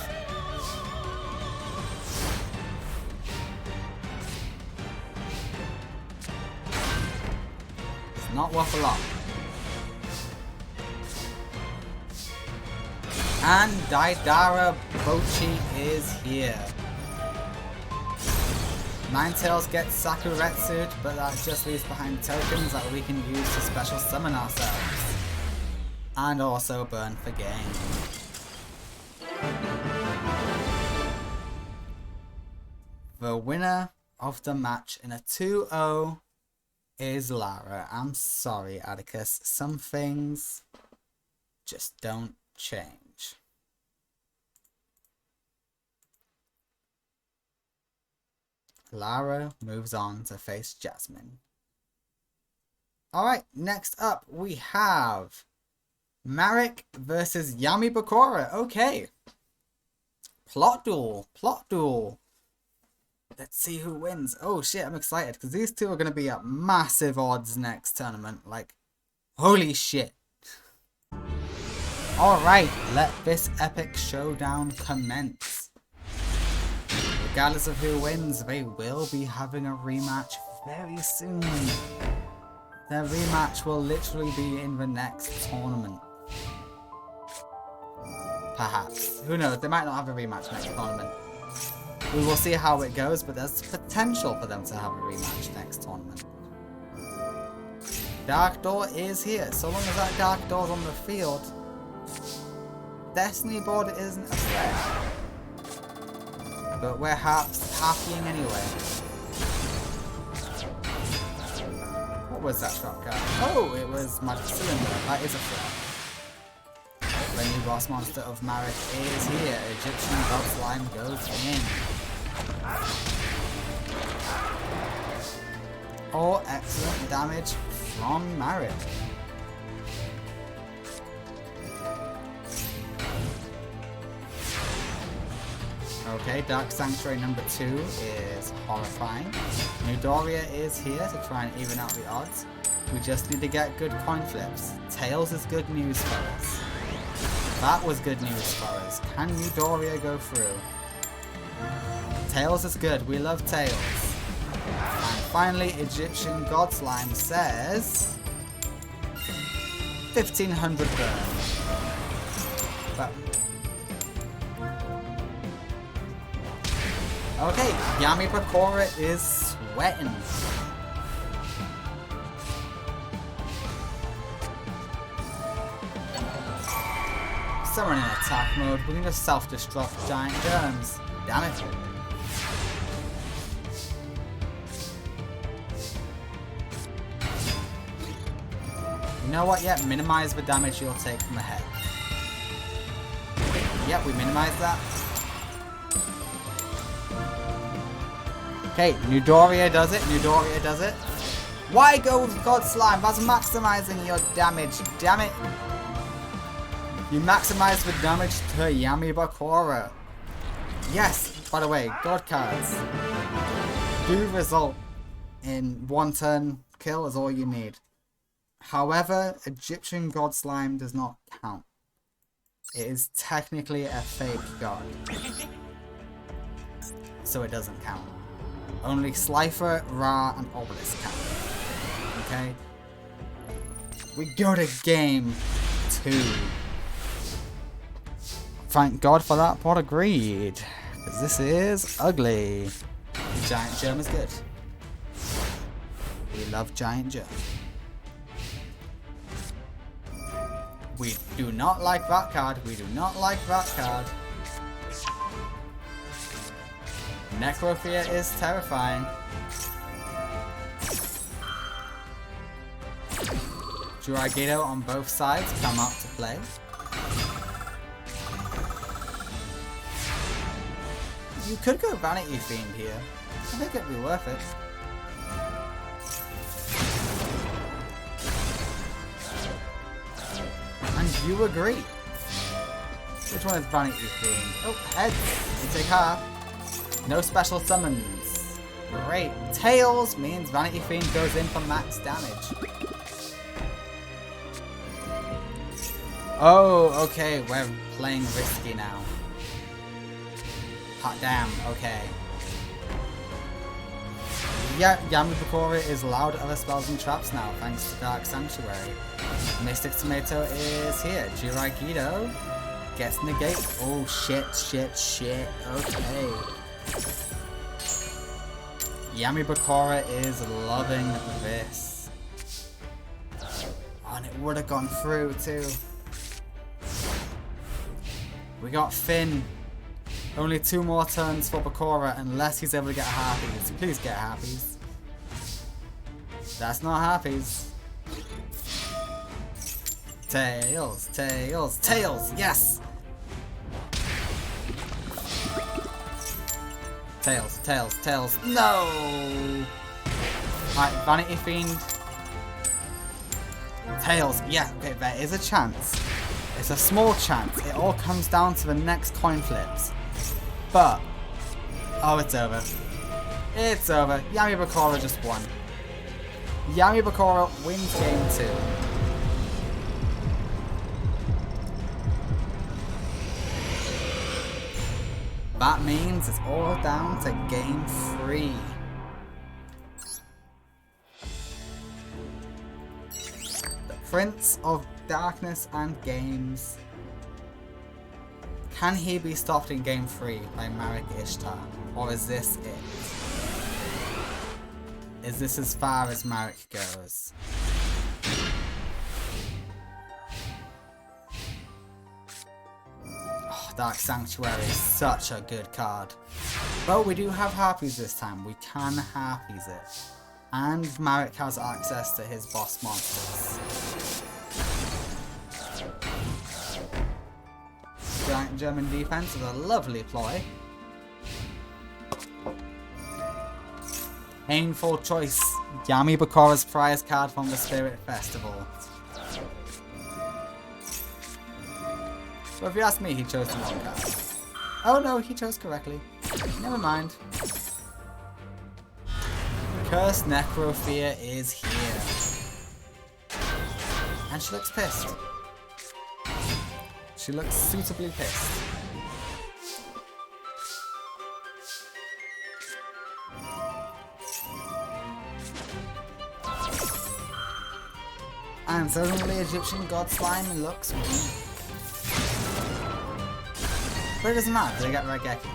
It's not worth a lot. And Daidara Bochi is here. Ninetales gets Sakuretsu'd, but that just leaves behind tokens that we can use to special summon ourselves. And also burn for gain. The winner of the match in a 2-0 is Lara. I'm sorry, Atticus. Some things just don't change. Lara moves on to face Jasmine. Alright, next up we have Marek versus Yami Bakura. Okay. Plot duel. Plot duel. Let's see who wins. Oh shit, I'm excited because these two are going to be at massive odds next tournament. Like, holy shit. Alright, let this epic showdown commence. Regardless of who wins, they will be having a rematch very soon. Their rematch will literally be in the next tournament. Perhaps. Who knows? They might not have a rematch next tournament. We will see how it goes, but there's potential for them to have a rematch next tournament. Dark Door is here. So long as that Dark Door's on the field, Destiny board isn't a threat. But we're happying anyway. What was that shot card? Oh, it was Magic Cylinder. That is a threat. The new boss monster of Marek is here. Egyptian God Slime goes in. Oh, excellent damage from Marek. Okay, Dark Sanctuary number 2 is horrifying. Midoriya is here to try and even out the odds. We just need to get good coin flips. Tails is good news for us. That was good news for us. Can Midoriya go through? Tails is good. We love Tails. And finally, Egyptian God Slime says 1500 burn. But okay, Yami Bakura is sweating. So we're in attack mode. We're going to self-destruct giant germs. Damn it. You know what? Yeah, minimize the damage you'll take from the head. Yep, we minimize that. Okay, Midoriya does it. Midoriya does it. Why go with God Slime? That's maximizing your damage. Damn it. You maximize the damage to Yami Bakura. Yes, by the way, God cards do result in one turn kill is all you need. However, Egyptian God Slime does not count. It is technically a fake god. So it doesn't count. Only Slifer, Ra, and Obelisk count. Okay? We go to game 2. Thank God for that pot of greed. Because this is ugly. Giant Germ is good. We love Giant Germ. We do not like that card. We do not like that card. Necrofear is terrifying. Juragido on both sides come up to play. You could go Vanity Fiend here. I think it'd be worth it. And you agree. Which one is Vanity Fiend? Oh, heads. You take half. No special summons. Great. Tails means Vanity Fiend goes in for max damage. Oh, okay. We're playing risky now. Hot damn. Okay. Yeah, Yami Bakura is allowed other spells and traps now, thanks to Dark Sanctuary. Mystic Tomato is here. Jiragido Gets negate. Oh shit, shit, shit. Okay. Yami Bakura is loving this. Oh, and it would have gone through too. We got Finn. Only 2 more turns for Bakura unless he's able to get a Harpies. Please get Harpies. That's not Harpies. Tails, tails, tails, yes! Tails, tails, tails, no! Alright, Vanity Fiend. Tails, yeah, okay, there is a chance. It's a small chance. It all comes down to the next coin flips. But, oh, it's over. It's over. Yami Bakura just won. Yami Bakura wins game 2. That means it's all down to game 3. The Prince of Darkness and Games. Can he be stopped in game 3 by Marek Ishtar? Or is this it? Is this as far as Marek goes? Oh, Dark Sanctuary is such a good card. But we do have Harpies this time. We can Harpies it. And Marek has access to his boss monsters. Giant German defense is a lovely ploy. Painful choice. Yami Bakura's prize card from the Spirit Festival. So if you ask me, he chose the wrong card. Oh no, he chose correctly. Never mind. Cursed Necrosphere is here. And she looks pissed. She looks suitably pissed. And suddenly Egyptian God Slime looks weak. But it doesn't matter, they get Raigeki.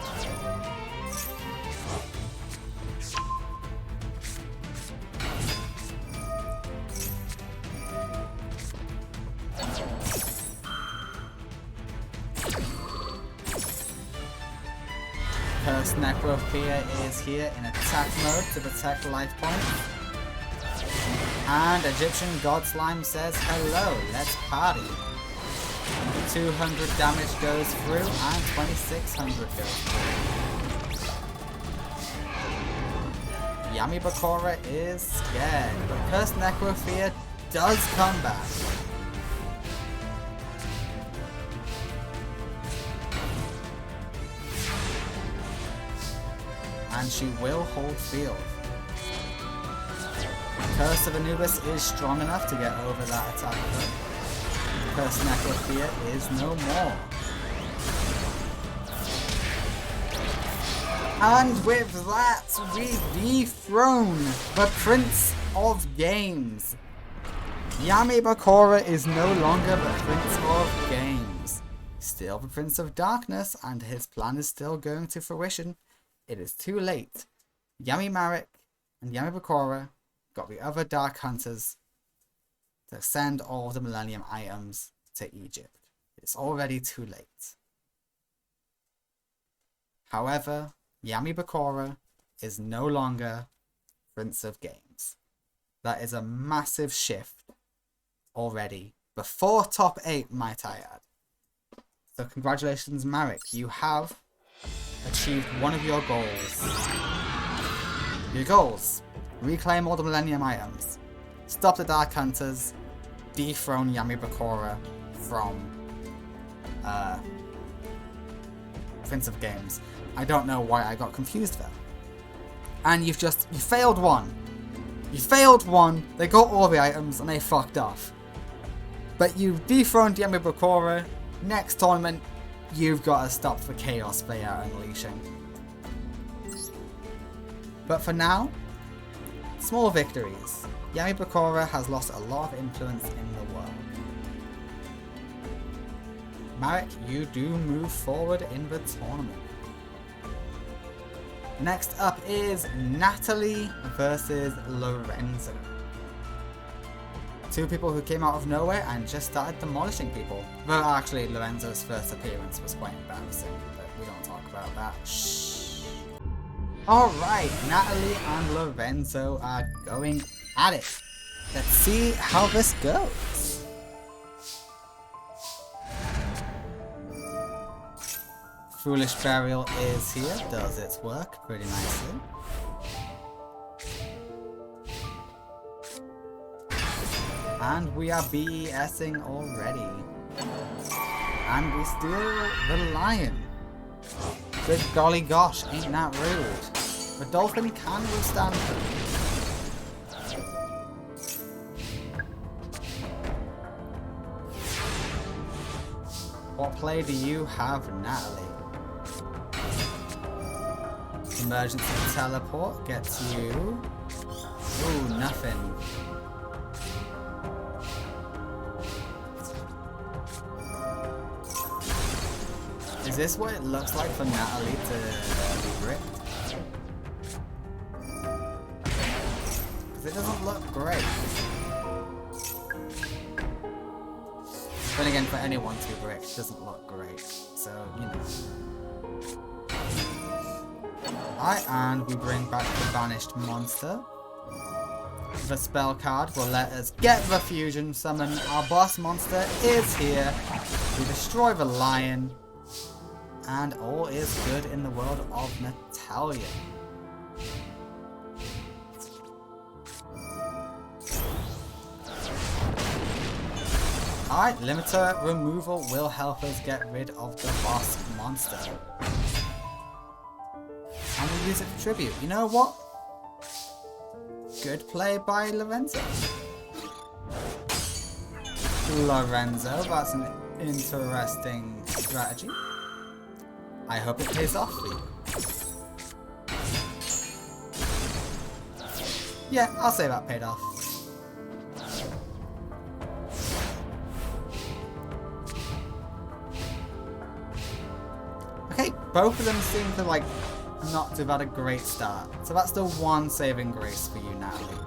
Cursed Necrosphere is here in attack mode to protect life points. And Egyptian God Slime says, hello, let's party. 200 damage goes through and 2600 goes through. Yami Bakura is scared, but Cursed Necrosphere does come back. And she will hold field. Curse of Anubis is strong enough to get over that attack. Cursed Necrosphere is no more. And with that, we dethrone the Prince of Games. Yami Bakura is no longer the Prince of Games. Still the Prince of Darkness, and his plan is still going to fruition. It is too late. Yami Marek and Yami Bakura got the other Dark Hunters to send all of the Millennium items to Egypt. It's already too late. However, Yami Bakura is no longer Prince of Games. That is a massive shift already. Before top 8, might I add. So congratulations, Marek. You have achieved one of your goals. Your goals. Reclaim all the Millennium items. Stop the Dark Hunters. Dethrone Yami Bakura from Prince of Games. I don't know why I got confused there. And you failed one. You failed one, they got all the items and they fucked off. But you dethroned Yami Bakura. Next tournament, you've got to stop the chaos they are unleashing. But for now, small victories. Yami Bakura has lost a lot of influence in the world. Marek, you do move forward in the tournament. Next up is Natalie versus Lorenzo. Two people who came out of nowhere and just started demolishing people. Well, actually, Lorenzo's first appearance was quite embarrassing, but we don't talk about that. Shh. Alright, Natalie and Lorenzo are going at it. Let's see how this goes. Foolish Burial is here, does its work pretty nicely. And we are BESing already. And we steal the lion. Good golly gosh, ain't that rude. The dolphin can withstand them. What play do you have, Natalie? Emergency teleport gets you... Ooh, nothing. Is this what it looks like for Natalie to be ripped? Because it doesn't look great. Then again, for anyone to be bricked, it doesn't look great. So, you know. Alright, and we bring back the banished monster. The spell card will let us get the fusion summon. Our boss monster is here. We destroy the lion. And all is good in the world of Natalia. Alright, limiter removal will help us get rid of the boss monster. And we use it for tribute. You know what? Good play by Lorenzo. Lorenzo, that's an interesting strategy. I hope it pays off for you. Yeah, I'll say that paid off. Okay, both of them seem to like not have had a great start. So that's the one saving grace for you, Natalie.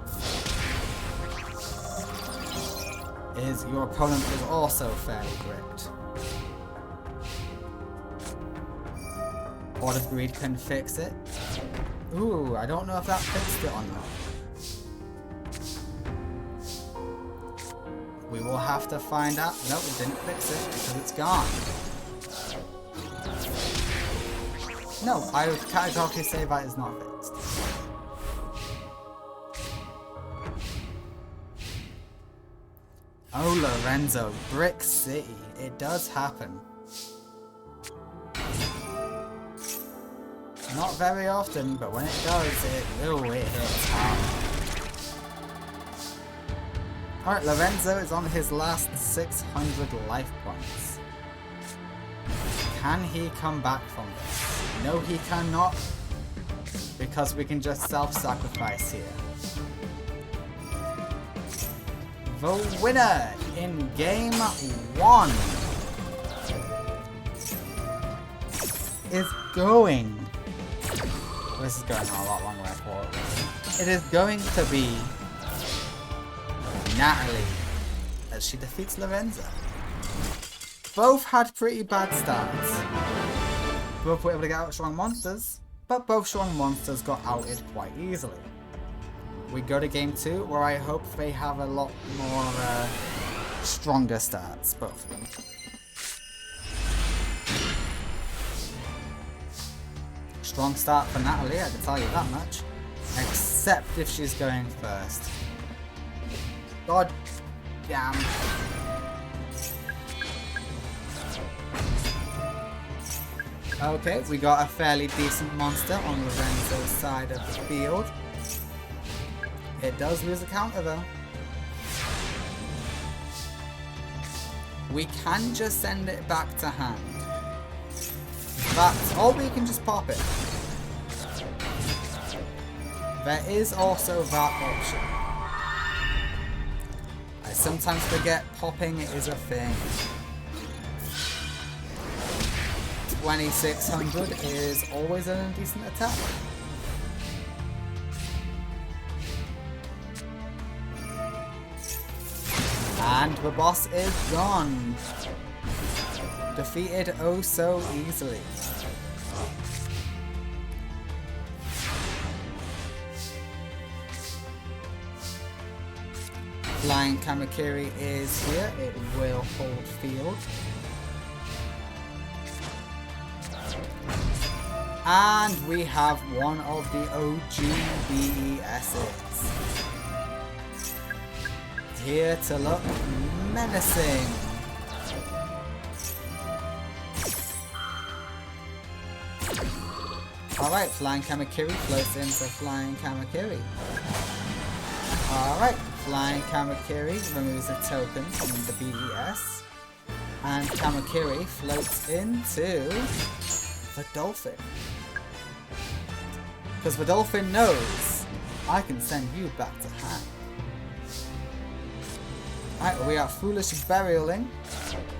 Is your opponent is also fairly gripped. Board of Greed can fix it. Ooh, I don't know if that fixed it or not. We will have to find out. Nope, it didn't fix it because it's gone. No, I would categorically say that is not fixed. Oh, Lorenzo, Brick City. It does happen. Not very often, but when it does, it hits hard. Alright, Lorenzo is on his last 600 life points. Can he come back from this? No, he cannot, because we can just self-sacrifice here. The winner in game 1 is going... This is going on a lot longer than I thought. It is going to be Natalie as she defeats Lorenzo. Both had pretty bad starts. Both were able to get out strong monsters, but both strong monsters got outed quite easily. We go to game 2, where I hope they have a lot more stronger starts, both of them. Strong start for Natalie, I can tell you that much. Except if she's going first. God damn. Okay, we got a fairly decent monster on Lorenzo's side of the field. It does lose a counter though. We can just send it back to hand. That's, or we can just pop it. There is also that option. I sometimes forget popping is a thing. 2600 is always an indecent attack. And the boss is gone. Defeated oh so easily. Flying Kamakiri is here. It will hold field. And we have one of the OG BESs. Here to look menacing. Alright, Flying Kamakiri floats into Flying Kamakiri. Alright, Flying Kamakiri removes a token from the BES. And Kamakiri floats into the Dolphin. Because the Dolphin knows I can send you back to hand. Alright, we are Foolish Burialing.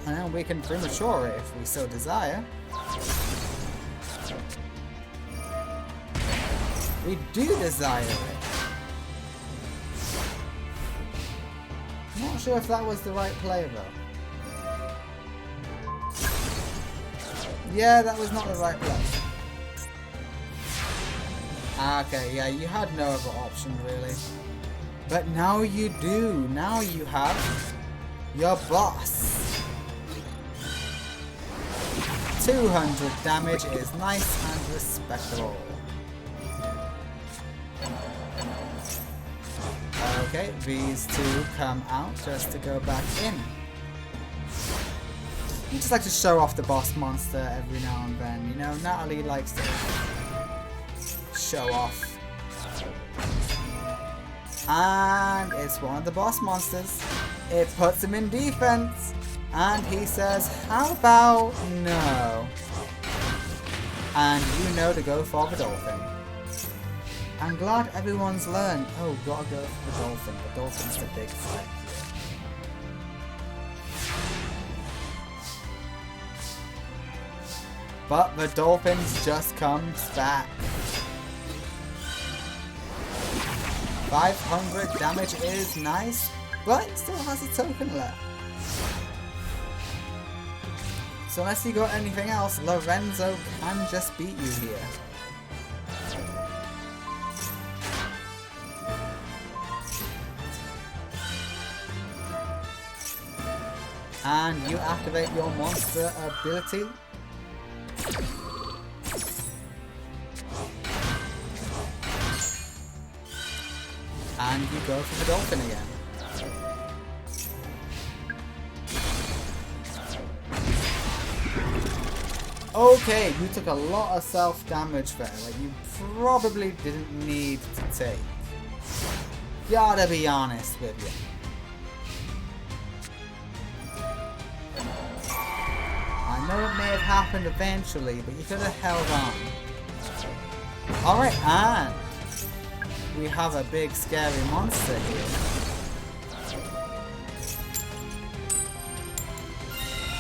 And then we can premature it if we so desire. We do desire it. Not sure if that was the right play though. Yeah, that was not the right play. Okay, yeah, you had no other option really. But now you do. Now you have your boss. 200 damage is nice and respectable. Okay, these two come out just to go back in. You just like to show off the boss monster every now and then, you know, Natalie likes to show off. And it's one of the boss monsters. It puts him in defense. And he says, how about no? And you know to go for the Dolphin. I'm glad everyone's learned. Oh, gotta go for the Dolphin. The Dolphin's the big threat here. But the Dolphin's just comes back. 500 damage is nice, but it still has a token left. So unless you got anything else, Lorenzo can just beat you here. And you activate your monster ability. And you go for the Dolphin again. Okay, you took a lot of self-damage there, like you probably didn't need to take. Gotta be honest with you. I know it may have happened eventually, but you could have held on. Alright, and we have a big scary monster here.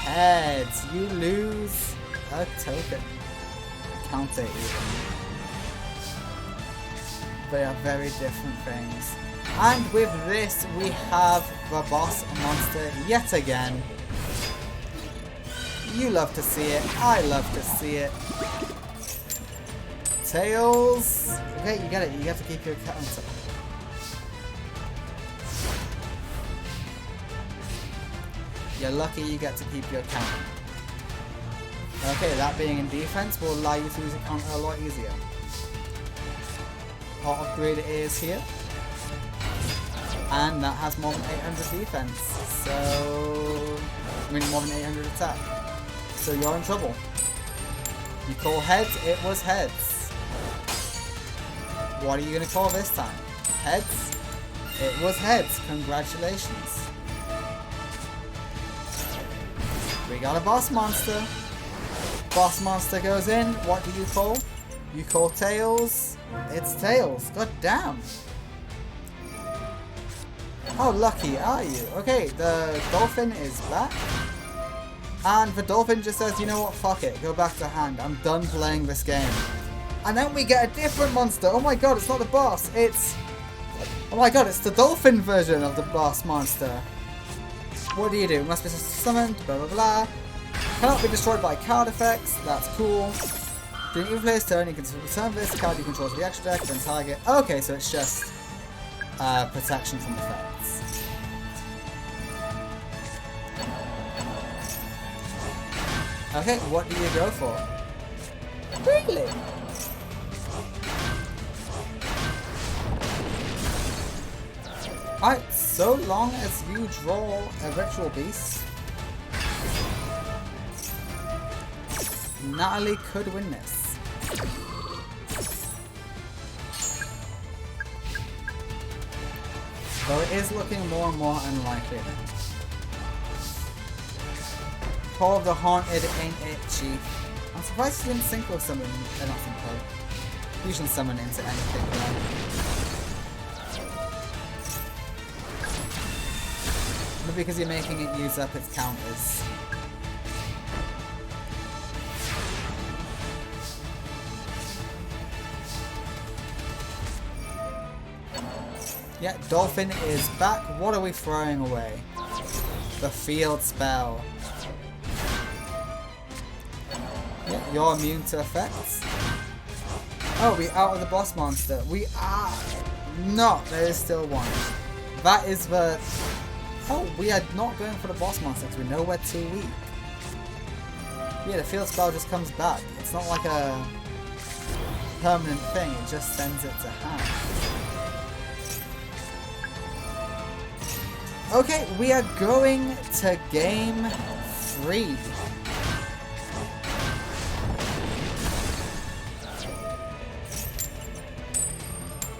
Heads, you lose a token. Counter even. They are very different things. And with this we have the boss monster yet again. You love to see it, I love to see it. Tails. Okay, you get it, you have to keep your counter. You're lucky you get to keep your counter. Okay, that being in defense will allow you to use a counter a lot easier. Hot upgrade is here. And that has more than 800 defense. So, I mean more than 800 attack. So you're in trouble. You call heads, it was heads. What are you going to call this time? Heads? It was heads. Congratulations. We got a boss monster. Boss monster goes in. What do you call? You call tails. It's tails. God damn. How lucky are you? Okay, the Dolphin is back. And the dolphin just says, you know what, fuck it, go back to hand. I'm done playing this game. And then we get a different monster. Oh my god, it's not the boss. It's... Oh my god, it's the dolphin version of the boss monster. What do you do? Must be summoned, blah blah blah. Cannot be destroyed by card effects. That's cool. During each player's turn, you can return this card you control to the extra deck, then target. Okay, so it's just protection from effects. Okay, what do you go for? Really? Alright, so long as you draw a ritual beast, Natalie could win this. Though it is looking more and more unlikely then. Call of the Haunted, ain't it, Chief? I'm surprised you didn't synchro summon, not synchro, fusion summon into anything though. But because you're making it use up its counters. Yeah, Dolphin is back. What are we throwing away? The field spell. Yeah, you're immune to effects. Oh, we out of the boss monster. We are not. There is still one. That is the... Oh, we are not going for the boss monster because we know we're too weak. Yeah, the field spell just comes back. It's not like a permanent thing. It just sends it to hand. Okay, we are going to game 3.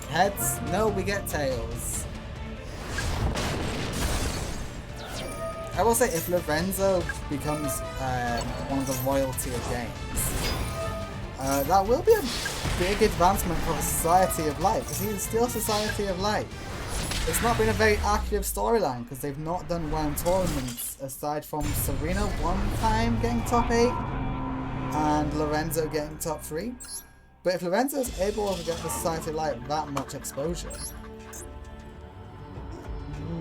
Heads? No, we get tails. I will say, if Lorenzo becomes one of the royalty of games, that will be a big advancement for the Society of Light, because he's still Society of Light. It's not been a very active storyline because they've not done well in tournaments aside from Serena one time getting top 8 and Lorenzo getting top 3. But if Lorenzo is able to get the Society of Light that much exposure,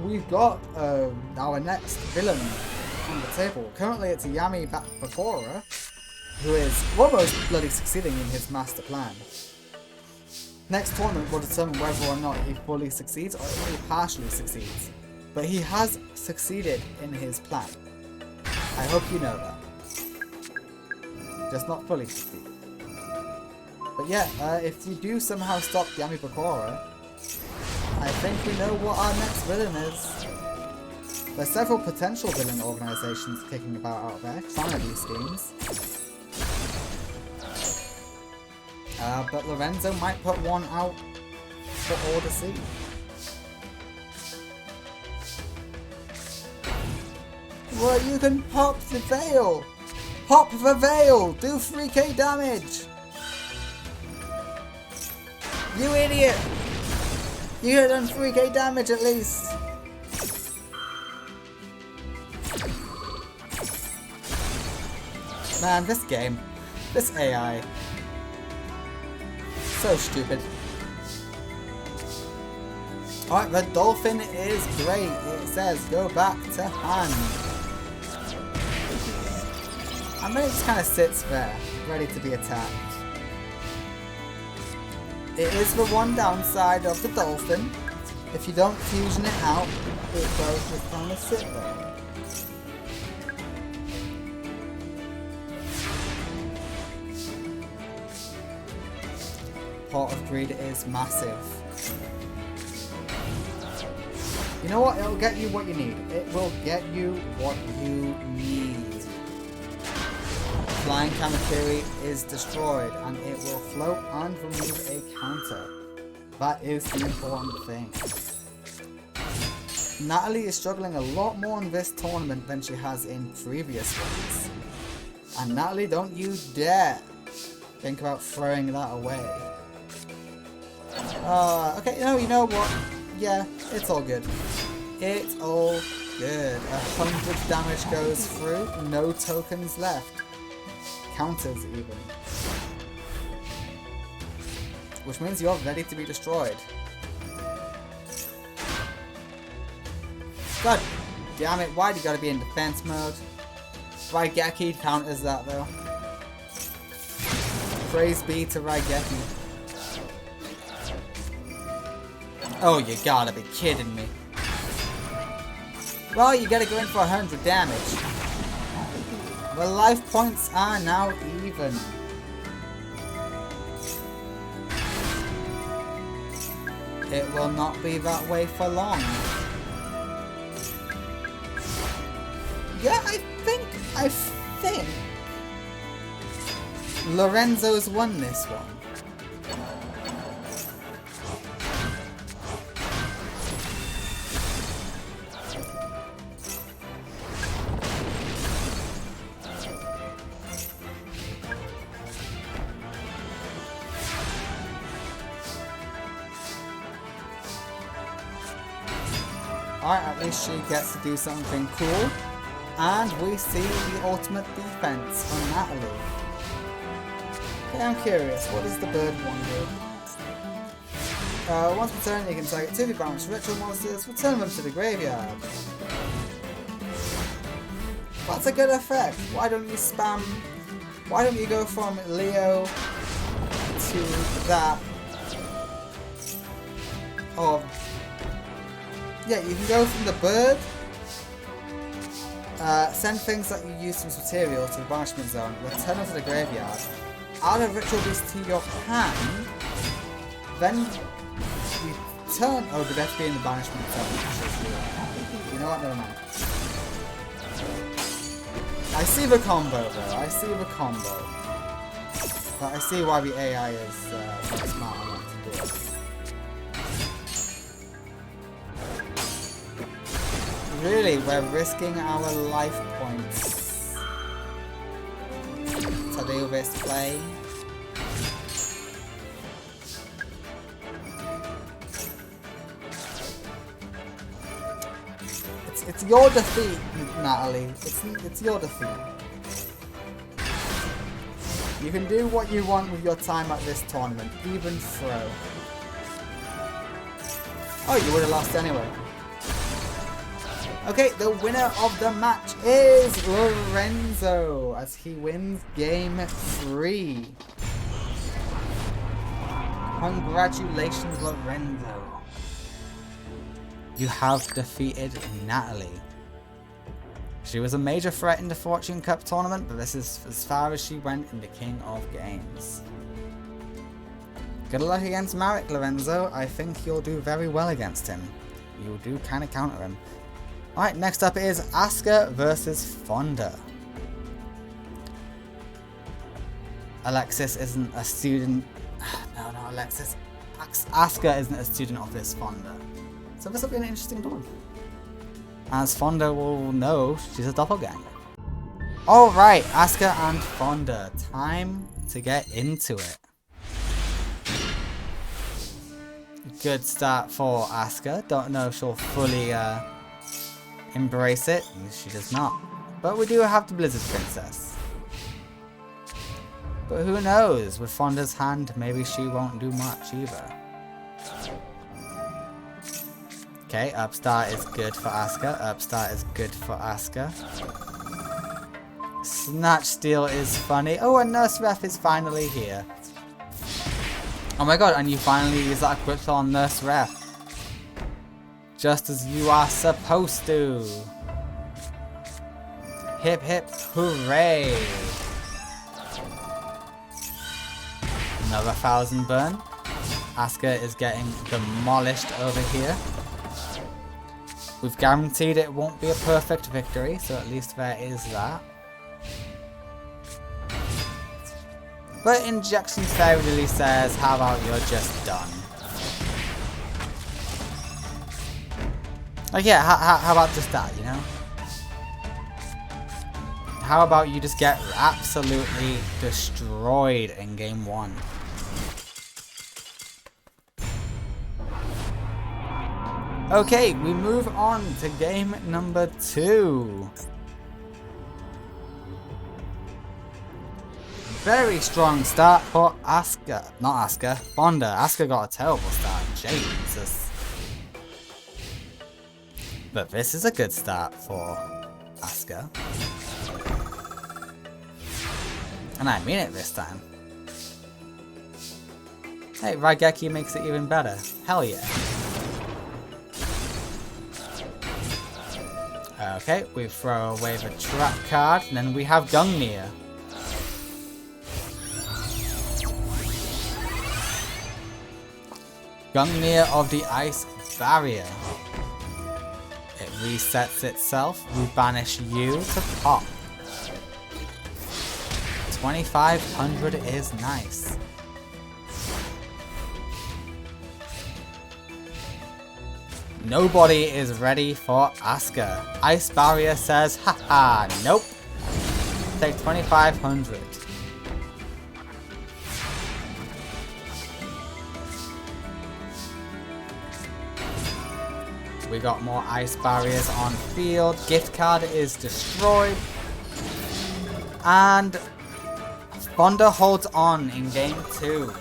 we've got our next villain on the table. Currently it's Yami Bakura, who is almost bloody succeeding in his master plan. Next tournament will determine whether or not he fully succeeds or only partially succeeds. But he has succeeded in his plan. I hope you know that. Just not fully succeed. But yeah, if you do somehow stop Yami Bakura, I think we know what our next villain is. There's several potential villain organisations kicking about out there, trying these schemes. But Lorenzo might put one out for all to see. Well, you can pop the veil! Pop the veil! Do 3k damage! You idiot! You could have done 3k damage at least! Man, this game. This AI. So stupid. Alright, the dolphin is great. It says go back to hand. And then it just kind of sits there, ready to be attacked. It is the one downside of the dolphin. If you don't fusion it out, it does just kind of sit there. Pot of Greed is massive. You know what? It'll get you what you need. It will get you what you need. Flying Kamakiri is destroyed and it will float and remove a counter. That is the important thing. Natalie is struggling a lot more in this tournament than she has in previous ones. And Natalie, don't you dare think about throwing that away. Okay, you know what? Yeah, it's all good. It's all Good. 100 damage goes through. No tokens left. Counters even. Which means you're ready to be destroyed. God damn it, why do you gotta be in defense mode? Raigeki counters that though. Praise be to Raigeki. Oh, you gotta be kidding me. Well, you gotta go in for 100 damage. The life points are now even. It will not be that way for long. Yeah, I think Lorenzo's won this one. Alright, at least she gets to do something cool. And we see the ultimate defense on Natalie. Okay, I'm curious, what does the bird one do? Once per turn, you can target 2 of your balanced ritual monsters, return them to the graveyard. That's a good effect. Why don't you spam? Why don't you go from Leo to that? Oh, yeah, you can go from the bird. Send things that you use as material to the banishment zone, return them to the graveyard, add a ritual beast to your hand, then you turn. Oh, but they have to be in the banishment zone. You know what? Never mind. I see the combo though. I see the combo. But I see why the AI is not smart enough to do it. Really, we're risking our life points to do this play. It's your defeat, Natalie. It's your defeat. You can do what you want with your time at this tournament, even throw. Oh, you would have lost anyway. Okay, the winner of the match is Lorenzo, as he wins game 3. Congratulations, Lorenzo. You have defeated Natalie. She was a major threat in the Fortune Cup tournament, but this is as far as she went in the King of Games. Good luck against Marek, Lorenzo. I think you'll do very well against him. You do kind of counter him. Alright, next up is Asuka versus Fonda. Alexis isn't a student. No, not Alexis. Asuka isn't a student of this Fonda. So this will be an interesting one. As Fonda will know, she's a doppelganger. Alright, Asuka and Fonda. Time to get into it. Good start for Asuka. Don't know if she'll fully embrace it. She does not. But we do have the Blizzard Princess. But who knows? With Fonda's hand, maybe she won't do much either. Okay, upstart is good for Asuka. Upstart is good for Asuka. Snatch Steal is funny. Oh, and Nurse Ref is finally here. Oh my god, and you finally use that equipped on Nurse Ref. Just as you are supposed to. Hip hip hooray. Another 1000 burn. Asuka is getting demolished over here. We've guaranteed it won't be a perfect victory, so at least there is that. But Injection Fairy really says, how about you're just done? Like, yeah, how about just that, you know? How about you just get absolutely destroyed in game 1? Okay, we move on to game number 2. Very strong start for Asuka. Not Asuka, Fonda. Asuka got a terrible start. Jesus. But this is a good start for Asuka. And I mean it this time. Hey, Raigeki makes it even better. Hell yeah. Okay, we throw away the trap card, and then we have Gungnir. Gungnir of the Ice Barrier. It resets itself. We banish you to pop. 2500 is nice. Nobody is ready for Asuka. Ice Barrier says, haha, nope. Take 2500. We got more ice barriers on field. Gift card is destroyed. And Fonda holds on in game 2.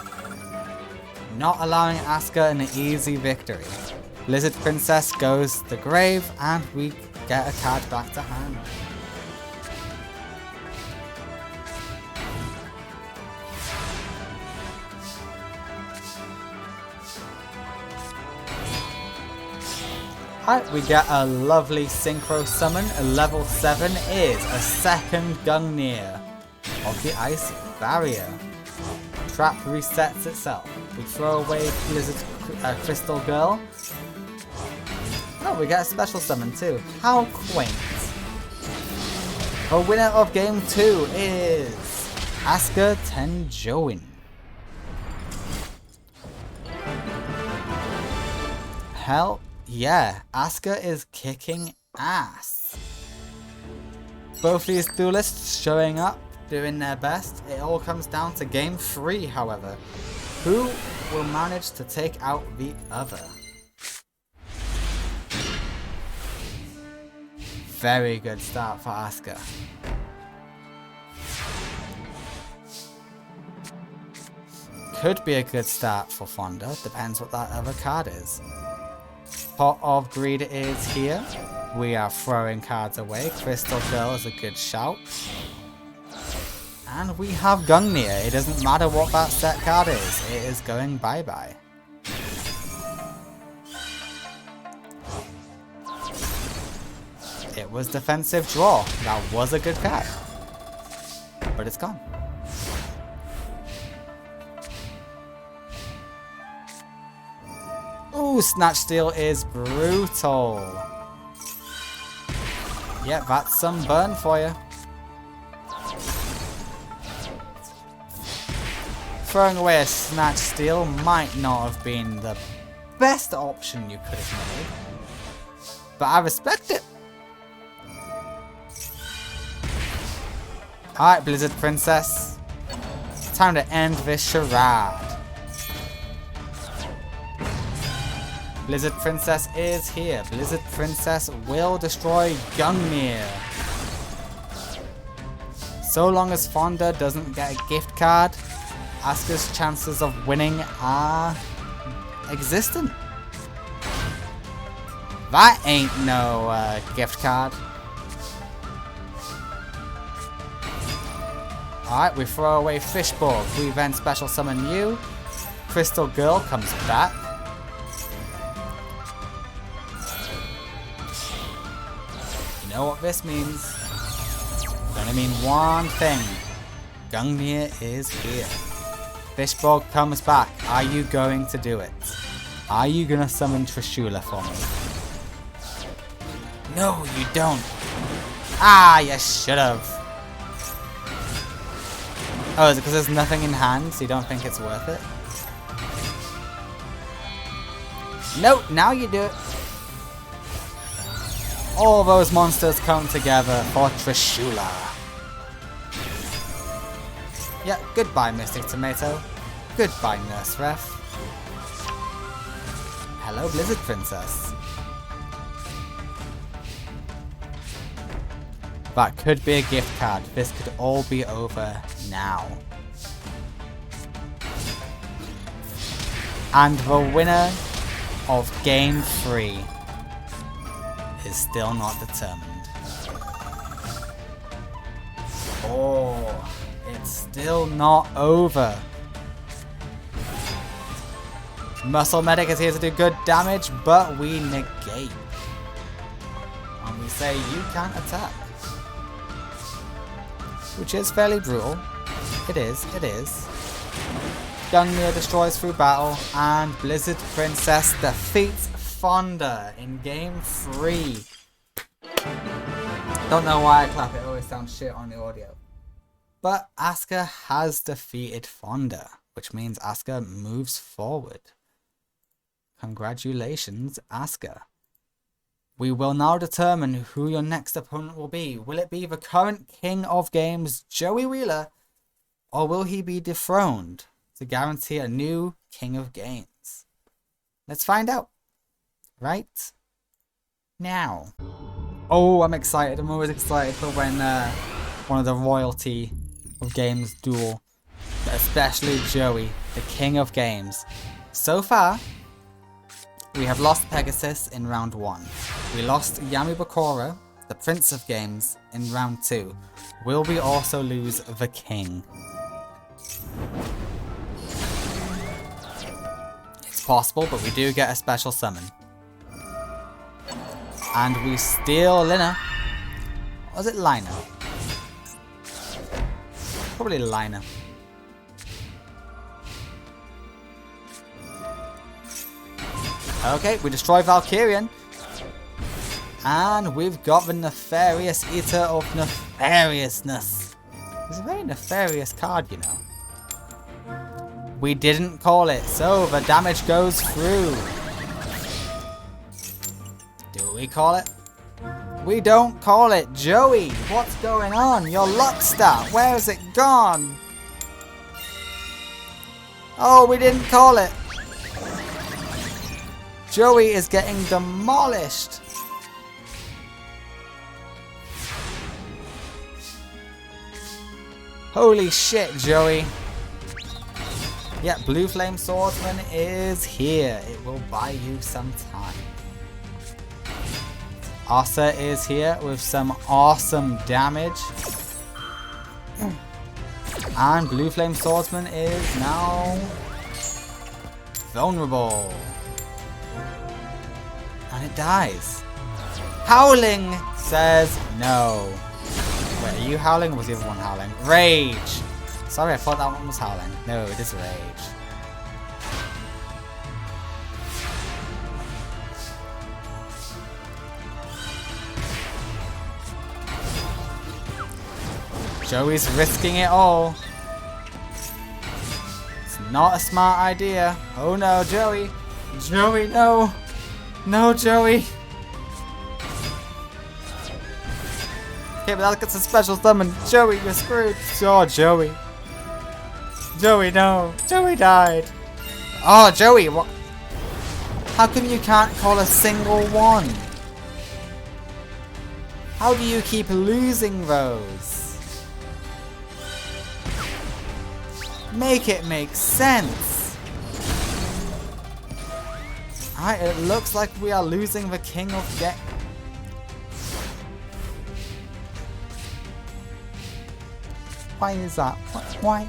Not allowing Asuka an easy victory. Lizard Princess goes to the grave and we get a card back to hand. Alright, we get a lovely synchro summon. A level 7 is a second Gungnir of the Ice Barrier. Trap resets itself. We throw away Blizzard's Crystal Girl. Oh, we get a special summon too. How quaint. The winner of game 2 is Asuka Tenjoin. Hell yeah, Asuka is kicking ass. Both these duelists showing up, doing their best. It all comes down to game 3, however. Who will manage to take out the other? Very good start for Asuka. Could be a good start for Fonda, depends what that other card is. Pot of Greed is here. We are throwing cards away. Crystal Girl is a good shout. And we have Gungnir. It doesn't matter what that set card is. It is going bye-bye. It was defensive draw. That was a good card. But it's gone. Ooh, Snatch Steal is brutal. Yeah, that's some burn for you. Throwing away a Snatch Steal might not have been the best option you could have made. But I respect it. Alright, Blizzard Princess. Time to end this charade. Blizzard Princess is here. Blizzard Princess will destroy Gungnir. So long as Fonda doesn't get a gift card, Asuka's chances of winning are existent. That ain't no gift card. Alright, we throw away Fishborg. We then special summon you. Crystal Girl comes back. You know what this means? It's gonna mean one thing. Gungnir is here. Fishborg comes back. Are you going to do it? Are you gonna summon Trishula for me? No, you don't. Ah, you should've. Oh, is it because there's nothing in hand, so you don't think it's worth it? Nope, now you do it. All those monsters come together for Trishula. Yeah, goodbye, Mystic Tomato. Goodbye, Nurse Ref. Hello, Blizzard Princess. That could be a gift card. This could all be over now. And the winner of Game 3 is still not determined. Oh, it's still not over. Muscle Medic is here to do good damage, but we negate. And we say you can't attack. Which is fairly brutal. It is. Gungnir destroys through battle, and Blizzard Princess defeats Fonda in Game 3. Don't know why I clap, it always sounds shit on the audio. But Asuka has defeated Fonda, which means Asuka moves forward. Congratulations, Asuka. We will now determine who your next opponent will be. Will it be the current King of Games, Joey Wheeler, or will he be dethroned to guarantee a new King of Games? Let's find out. Right now. Oh, I'm excited. I'm always excited for when one of the royalty of games duel. Especially Joey, the King of Games. So far, we have lost Pegasus in round 1. We lost Yami Bakura, the Prince of Games, in round 2. Will we also lose the King? It's possible, but we do get a special summon. And we steal Lina. Or was it Lina? Probably Lina. Okay, we destroy Valkyrian. And we've got the Nefarious Eater of Nefariousness. It's a very nefarious card, you know. We didn't call it, so the damage goes through. Do we call it? We don't call it. Joey, what's going on? Your luck stat, where has it gone? Oh, we didn't call it. Joey is getting demolished. Holy shit, Joey. Yeah, Blue Flame Swordsman is here. It will buy you some time. Asa is here with some awesome damage. And Blue Flame Swordsman is now vulnerable. And it dies. Howling says no. Wait, are you howling or was the other one howling? Rage! Sorry, I thought that one was howling. No, it is rage. Joey's risking it all. It's not a smart idea. Oh no, Joey. Joey, no. No, Joey. Okay, but that gets a special summon. Joey, you're screwed. Oh, Joey. Joey, no. Joey died. Oh, Joey, what? How come you can't call a single one? How do you keep losing those? Make it make sense. Alright, it looks like we are losing the King of Games. Why is that? Why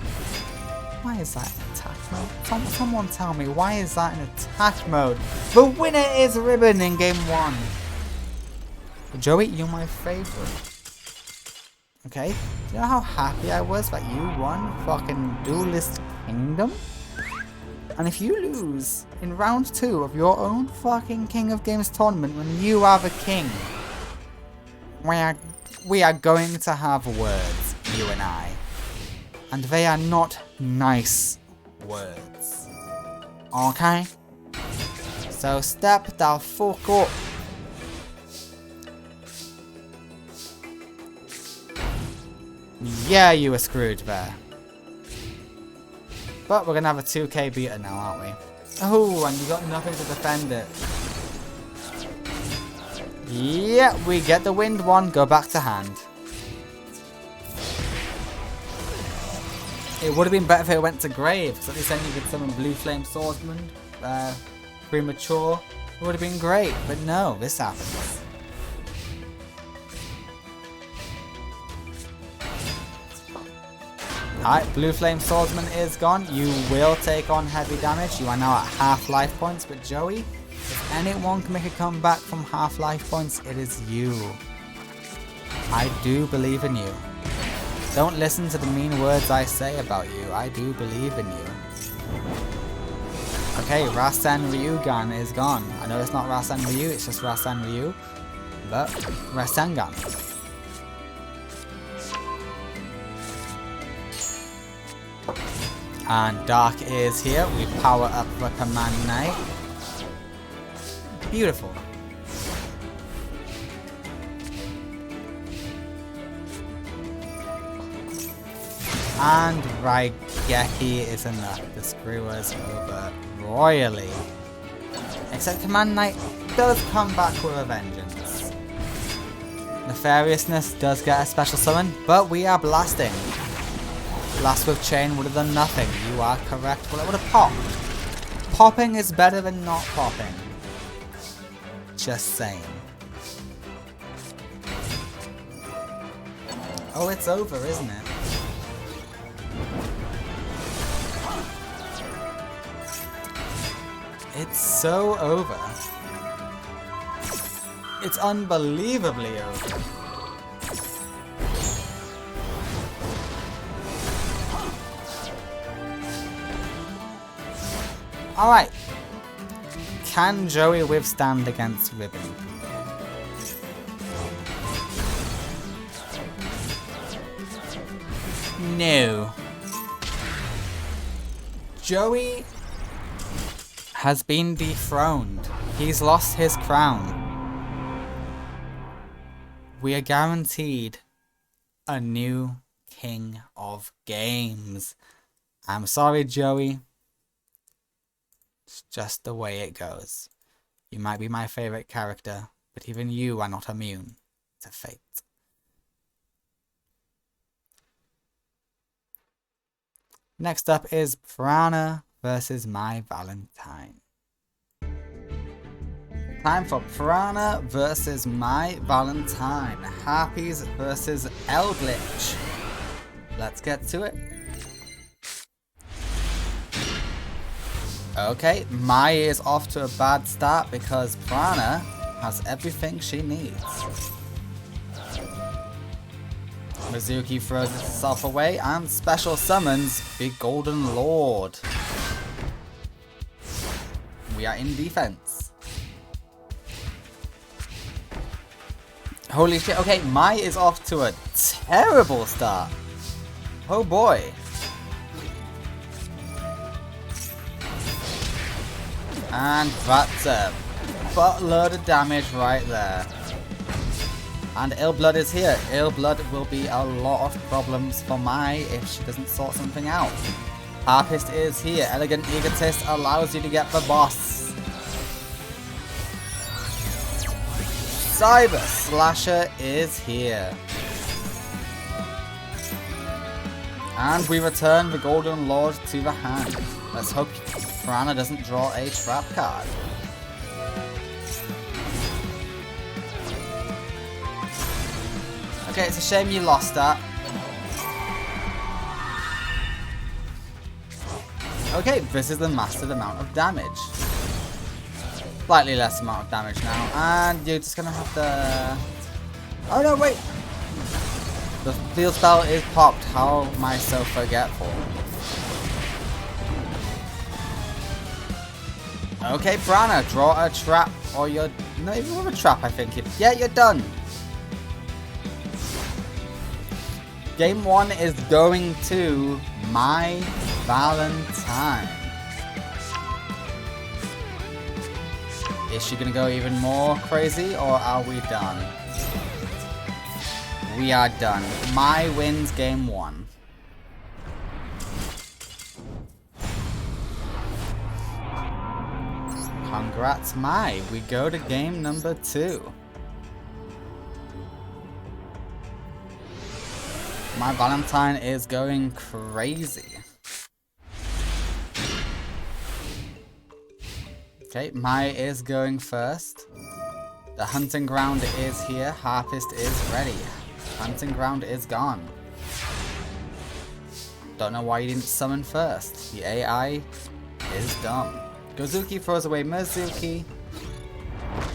is that an attack mode? Someone tell me, why is that an attack mode? The winner is Ribbon in Game 1. Joey, you're my favorite. Okay? Do you know how happy I was that you won fucking Duelist Kingdom? And if you lose in round 2 of your own fucking King of Games tournament when you are the king, we are going to have words, you and I. And they are not nice words. Okay? So step the fuck up. Yeah, you were screwed there. But we're going to have a 2k beater now, aren't we? Oh, and you got nothing to defend it. Yeah, we get the wind one, go back to hand. It would have been better if it went to Grave, because at least then you could summon Blue Flame Swordsman. Premature. It would have been great, but no, this happens. Alright, Blue Flame Swordsman is gone. You will take on heavy damage. You are now at half life points, but Joey, if anyone can make a comeback from half life points, it is you. I do believe in you. Don't listen to the mean words I say about you. I do believe in you. Okay, Rasen Ryugan is gone. I know it's not Rasen Ryu, it's just Rasen Ryu. But Rasengan. And Dark is here. We power up the Command Knight. Beautiful. And Raigeki is enough to screw us over royally. Except Command Knight does come back with a vengeance. Nefariousness does get a special summon, but we are blasting. Blast with Chain would have done nothing. You are correct. Well, it would have popped. Popping is better than not popping. Just saying. Oh, it's over, isn't it? It's so over. It's unbelievably over. Alright. Can Joey withstand against Ribbon? No. Joey has been dethroned. He's lost his crown. We are guaranteed a new king of games. I'm sorry, Joey. It's just the way it goes. You might be my favorite character, but even you are not immune to fate. Next up is Prana versus My Valentine. Time for Prana versus My Valentine. Harpies versus Eldritch. Let's get to it. Okay, Mai is off to a bad start because Prana has everything she needs. Mizuki throws itself away and special summons the Golden Lord. We are in defense. Holy shit, okay, Mai is off to a terrible start. Oh boy. And that's a buttload of damage right there. And Illblood is here. Illblood will be a lot of problems for Mai if she doesn't sort something out. Harpist is here. Elegant Egotist allows you to get the boss. Cyber Slasher is here. And we return the Golden Lord to the hand. Let's hope Prana doesn't draw a trap card. Okay, it's a shame you lost that. Okay, this is the mastered amount of damage. Slightly less amount of damage now, and you're just gonna have to... Oh no, wait! The field spell is popped. How am I so forgetful? Okay, Prana, draw a trap, or you're... Not even with a trap, I think. Yeah, you're done. Game 1 is going to My Valentine. Is she gonna go even more crazy, or are we done? We are done. Mai wins game 1. Congrats, Mai. We go to game number 2. My Valentine is going crazy. Okay, Mai is going first. The hunting ground is here. Harpist is ready. Hunting ground is gone. Don't know why you didn't summon first. The AI is dumb. Gozuki throws away Mizuki.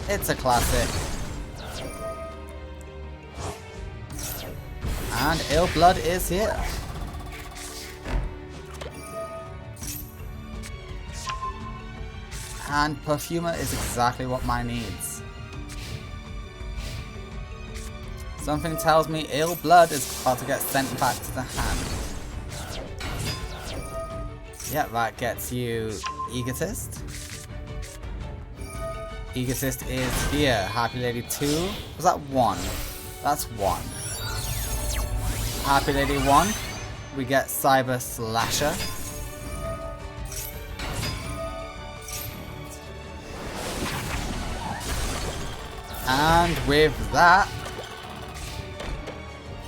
It's a classic. And Ill Blood is here. And Perfumer is exactly what mine needs. Something tells me Ill Blood is about to get sent back to the hand. Yeah, that gets you Egotist. Egotist is here. Happy Lady 2. Was that 1? That's 1. Happy Lady 1. We get Cyber Slasher. And with that,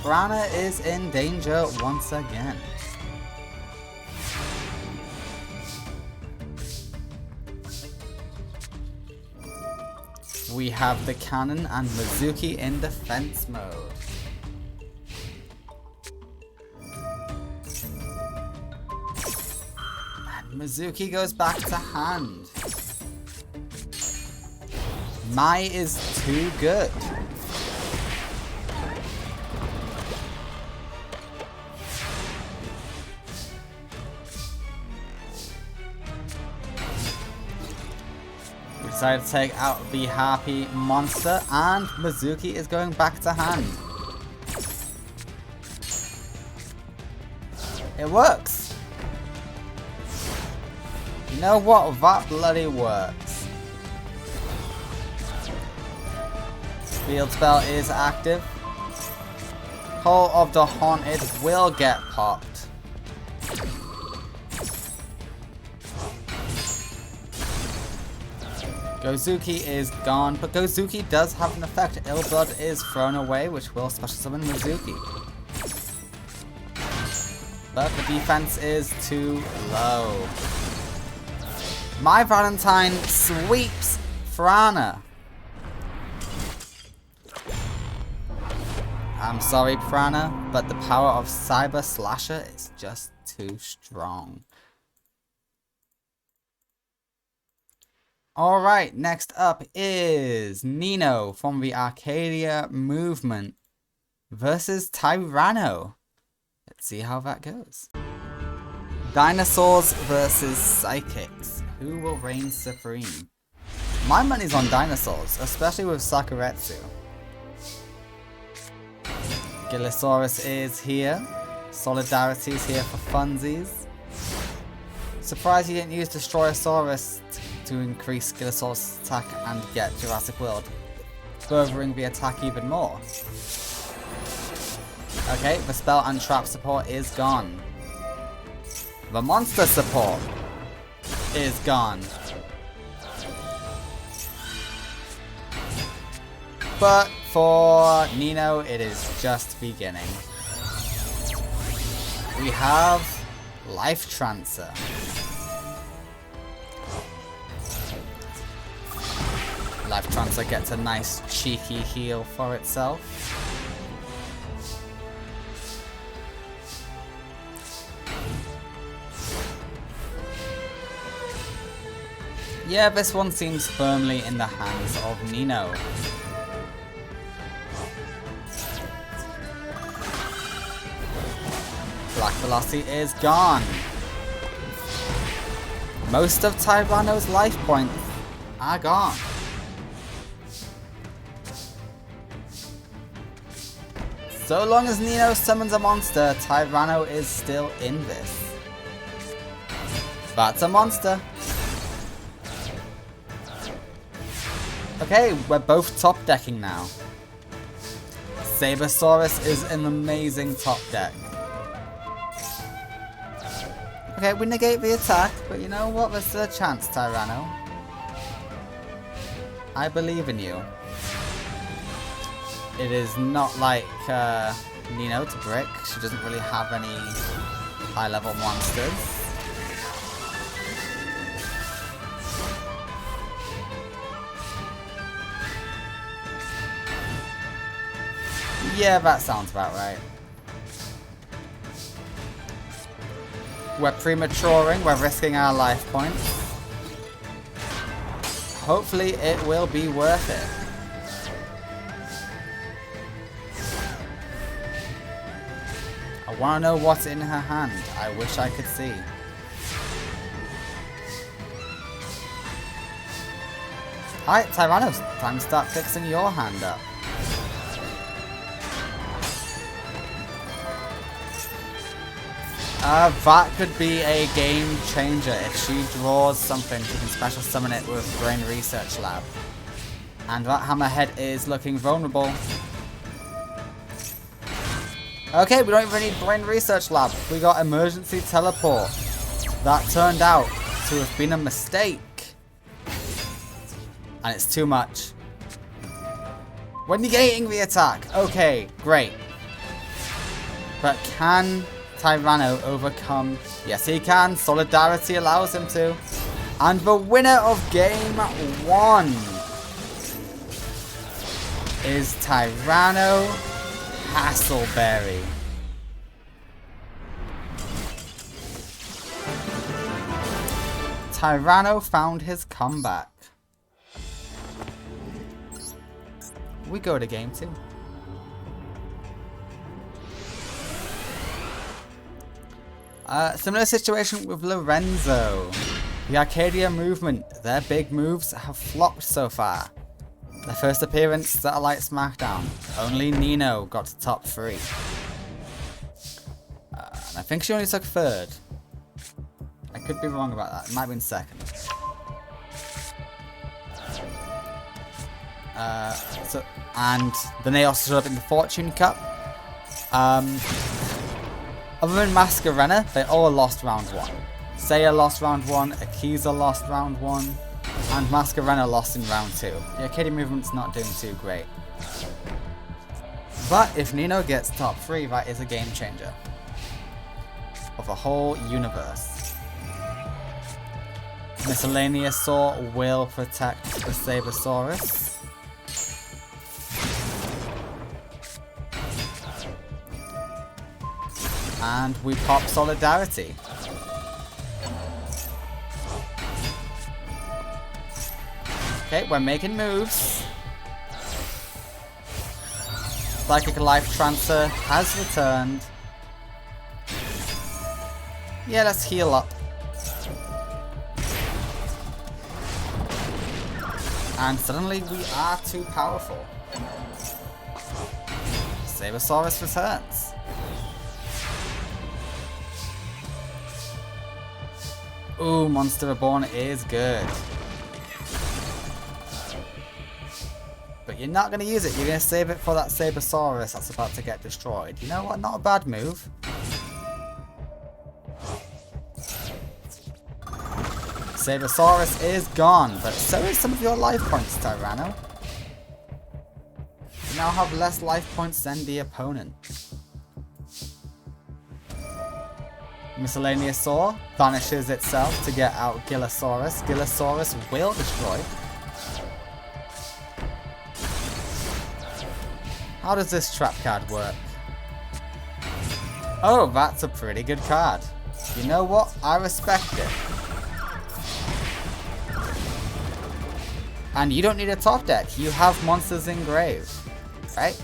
Piranha is in danger once again. We have the cannon and Mizuki in defense mode. And Mizuki goes back to hand. Mai is too good. We decided to take out the happy monster, and Mizuki is going back to hand. It works. You know what? That bloody works. Field spell is active. Call of the Haunted will get popped. Gozuki is gone, but Gozuki does have an effect. Ill Blood is thrown away, which will special summon Mizuki. But the defense is too low. My Valentine sweeps Frana. I'm sorry, Prana, but the power of Cyber Slasher is just too strong. Alright, next up is Nino from the Arcadia Movement versus Tyranno. Let's see how that goes. Dinosaurs versus Psychics. Who will reign supreme? My money's on dinosaurs, especially with Sakuretsu. Gillisaurus is here. Solidarity is here for funsies. Surprised you didn't use Destroyosaurus to increase Gillisaurus' attack and get Jurassic World, furthering the attack even more. Okay, the spell and trap support is gone. The monster support is gone. But for Nino, it is just beginning. We have Life Transfer. Life Transfer gets a nice cheeky heal for itself. Yeah, this one seems firmly in the hands of Nino. Black Velocity is gone. Most of Tyranno's life points are gone. So long as Nino summons a monster, Tyranno is still in this. That's a monster. Okay, we're both top decking now. Sabersaurus is an amazing top deck. Okay, we negate the attack, but you know what? There's still a chance, Tyranno. I believe in you. It is not like Nino to brick. She doesn't really have any high-level monsters. Yeah, that sounds about right. We're prematuring, we're risking our life points. Hopefully it will be worth it. I want to know what's in her hand. I wish I could see. Alright, Tyrannos, time to start fixing your hand up. That could be a game changer. If she draws something, she can special summon it with Brain Research Lab. And that Hammerhead is looking vulnerable. Okay, we don't even need Brain Research Lab. We got Emergency Teleport. That turned out to have been a mistake. And it's too much. We're negating the attack. Okay, great. But can Tyranno overcome? Yes, he can. Solidarity allows him to. And the winner of game 1 is Tyranno Hasselberry. Tyranno found his comeback. We go to game 2. Similar situation with Lorenzo. The Arcadia movement, their big moves have flopped so far. Their first appearance, Satellite Smackdown. Only Nino got to top 3. And I think she only took 3rd. I could be wrong about that. It might have been 2nd. And then they also showed up in the Fortune Cup. Other than Mascarena, they all lost round 1. Seiya lost round 1, Akiza lost round 1, and Mascarena lost in round 2. The Arcadia movement's not doing too great. But if Nino gets top 3, that is a game changer. Of a whole universe. Miscellaneous Saw will protect the Sabersaurus. And we pop Solidarity. Okay, we're making moves. Psychic Life Transfer has returned. Yeah, let's heal up. And suddenly we are too powerful. Sabersaurus returns. Ooh, Monster Reborn is good. But you're not going to use it. You're going to save it for that Sabersaurus that's about to get destroyed. You know what? Not a bad move. Sabersaurus is gone, but so is some of your life points, Tyranno. You now have less life points than the opponent. Miscellaneous Saw vanishes itself to get out Gillosaurus. Gillosaurus will destroy. How does this trap card work? Oh, that's a pretty good card. You know what? I respect it. And you don't need a top deck. You have monsters in grave. Right?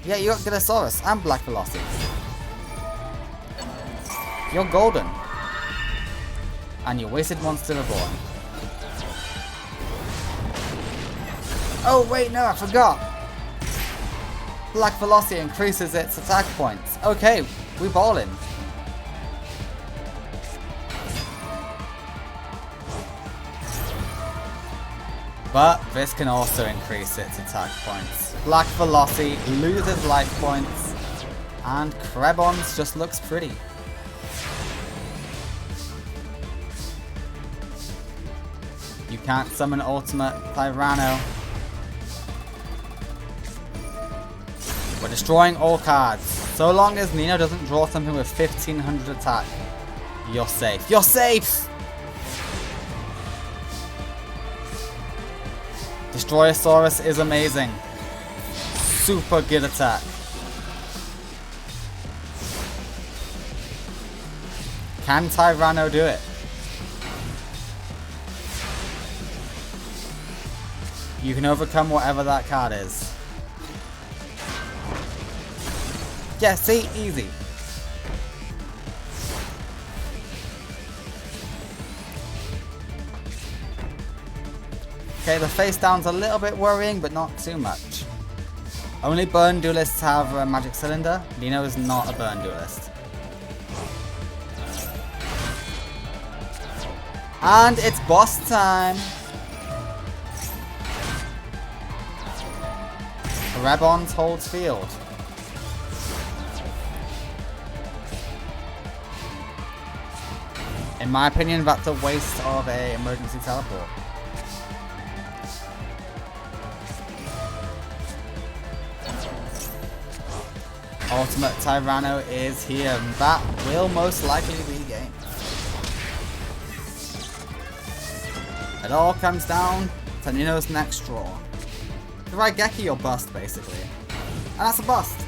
Yeah, you got Gillosaurus and Black Velocity. You're golden. And you wasted Monster Reborn. Oh wait, no, I forgot. Black Velocity increases its attack points. Okay, we ballin'. But this can also increase its attack points. Black Velocity loses life points. And Krebons just looks pretty. You can't summon Ultimate Tyranno. We're destroying all cards. So long as Nino doesn't draw something with 1500 attack, you're safe. You're safe! Destroyosaurus is amazing. Super good attack. Can Tyranno do it? You can overcome whatever that card is. Yeah, see? Easy. Okay, the face down's a little bit worrying, but not too much. Only burn duelists have a magic cylinder. Nino is not a burn duelist. And it's boss time! Rebons holds field. In my opinion, that's a waste of an emergency teleport. Ultimate Tyranno is here, and that will most likely be game. It all comes down to Nino's next draw. The Raigeki or bust, basically. And that's a bust.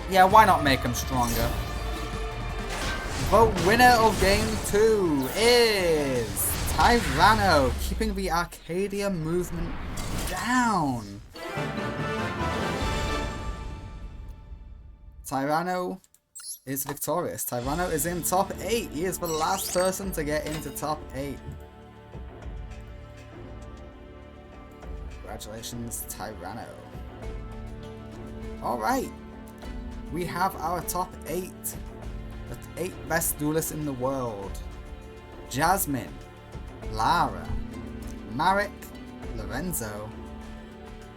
Yeah, why not make him stronger? The winner of game 2 is Tyranno, keeping the Arcadia movement down. Tyranno is victorious. Tyranno is in top 8. He is the last person to get into top 8. Congratulations, Tyranno. Alright. We have our top 8. The 8 best duelists in the world. Jasmine, Lara, Marek, Lorenzo,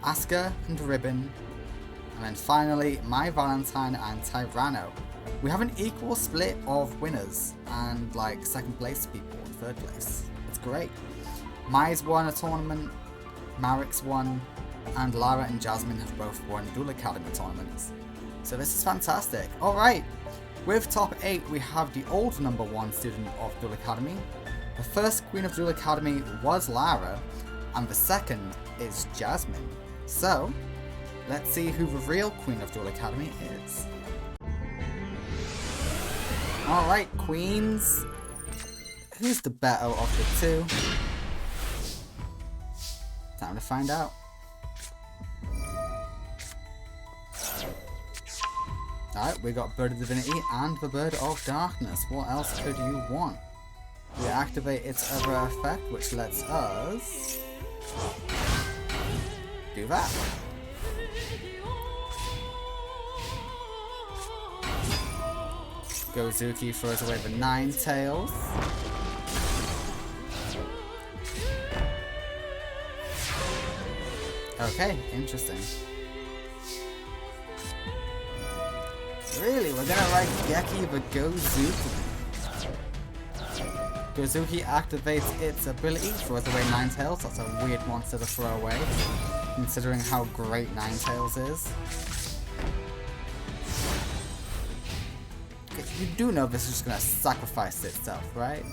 Asuka and Ribbon, and then finally My Valentine and Tyranno. We have an equal split of winners and like second place people and third place. It's great. Mai's won a tournament, Marek's won, and Lara and Jasmine have both won Duel Academy tournaments. So this is fantastic. Alright, with top 8 we have the old #1 student of Duel Academy. The first Queen of Duel Academy was Lara, and the second is Jasmine. So, let's see who the real Queen of Duel Academy is. Alright, Queens. Who's the better of the two? Time to find out. Alright, we got Bird of Divinity and the Bird of Darkness. What else could you want? We activate its other effect, which lets us do that. Gozuki throws away the Nine Tails. Okay, interesting. Really, we're gonna write Geki the Gozuki. Gozuki activates its ability, throws away Ninetales. That's a weird monster to throw away, considering how great Ninetales is. You do know this is just gonna sacrifice itself, right?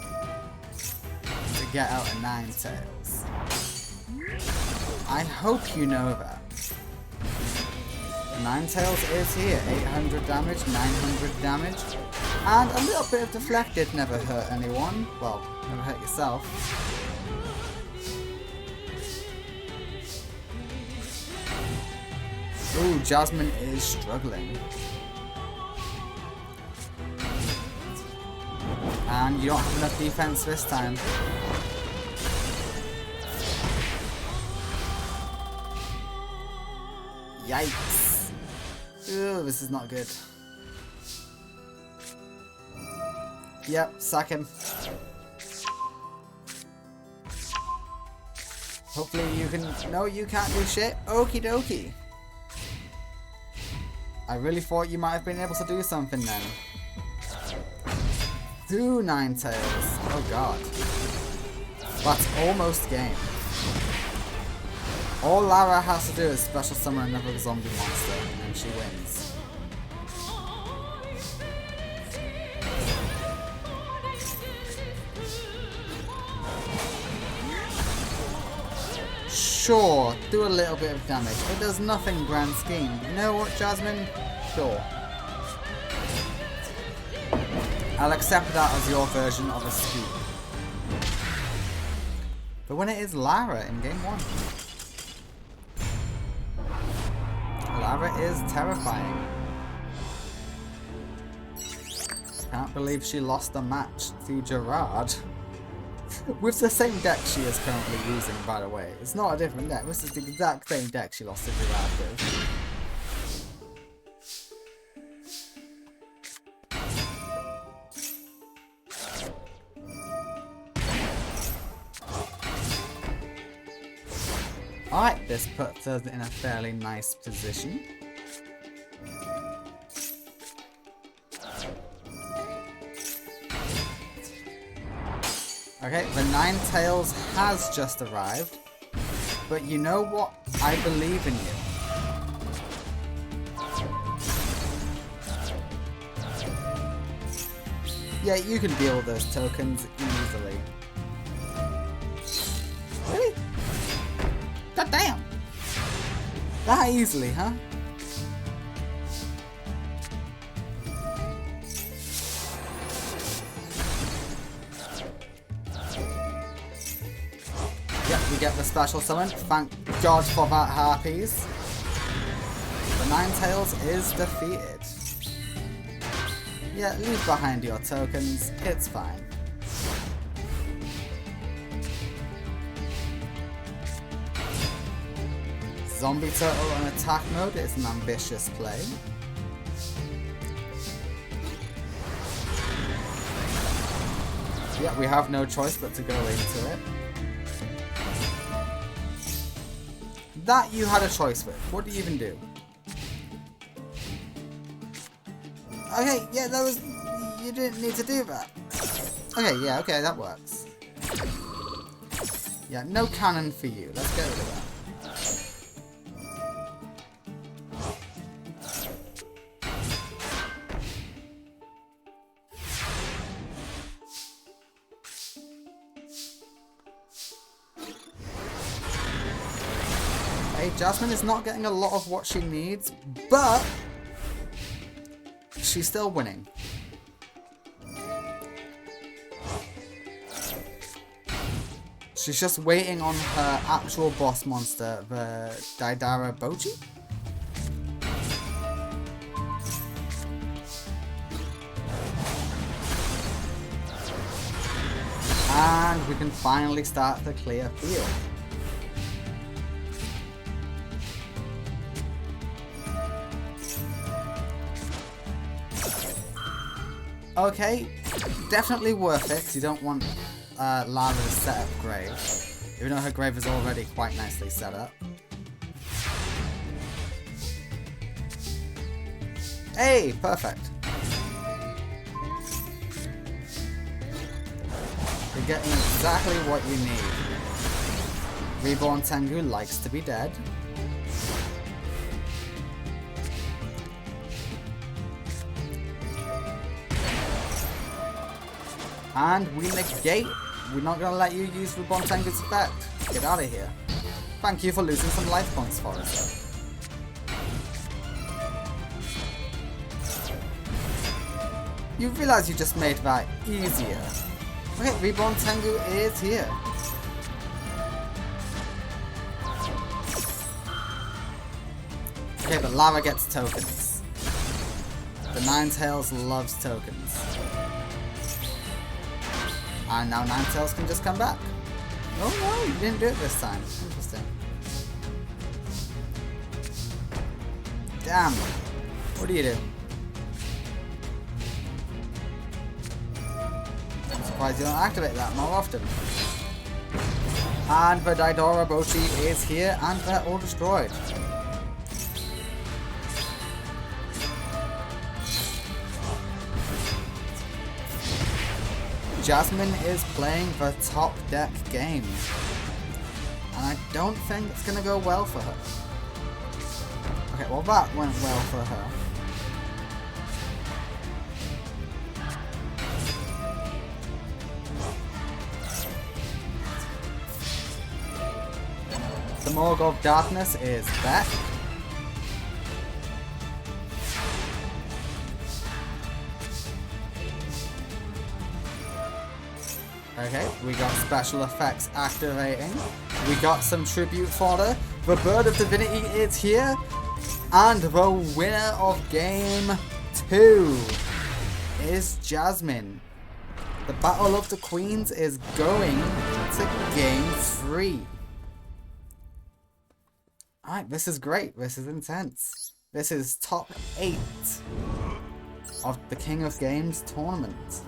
To get out a Ninetales. I hope you know that. Ninetales is here. 800 damage, 900 damage, and a little bit of deflected never hurt anyone. Well, never hurt yourself. Ooh, Jasmine is struggling. And you don't have enough defense this time. Yikes. Ooh, this is not good. Yep, sack him. Hopefully you can... No, you can't do shit. Okie dokie. I really thought you might have been able to do something then. Do Ninetales. Oh god. That's almost game. All Lara has to do is special summon another zombie monster, and she wins. Sure, do a little bit of damage. It does nothing grand scheme. You know what, Jasmine? Sure. I'll accept that as your version of a scoop. But when it is Lara in game 1. Lara is terrifying. Can't believe she lost the match to Gerard. With the same deck she is currently using, by the way. It's not a different deck. This is the exact same deck she lost to Gerard with. Alright, this puts us in a fairly nice position. Okay, the Ninetales has just arrived, but you know what? I believe in you. Yeah, you can deal with those tokens easily. Really? God damn! That easily, huh? Yep, we get the special summon. Thank God for that, Harpies. The Ninetales is defeated. Yeah, leave behind your tokens. It's fine. Zombie Turtle on attack mode is an ambitious play. Yeah, we have no choice but to go into it. That you had a choice with. What do you even do? Okay, yeah, that was... You didn't need to do that. Okay, yeah, okay, that works. Yeah, no cannon for you. Let's get rid of that. Jasmine is not getting a lot of what she needs, but she's still winning. She's just waiting on her actual boss monster, the Daidara Bochi. And we can finally start the clear field. Okay, definitely worth it, because you don't want Lara's set up grave, even though her grave is already quite nicely set up. Hey, perfect. You're getting exactly what you need. Reborn Tengu likes to be dead. And we negate. We're not going to let you use Reborn Tengu's effect. Get out of here. Thank you for losing some life points for us. You realise you just made that easier. Okay, Reborn Tengu is here. Okay, but Lara gets tokens. The Ninetales loves tokens. And now Ninetales can just come back. Oh no, you didn't do it this time. Interesting. Damn. What do you do? I'm surprised you don't activate that more often. And the Daidara Bochi is here and they're all destroyed. Jasmine is playing the top deck game. And I don't think it's going to go well for her. Okay, well that went well for her. The Morg of Darkness is back. Okay, we got special effects activating. We got some tribute fodder. The Bird of Divinity is here. And the winner of Game 2 is Jasmine. The Battle of the Queens is going to Game 3. Alright, this is great. This is intense. This is top 8 of the King of Games tournament.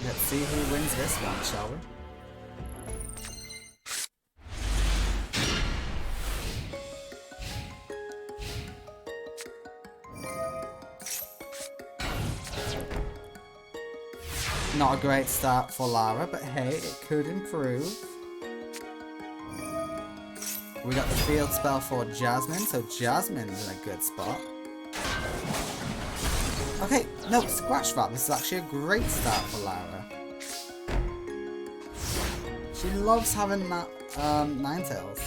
Let's see who wins this one, shall we? Not a great start for Lara, but hey, it could improve. We got the field spell for Jasmine, so Jasmine's in a good spot. Okay, no, scratch that. This is actually a great start for Lara. She loves having that Ninetales.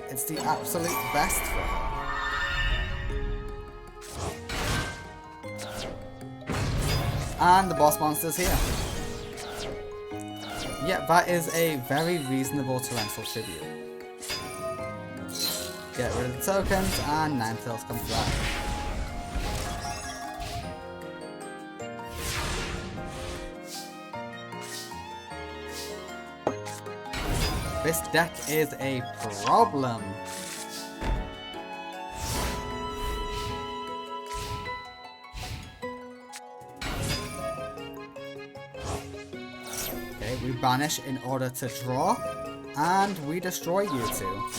It's the absolute best for her. And the boss monster's here. Yeah, that is a very reasonable torrential tribute. Get rid of the tokens and Ninetales comes back. This deck is a problem. Okay, we banish in order to draw, and we destroy you two.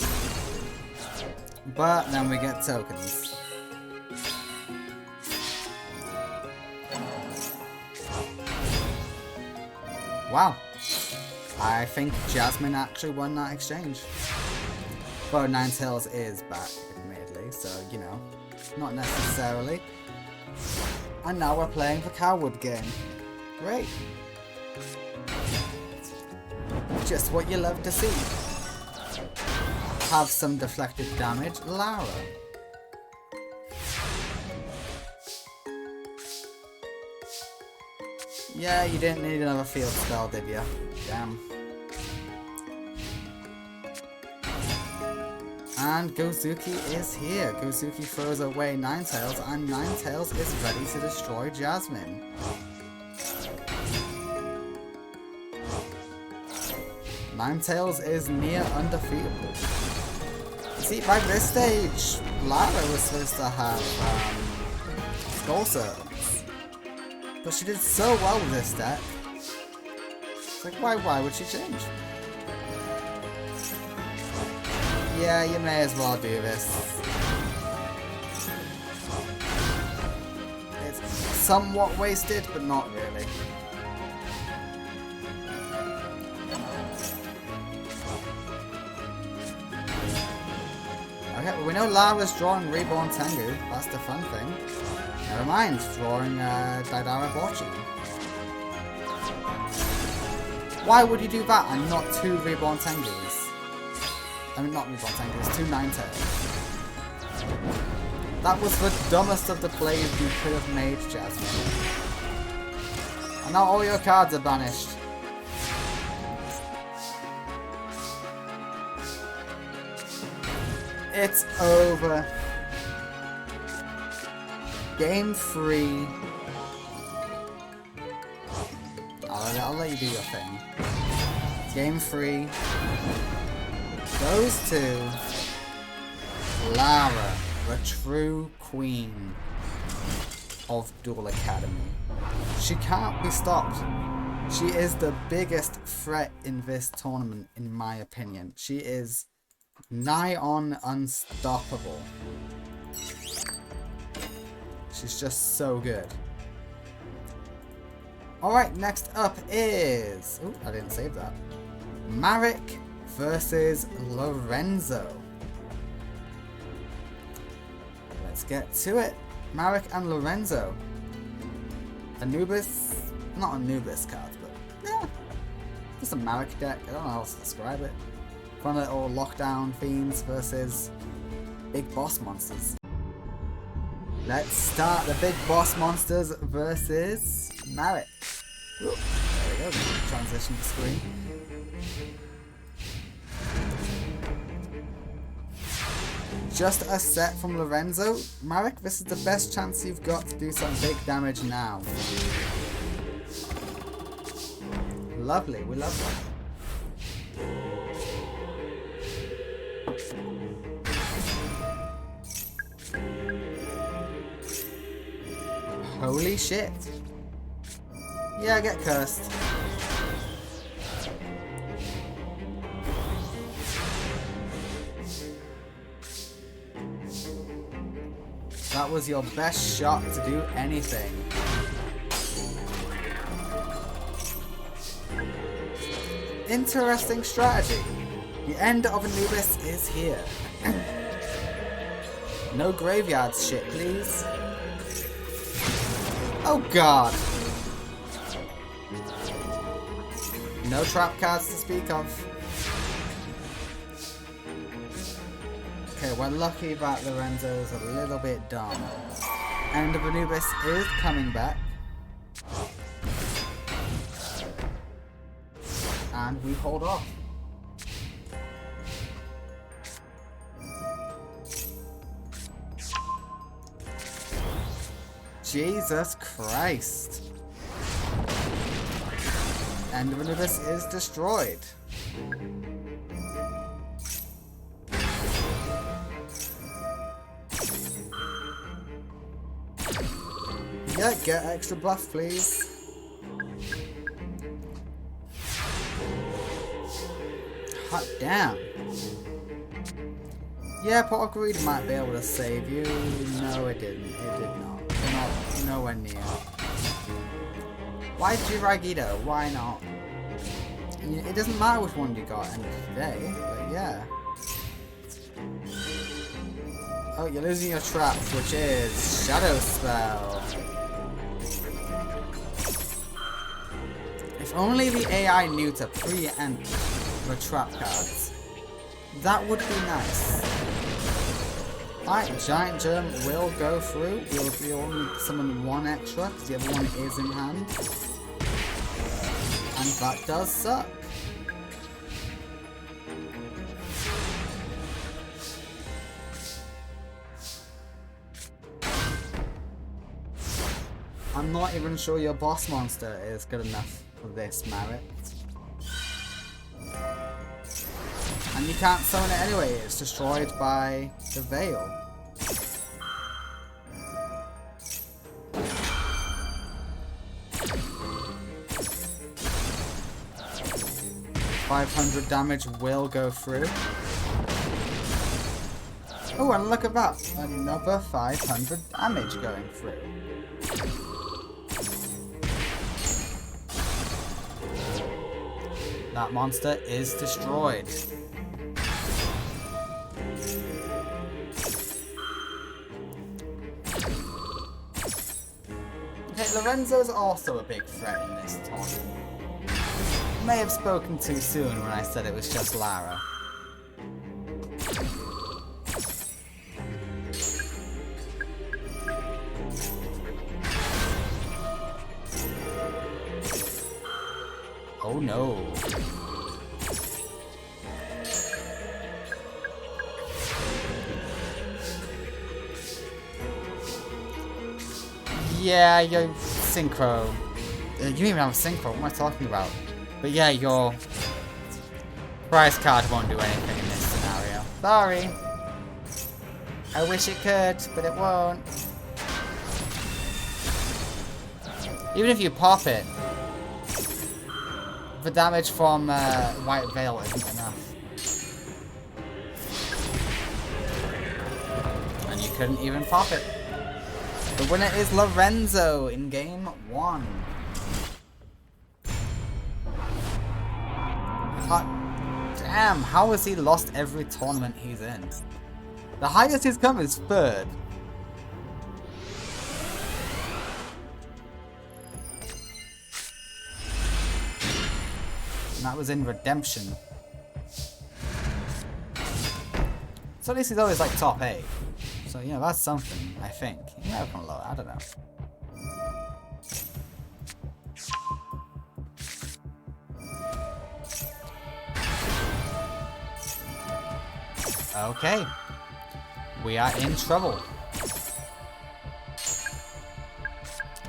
But then we get tokens. Wow. I think Jasmine actually won that exchange. But Ninetales is back, admittedly, so, you know, not necessarily. And now we're playing the Cowwood game. Great. Just what you love to see. Have some deflected damage, Lara. Yeah, you didn't need another field spell, did you? Damn. And Gozuki is here. Gozuki throws away Ninetales, and Ninetales is ready to destroy Jasmine. Ninetales is near undefeatable. See, by this stage, Lara was supposed to have Skull Serpents. But she did so well with this deck. It's like, why would she change? Yeah, you may as well do this. It's somewhat wasted, but not really. Okay, well, we know Lara's drawing Reborn Tengu. That's the fun thing. Never mind, drawing Daidara Bochi. Why would you do that and not 2 Reborn Tengus? I mean, not Reborn Tengus, 2 Ninetales. That was the dumbest of the plays you could have made, Jasmine. And now all your cards are banished. It's over. Game 3. I'll let you do your thing. Game 3 goes to Lara, the true queen of Duel Academy. She can't be stopped. She is the biggest threat in this tournament, in my opinion. She is nigh on unstoppable. She's just so good. Alright, next up is... Ooh, I didn't save that. Marek versus Lorenzo. Let's get to it. Marek and Lorenzo. Anubis... Not Anubis cards, but... Yeah. Just a Marek deck. I don't know how else to describe it. Fun little lockdown themes versus big boss monsters. Let's start the big boss monsters versus Marek. There we go, transition to screen. Just a set from Lorenzo. Marek, this is the best chance you've got to do some big damage now. Lovely, we love that. Holy shit. Yeah, get cursed. That was your best shot to do anything. Interesting strategy. The end of Anubis is here. No graveyard shit, please. Oh god. No trap cards to speak of. Okay, we're lucky that Lorenzo's a little bit dumb. End of Anubis is coming back. And we hold off. Jesus Christ. End of Anubis is destroyed. Yeah, get extra buff, please. Hot damn. Yeah, Pot of Greed might be able to save you. No, it didn't. It did not. Not nowhere near. Why Jiraigido? Why not? It doesn't matter which one you got end of the day, but yeah. Oh, you're losing your traps, which is Shadow Spell. If only the AI knew to preempt the trap cards. That would be nice. Alright, Giant Germ will go through. We'll only summon one extra because the other one is in hand. And that does suck. I'm not even sure your boss monster is good enough for this, Marek. And you can't summon it anyway, it's destroyed by the Veil. $500 damage will go through. Oh, and look at that! Another 500 damage going through. That monster is destroyed. Okay, Lorenzo's also a big threat in this tournament. May have spoken too soon when I said it was just Lara. Oh no. Yeah, your synchro. You don't even have a synchro, what am I talking about? But yeah, your prize card won't do anything in this scenario. Sorry. I wish it could, but it won't. Even if you pop it, the damage from White Veil isn't enough. And you couldn't even pop it. The winner is Lorenzo in game 1. God damn, how has he lost every tournament he's in? The highest he's come is 3rd. And that was in Redemption. So at least he's always like top 8. So, you know, that's something, I think. You might have gone lower, I don't know. Okay. We are in trouble.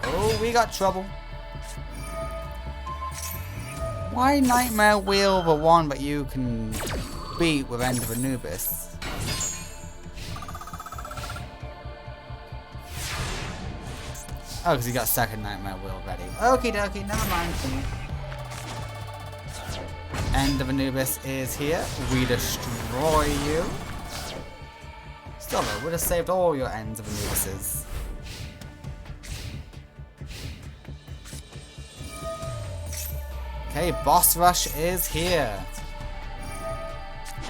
Oh, we got trouble. Why Nightmare Wheel the one but you can beat with End of Anubis? Oh, because he got second Nightmare Wheel ready. Okie dokie, never mind for me. End of Anubis is here. We destroy you. Still though, would have saved all your Ends of Anubises. Okay, Boss Rush is here.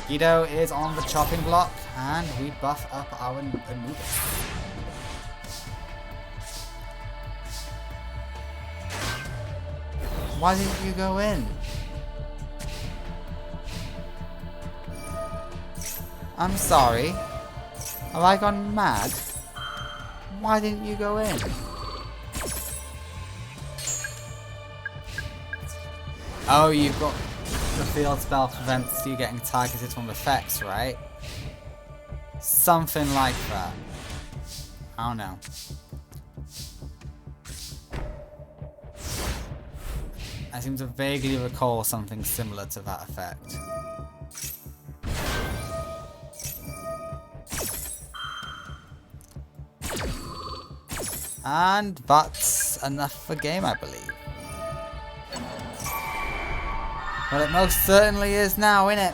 Guido is on the chopping block, and we buff up our Anubis. Why didn't you go in? I'm sorry. Have I gone mad? Why didn't you go in? Oh, you've got the field spell prevents you getting targeted from effects, right? Something like that. I don't know. I seem to vaguely recall something similar to that effect. And that's enough for game, I believe. Well, it most certainly is now, innit?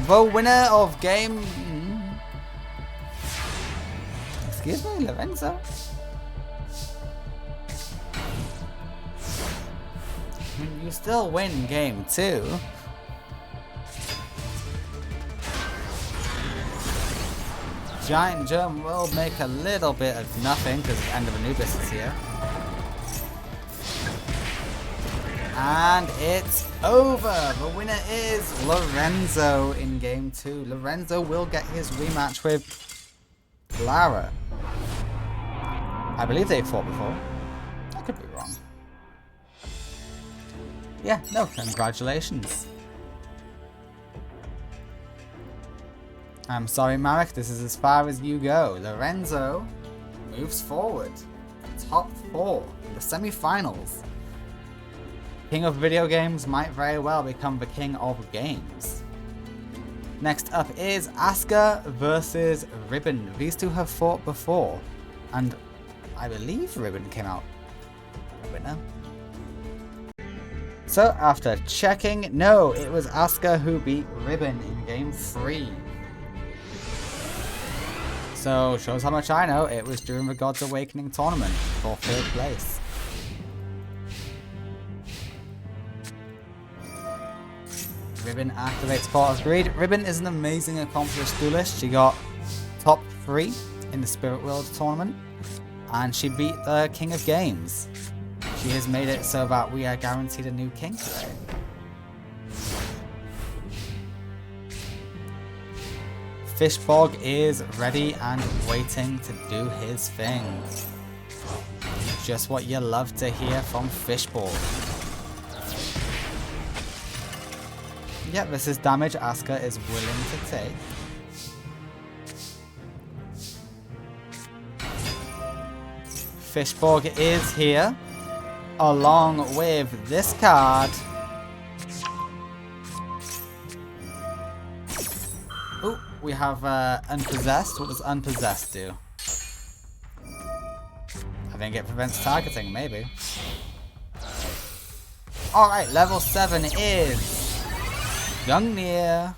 The winner of game... Excuse me, Lorenzo? I mean, you still win game 2. Giant Germ will make a little bit of nothing because the End of Anubis is here. And it's over! The winner is Lorenzo in game 2. Lorenzo will get his rematch with Clara. I believe they fought before. I could be wrong. Yeah, no, congratulations. I'm sorry, Marek, this is as far as you go. Lorenzo moves forward. Top 4 in the semi-finals. King of video games might very well become the king of games. Next up is Asuka versus Ribbon. These two have fought before, and I believe Ribbon came out a winner. So after checking, no, it was Asuka who beat Ribbon in game 3. So shows how much I know, it was during the Gods Awakening tournament for 3rd place. Ribbon activates Port of Greed. Ribbon is an amazing accomplished duelist. She got top 3 in the Spirit World tournament, and she beat the King of Games. She has made it so that we are guaranteed a new king today. Fishborg is ready and waiting to do his thing. Just what you love to hear from Fishborg. Yep, this is damage Asuka is willing to take. Fishborg is here, along with this card. Ooh, we have Unpossessed. What does Unpossessed do? I think it prevents targeting, maybe. Alright, level 7 is Gungnir.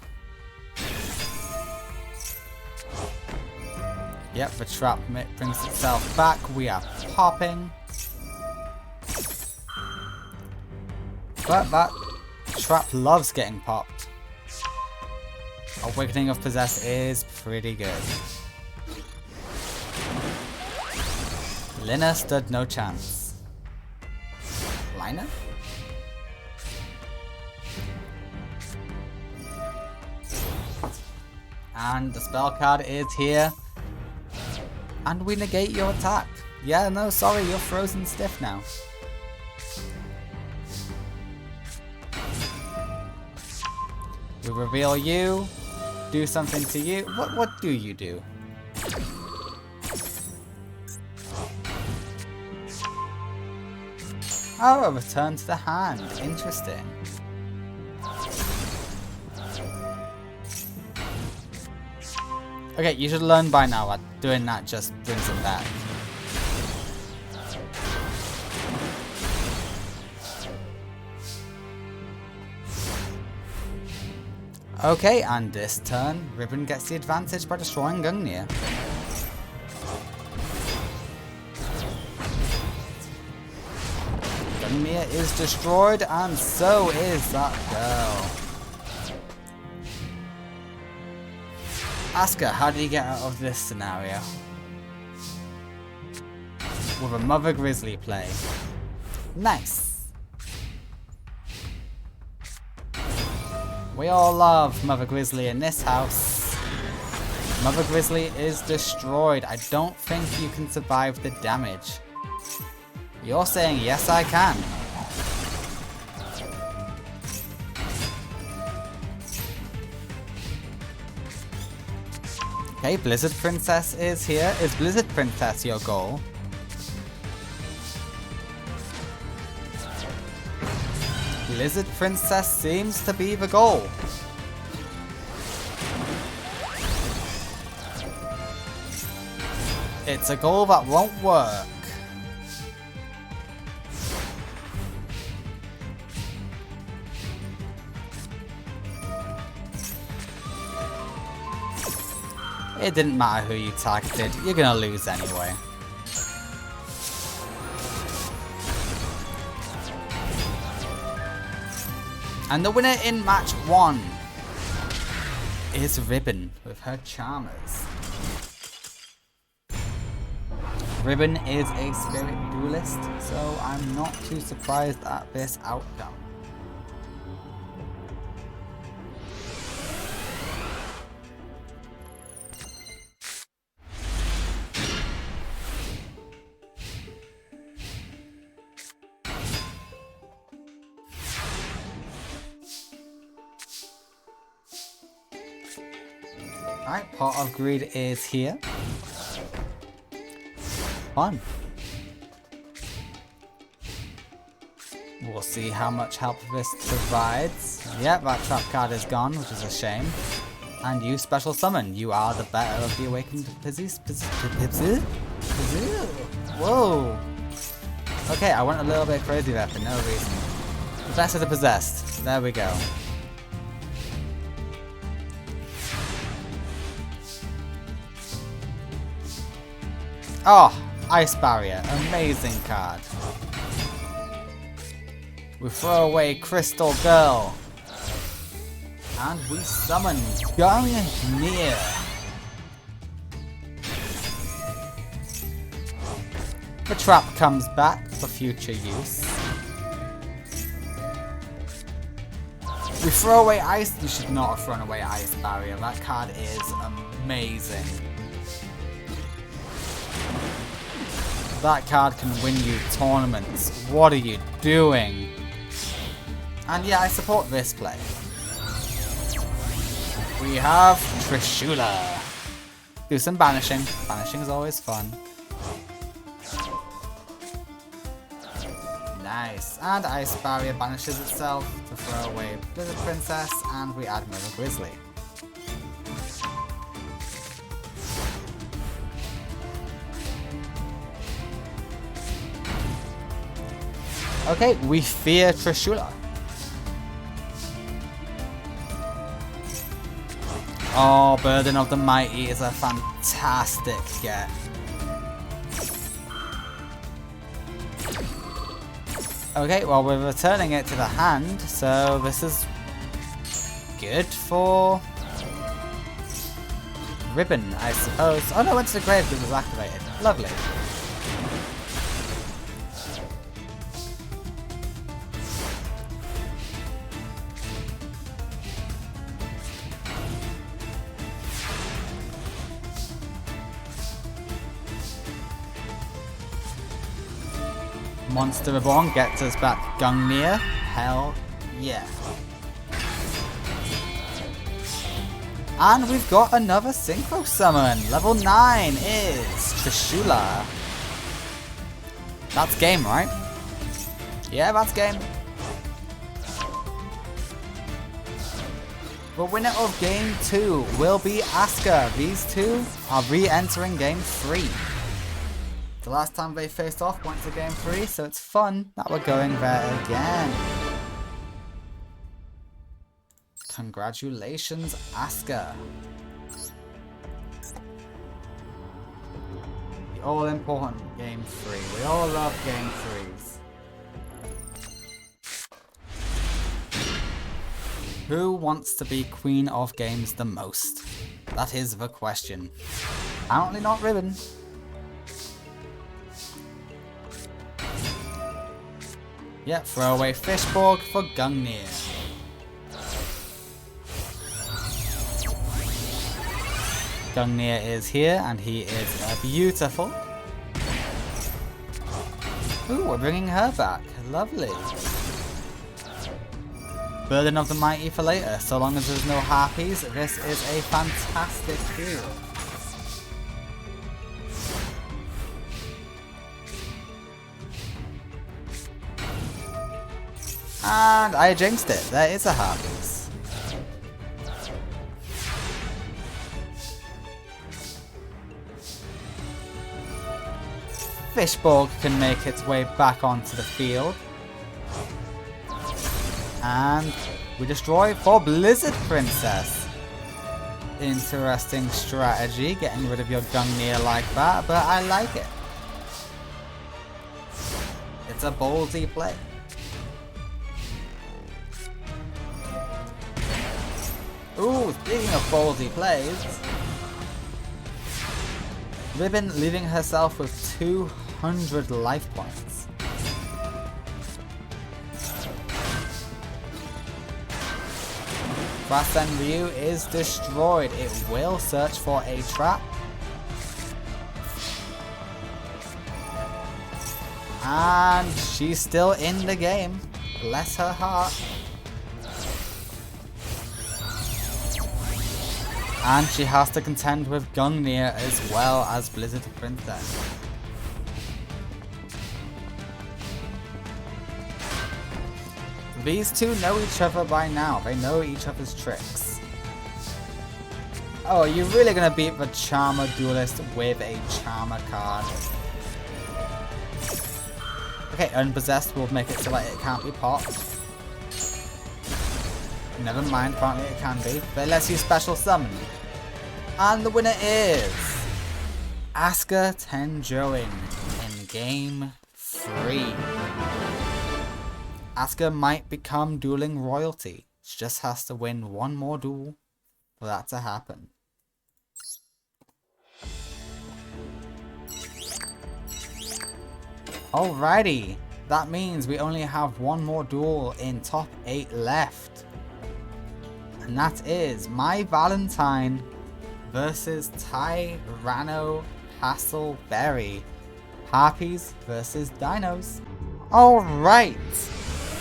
Yep, the trap brings itself back. We are popping. But that trap loves getting popped. Awakening of Possessed is pretty good. Lina stood no chance. Lina? And the spell card is here. And we negate your attack. Yeah, no, sorry, you're frozen stiff now. We reveal you, do something to you. What do you do? Oh, a return to the hand. Interesting. Okay, you should learn by now that doing that just brings it back. Okay, and this turn, Ribbon gets the advantage by destroying Gungnir. Gungnir is destroyed, and so is that girl. Ask her, how do you get out of this scenario? With a Mother Grizzly play. Nice. We all love Mother Grizzly in this house. Mother Grizzly is destroyed. I don't think you can survive the damage. You're saying yes, I can. Okay, Blizzard Princess is here. Is Blizzard Princess your goal? Blizzard Princess seems to be the goal. It's a goal that won't work. It didn't matter who you targeted, you're gonna lose anyway. And the winner in match 1 is Ribbon with her Charmers. Ribbon is a spirit duelist, so I'm not too surprised at this outcome. Alright, Pot of Greed is here. Fun. We'll see how much help this provides. Yep, that trap card is gone, which is a shame. And you special summon. You are the better of the awakened Pizzies. Whoa. Okay, I went a little bit crazy there for no reason. The best of the possessed. There we go. Oh, Ice Barrier. Amazing card. We throw away Crystal Girl. And we summon Gungnir. The trap comes back for future use. We throw away Ice. You should not have thrown away Ice Barrier. That card is amazing. That card can win you tournaments. What are you doing? And yeah, I support this play. We have Trishula. Do some banishing. Banishing is always fun. Nice. And Ice Barrier banishes itself to throw away Blizzard Princess, and we add Mother Grizzly. Okay, we fear Trishula. Oh, Burden of the Mighty is a fantastic get. Okay, well, we're returning it to the hand, so this is good for Ribbon, I suppose. Oh no, it went to the grave because it was activated. Lovely. Monster Reborn gets us back Gungnir. Hell yeah. And we've got another Synchro Summon. Level 9 is Trishula. That's game, right? Yeah, that's game. The winner of Game 2 will be Asuka. These two are re-entering Game 3. The last time they faced off went to Game 3, so it's fun that we're going there again. Congratulations, Asuka. The all-important Game 3. We all love Game 3s. Who wants to be Queen of Games the most? That is the question. Apparently not Ribbon. Yep, throw away Fishborg for Gungnir. Gungnir is here, and he is beautiful. Ooh, we're bringing her back. Lovely. Burden of the Mighty for later. So long as there's no harpies, this is a fantastic field. And I jinxed it. There is a harpies. Fishborg can make its way back onto the field. And we destroy for Blizzard Princess. Interesting strategy, getting rid of your Gungnir like that, but I like it. It's a ballsy play. Ooh, speaking of ballsy plays, Ribbon leaving herself with 200 life points. Grassland Ryu is destroyed. It will search for a trap. And she's still in the game. Bless her heart. And she has to contend with Gungnir as well as Blizzard Princess. These two know each other by now. They know each other's tricks. Oh, are you really going to beat the Charmer Duelist with a Charmer card? Okay, Unpossessed will make it so that it can't be popped. Never mind, apparently it can be. But it lets you special summon. And the winner is Asuka Tenjoin in Game 3. Asuka might become dueling royalty. She just has to win one more duel for that to happen. Alrighty, that means we only have one more duel in top 8 left. And that is My Valentine versus Tyranno Hassleberry. Harpies versus Dinos. Alright.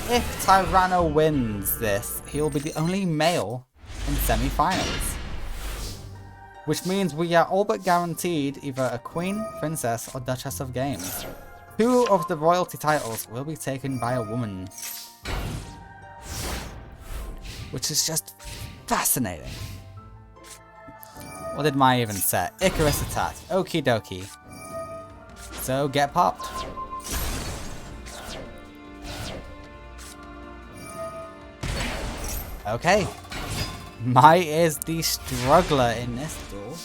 If Tyranno wins this, he'll be the only male in semi-finals. Which means we are all but guaranteed either a Queen, Princess, or Duchess of Games. 2 of the royalty titles will be taken by a woman. Which is just fascinating. What did Mai even set? Icarus attack. Okie dokie. So get popped. Okay. Mai is the struggler in this duel.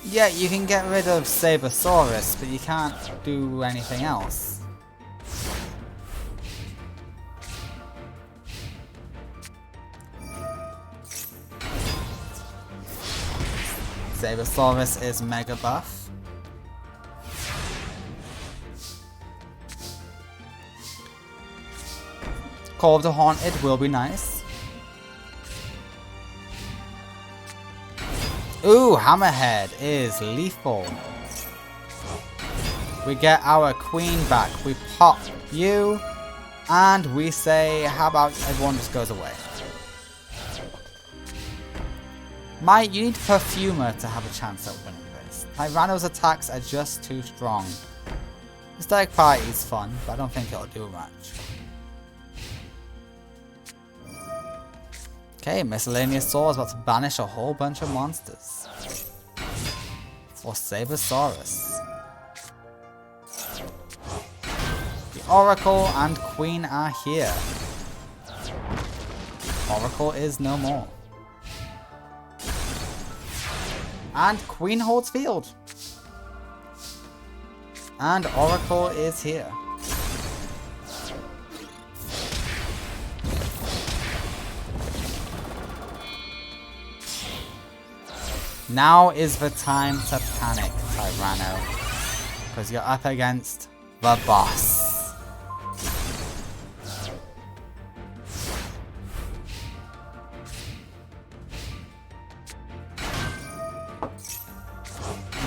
Yeah, you can get rid of Sabersaurus, but you can't do anything else. Sabersaurus is mega buff. Call of the Haunted will be nice. Ooh, Hammerhead is lethal. We get our queen back. We pop you. And we say, how about everyone just goes away? Mate, you need Perfumer to have a chance at winning this. Tyranno's attacks are just too strong. Hysteric Party is fun, but I don't think it'll do much. Okay, Miscellaneous Sword is about to banish a whole bunch of monsters. For Sabersaurus. The Oracle and Queen are here. Oracle is no more. And Queen holds field. And Oracle is here. Now is the time to panic, Tyranno. Because you're up against the boss.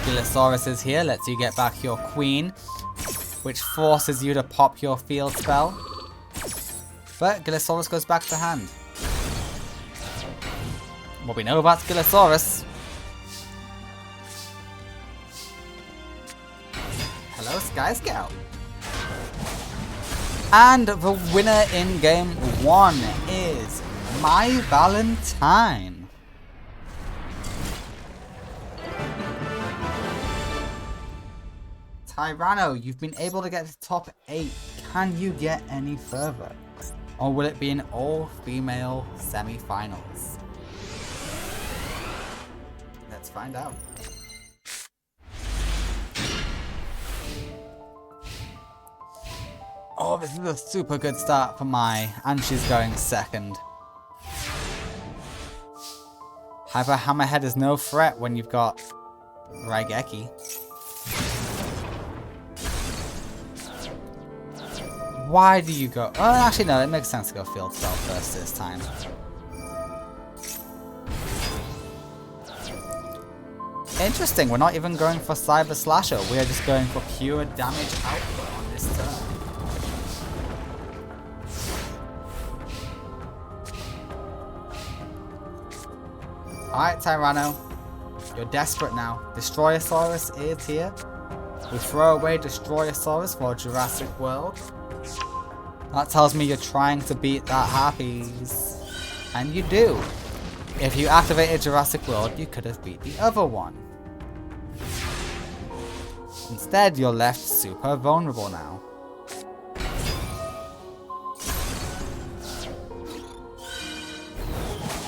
Gillosaurus is here, lets you get back your queen, which forces you to pop your field spell. But Gillosaurus goes back to hand. What we know about Gillosaurus. Hello, Sky Scout. And the winner in game 1 is My Valentine. Tyranno, you've been able to get to top 8. Can you get any further? Or will it be an all-female semi-finals? Let's find out. Oh, this is a super good start for Mai, and she's going second. However, Hammerhead is no threat when you've got Raigeki. Why do you go? Oh, actually no, it makes sense to go field spell first this time. Interesting, we're not even going for Cyber Slasher, we are just going for pure damage output on this turn. Alright, Tyranno. You're desperate now. Destroyosaurus is here. We throw away Destroyosaurus for Jurassic World. That tells me you're trying to beat that Harpies. And you do. If you activated Jurassic World, you could have beat the other one. Instead, you're left super vulnerable now.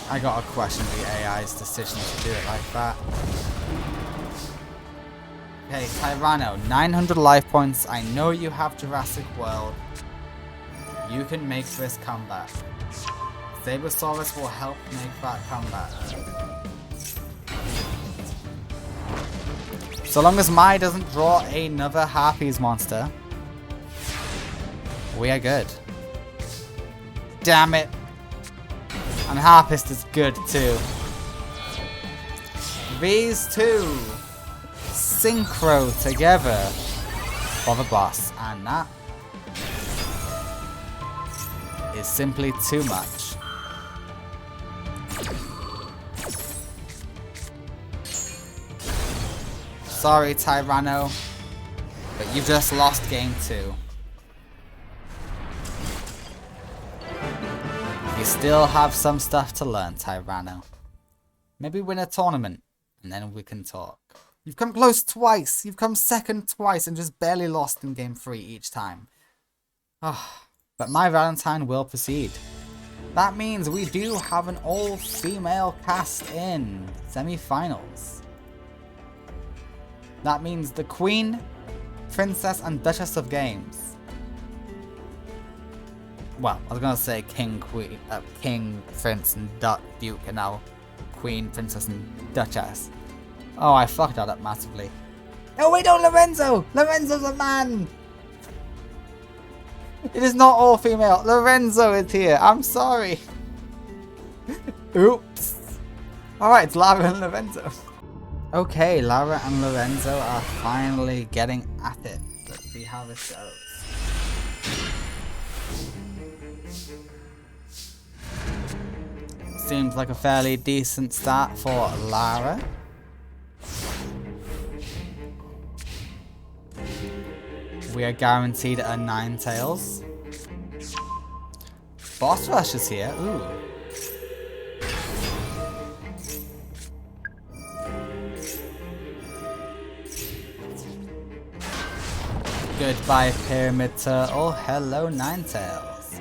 I gotta question the AI's decision to do it like that. Okay, Tyranno, 900 life points. I know you have Jurassic World. You can make this comeback. Sabersaurus will help make that comeback. So long as Mai doesn't draw another Harpies monster, we are good. Damn it. And Harpist is good too. These two synchro together for the boss, and that is simply too much. Sorry, Tyranno, but you just lost game 2. You still have some stuff to learn, Tyranno. Maybe win a tournament, and then we can talk. You've come close twice. You've come second twice and just barely lost in game 3 each time. But My Valentine will proceed. That means we do have an all-female cast in semi-finals. That means the Queen, Princess, and Duchess of Games. Well, I was gonna say King, Queen, King, Prince, and Duke, and now Queen, Princess, and Duchess. Oh, I fucked that up massively. Oh wait, no, Lorenzo! Lorenzo's a man! It is not all female. Lorenzo is here. I'm sorry. Oops. Alright, it's Lara and Lorenzo. Okay, Lara and Lorenzo are finally getting at it. see how this goes. Seems like a fairly decent start for Lara. We are guaranteed a Ninetales. Boss Rush is here. Ooh. Goodbye, Pyramid Turtle. Hello, Ninetales.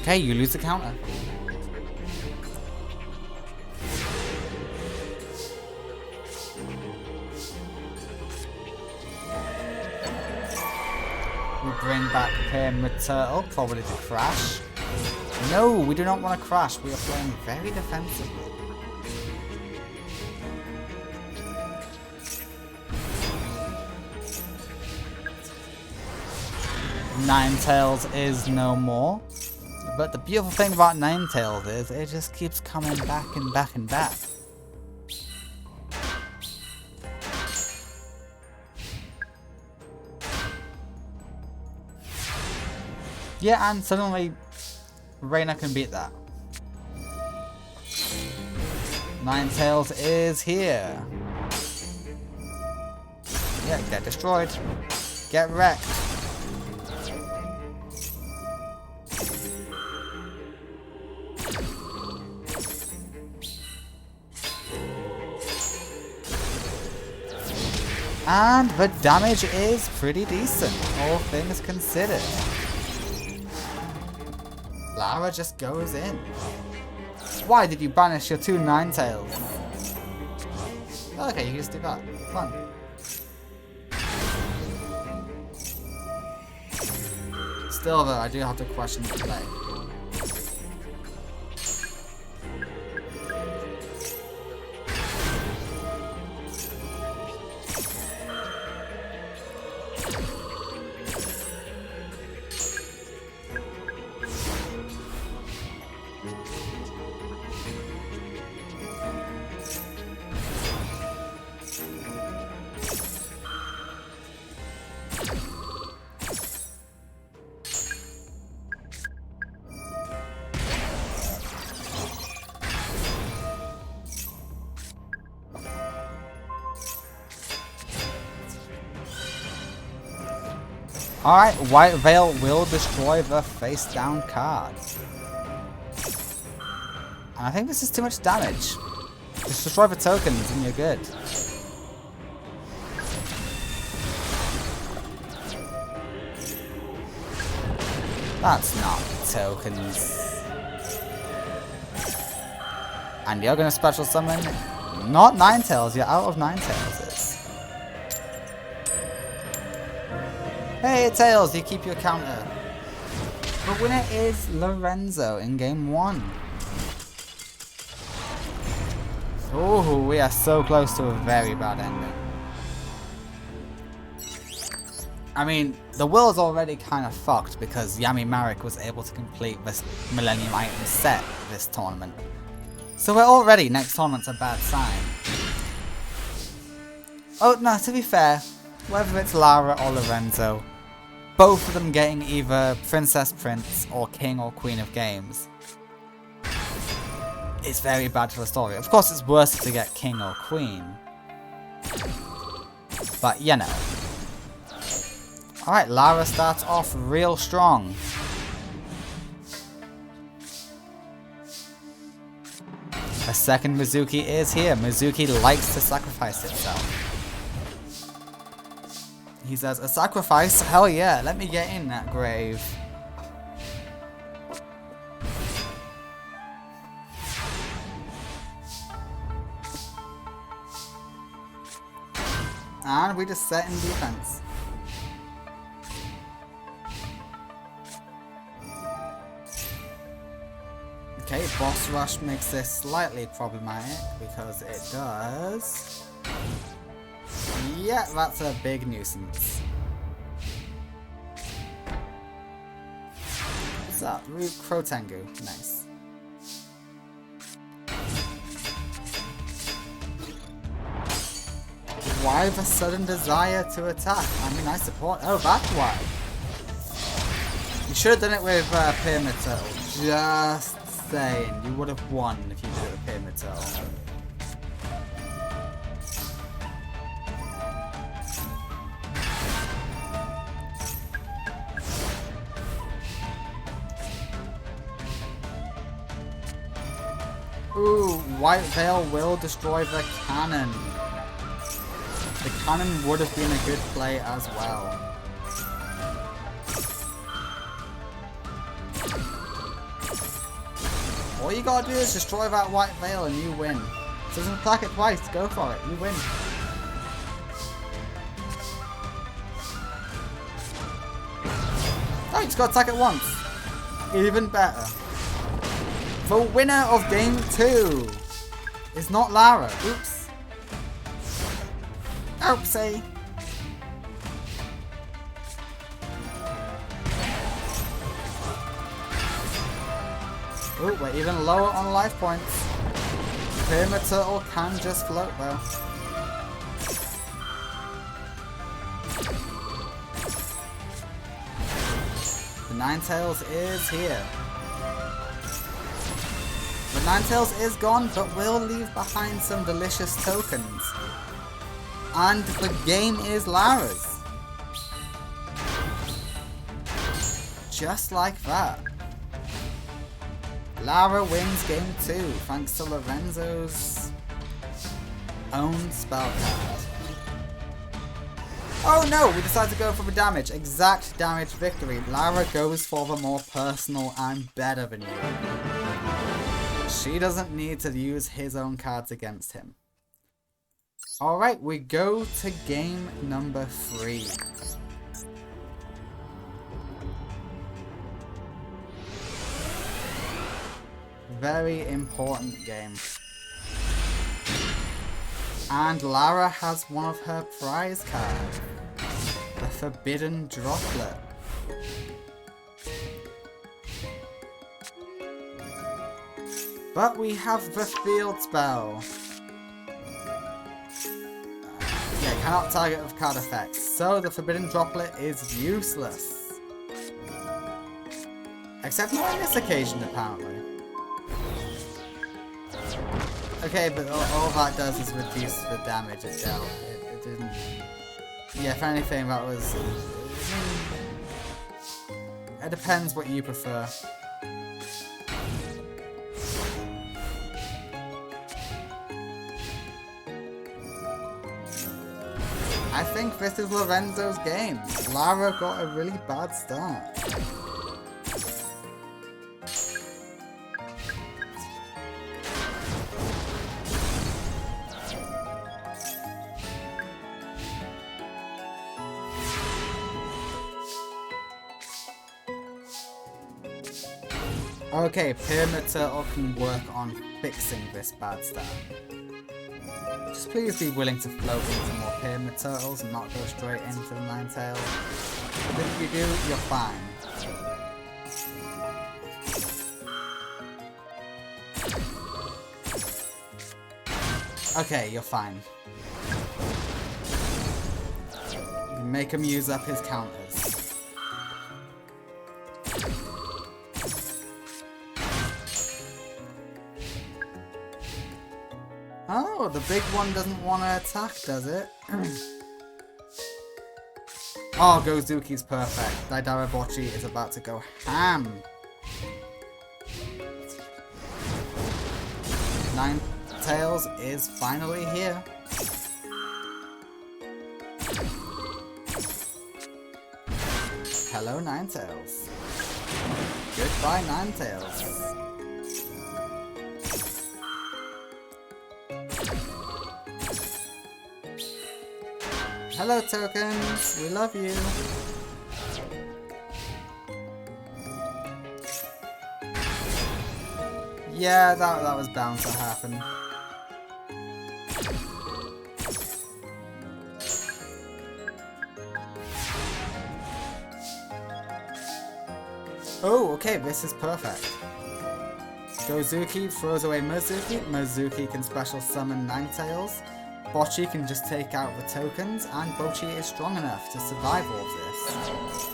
Okay, you lose the counter. We bring back Pyramid Turtle, probably to crash. No, we do not want to crash. We are playing very defensively. Ninetales is no more. But the beautiful thing about Ninetales is it just keeps coming back and back and back. Yeah, and suddenly Reina can beat that. Ninetales is here. Yeah, get destroyed. Get wrecked. And the damage is pretty decent, all things considered. Lara just goes in. Why did you banish your two Ninetales? Okay, you can just do that. Fun. Still though, I do have to question the play. Alright, White Veil will destroy the face down card. And I think this is too much damage. Just destroy the tokens and you're good. That's not tokens. And you're gonna special summon? Not Ninetales, you're out of Ninetales. Hey Tails, you keep your counter. The winner is Lorenzo in game 1. Oh, we are so close to a very bad ending. I mean, the world's already kind of fucked because Yami Marek was able to complete this Millennium item set this tournament. So we're already, next tournament's a bad sign. Oh no, to be fair, whether it's Lara or Lorenzo, both of them getting either Princess Prince or King or Queen of Games, it's very bad for the story. Of course it's worse to get King or Queen, but you know. Alright, Lara starts off real strong. A second Mizuki is here. Mizuki likes to sacrifice itself. He says, a sacrifice? Hell yeah, let me get in that grave. And we just set in defense. Okay, Boss Rush makes this slightly problematic because it does... Yeah, that's a big nuisance. What's that? Root Crotengu. Nice. Why the sudden desire to attack? I mean, I support. Oh, that's why. You should have done it with Pyramid Turtle. Just saying. You would have won if you did it with Pyramid Turtle. Ooh, White Veil will destroy the cannon. The cannon would have been a good play as well. All you gotta do is destroy that White Veil and you win. It doesn't attack it twice, go for it, you win. Oh, you just gotta attack it once. Even better. The winner of game 2 is not Lara. Oops. Oopsie. Ooh, we're even lower on life points. Pyramid Turtle can just float though. The Ninetales is here. The Ninetales is gone, but will leave behind some delicious tokens. And the game is Lara's. Just like that. Lara wins game 2 thanks to Lorenzo's own spell card. Oh no, we decided to go for the damage. Exact damage victory. Lara goes for the more personal I'm better than you. She doesn't need to use his own cards against him. Alright, we go to game number 3. Very important game. And Lara has one of her prize cards. The Forbidden Droplet. But we have the field spell. Yeah, cannot target with card effects. So the Forbidden Droplet is useless. Except not on this occasion, apparently. Okay, but all that does is reduce the damage it dealt. It didn't... Yeah, if anything, that was... It depends what you prefer. I think this is Lorenzo's game. Lara got a really bad start. Okay, Pyramid Turtle can work on fixing this bad start. Just please be willing to float into more Pyramid Turtles and not go straight into the Ninetales. But if you do, you're fine. Okay, you're fine. You make him use up his counters. Oh, the big one doesn't want to attack, does it? Oh, Gozuki's perfect. Daidara Bocchi is about to go ham. Ninetales is finally here. Hello, Ninetales. Goodbye, Ninetales. Hello, tokens. We love you. Yeah, that was bound to happen. Oh, okay, this is perfect. Gozuki throws away Mozuki. Mozuki can special summon Ninetales. Bocce can just take out the tokens, and Bocce is strong enough to survive all of this.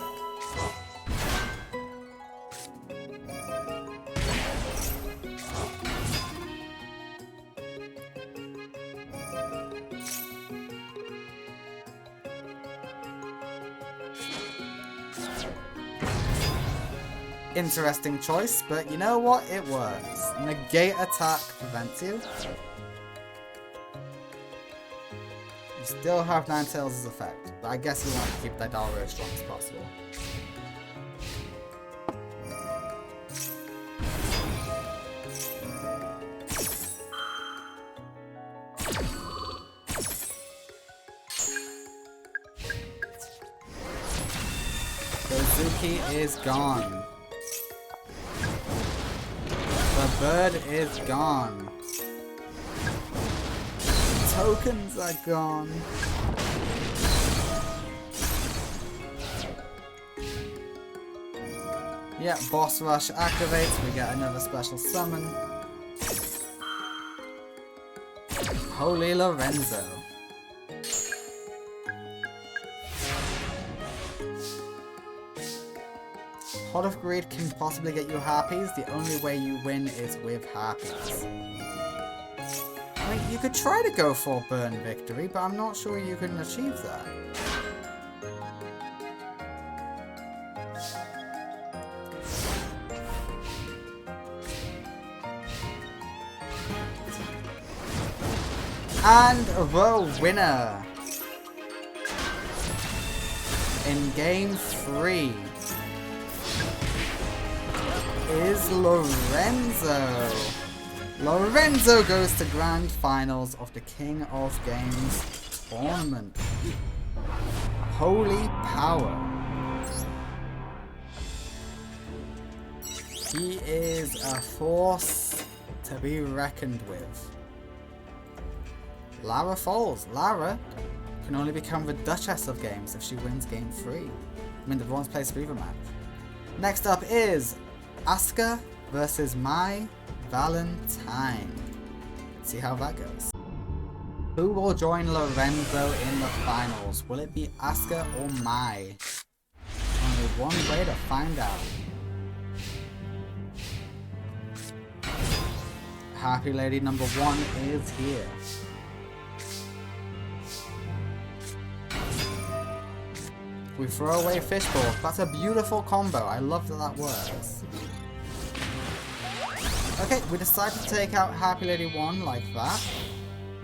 Interesting choice, but you know what? It works. Negate attack prevents you. You still have Ninetales' effect, but I guess you want to keep that Dalro as strong as possible. Gozuki is gone. The bird is gone. Tokens are gone. Yeah, boss rush activates. We get another special summon. Holy Lorenzo. Pot of Greed can possibly get you Harpies. The only way you win is with Harpies. I mean, you could try to go for Burn Victory, but I'm not sure you can achieve that. And the winner in Game 3 is Lorenzo. Lorenzo goes to Grand Finals of the King of Games tournament. Holy power. He is a force to be reckoned with. Lara falls. Lara can only become the Duchess of Games if she wins Game 3. I mean, the bronze place Reaver match. Next up is Asuka versus Mai Valentine. Let's see how that goes. Who will join Lorenzo in the finals? Will it be Asuka or Mai? Only one way to find out. Happy Lady number 1 is here. We throw away Fishball. That's a beautiful combo. I love that that works. Okay, we decided to take out Happy Lady 1 like that.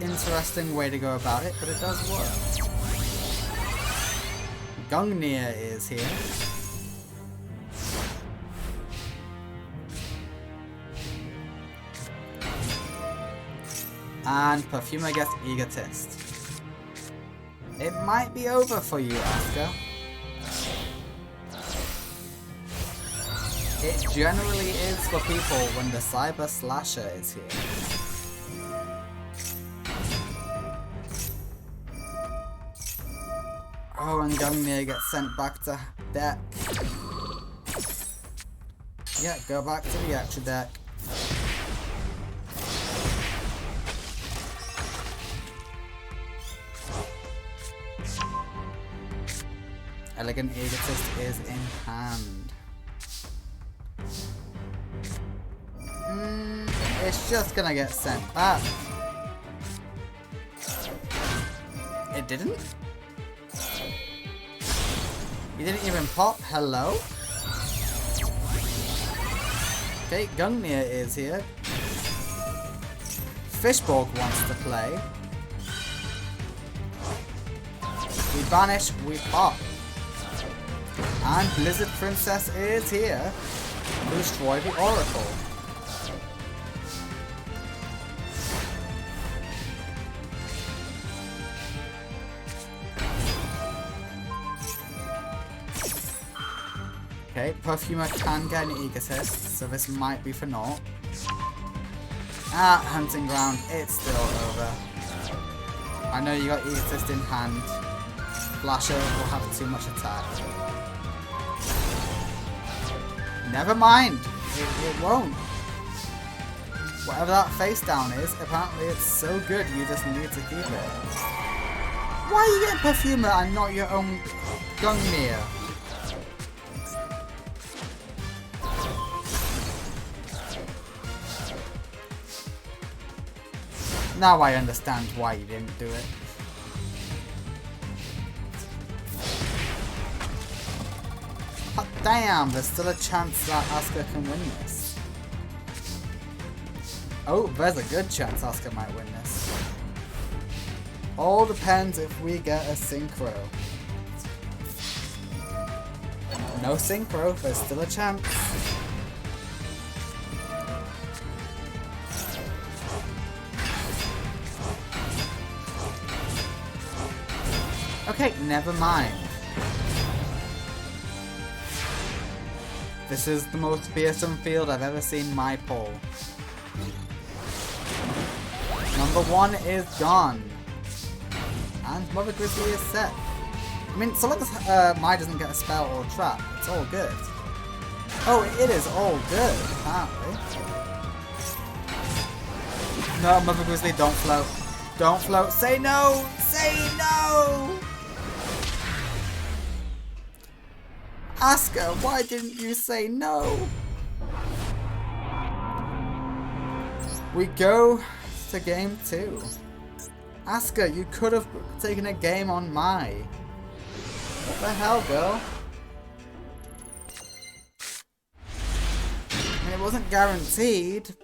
Interesting way to go about it, but it does work. Gungnir is here. And Perfumer gets Egotist. It might be over for you, Asuka. It generally is for people when the Cyber Slasher is here. Oh, and Gungnir gets sent back to deck. Yeah, go back to the extra deck. Elegant Egotist is in hand. It's just gonna get sent back. It didn't? You didn't even pop? Hello? Okay, Gungnir is here. Fishborg wants to play. We banish, we pop. And Blizzard Princess is here to destroy the Oracle. Okay, Perfumer can get an Egotist, so this might be for naught. Ah, Hunting Ground, it's still over. I know you got Egotist in hand. Flasher will have too much attack. Never mind, it won't. Whatever that face down is, apparently it's so good you just need to keep it. Why are you getting Perfumer and not your own Gungnir? Now I understand why you didn't do it. But damn, there's still a chance that Asuka can win this. Oh, there's a good chance Asuka might win this. All depends if we get a synchro. No synchro, there's still a chance. Okay, never mind. This is the most fearsome field I've ever seen my poll. Number 1 is gone. And Mother Grizzly is set. I mean, so long as Mai doesn't get a spell or a trap, it's all good. Oh, it is all good, apparently. No, Mother Grizzly, don't float. Don't float. Say no! Say no! Asuka, why didn't you say no? We go to game 2. Asuka, you could have taken a game on Mai. What the hell, girl? I mean, it wasn't guaranteed,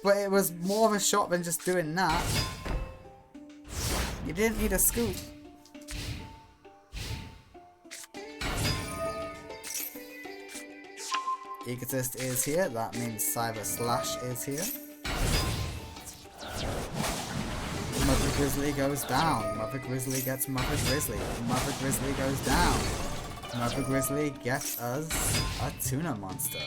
but it was more of a shot than just doing that. You didn't need a scoop. Egotist is here, that means Cyber Slash is here. Mother Grizzly goes down. Mother Grizzly gets Mother Grizzly. Mother Grizzly goes down. Mother Grizzly gets us a tuna monster.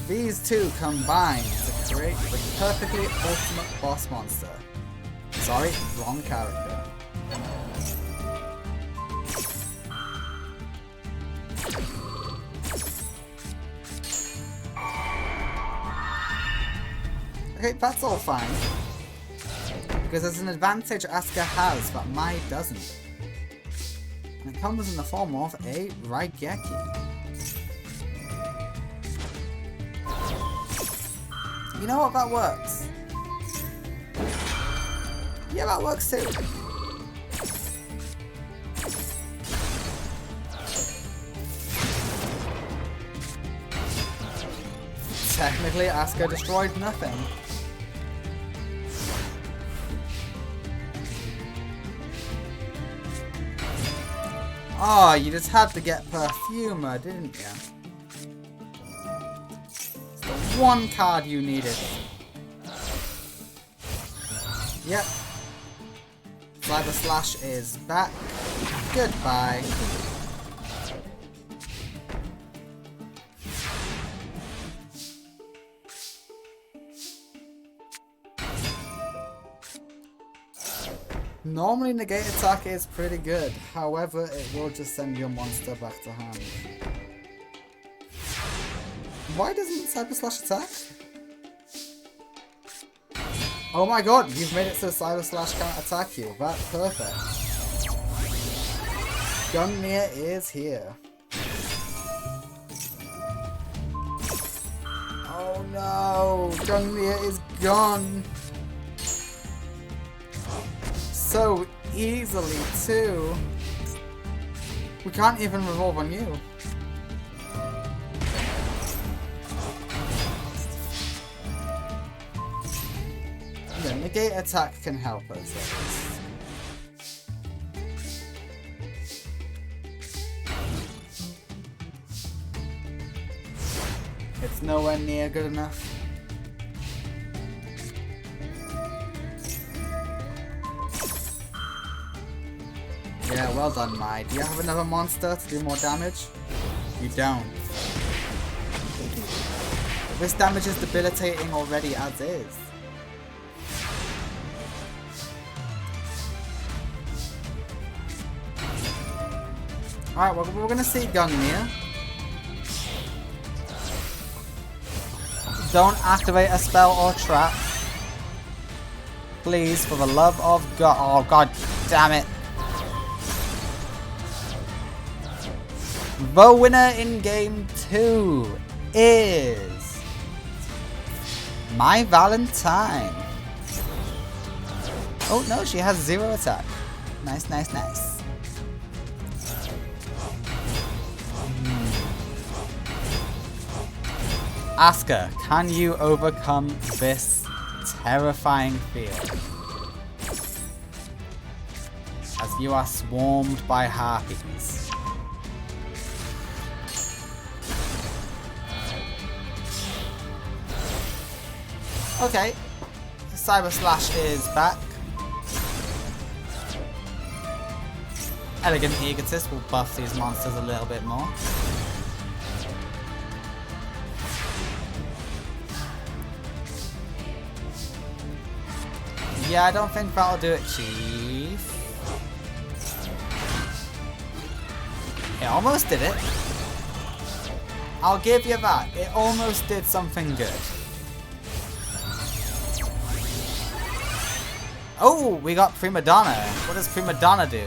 These two combine to create the perfectly ultimate boss monster. Sorry, wrong character. Okay, that's all fine. Because there's an advantage Asuka has that Mai doesn't. And it comes in the form of a Raigeki. You know what? That works. Yeah, that works too. Technically, Asuka destroyed nothing. Oh, you just had to get Perfumer, didn't you? It's the one card you needed. Yep. Cyber Slash is back. Goodbye. Normally negate attack is pretty good, however it will just send your monster back to hand. Why doesn't Cyber Slash attack? Oh my god, you've made it so Cyber Slash can't attack you. That's perfect. Gungnir is here. Oh no, Gungnir is gone. So easily too. We can't even revolve on you. Yeah, negate attack can help us at least. It's nowhere near good enough. Yeah, well done, Mai. Do you have another monster to do more damage? You don't. This damage is debilitating already as is. Alright, well, we're gonna see Gungnir. Don't activate a spell or trap. Please, for the love of God. Oh, God damn it. The winner in game 2 is my Valentine. Oh no, she has 0 attack. Nice, nice, nice. Asuka, can you overcome this terrifying fear? As you are swarmed by harpies. Okay, Cyber Slash is back. Elegant Egotist will buff these monsters a little bit more. Yeah, I don't think that'll do it, Chief. It almost did it. I'll give you that. It almost did something good. Oh, we got Prima Donna. What does Prima Donna do?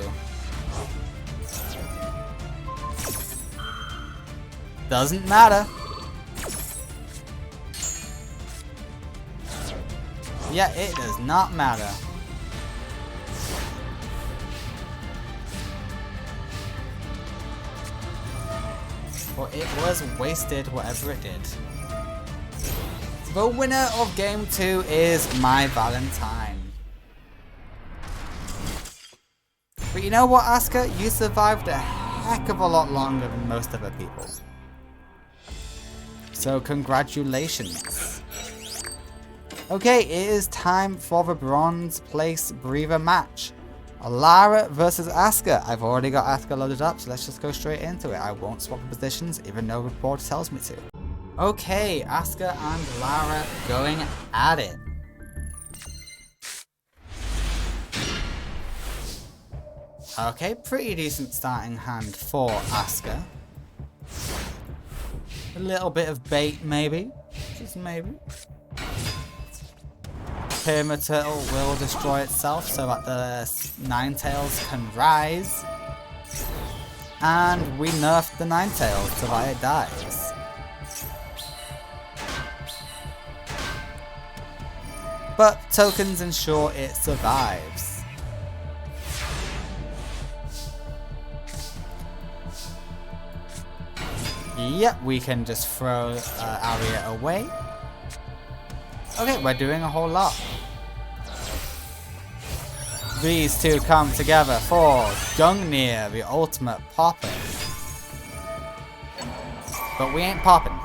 Doesn't matter. Yeah, it does not matter. Well, it was wasted, whatever it did. The winner of game 2 is my Valentine. But you know what, Asuka? You survived a heck of a lot longer than most other people. So congratulations. Okay, it is time for the bronze place breather match. Lara versus Asuka. I've already got Asuka loaded up, so let's just go straight into it. I won't swap the positions, even though the board tells me to. Okay, Asuka and Lara going at it. Okay, pretty decent starting hand for Asuka. A little bit of bait, maybe. Just maybe. Pyramid Turtle will destroy itself so that the Ninetales can rise. And we nerfed the Ninetales so that it dies. But tokens ensure it survives. Yep, we can just throw Aria away. Okay, we're doing a whole lot. These two come together for Gungnir, the ultimate popper. But we ain't popping.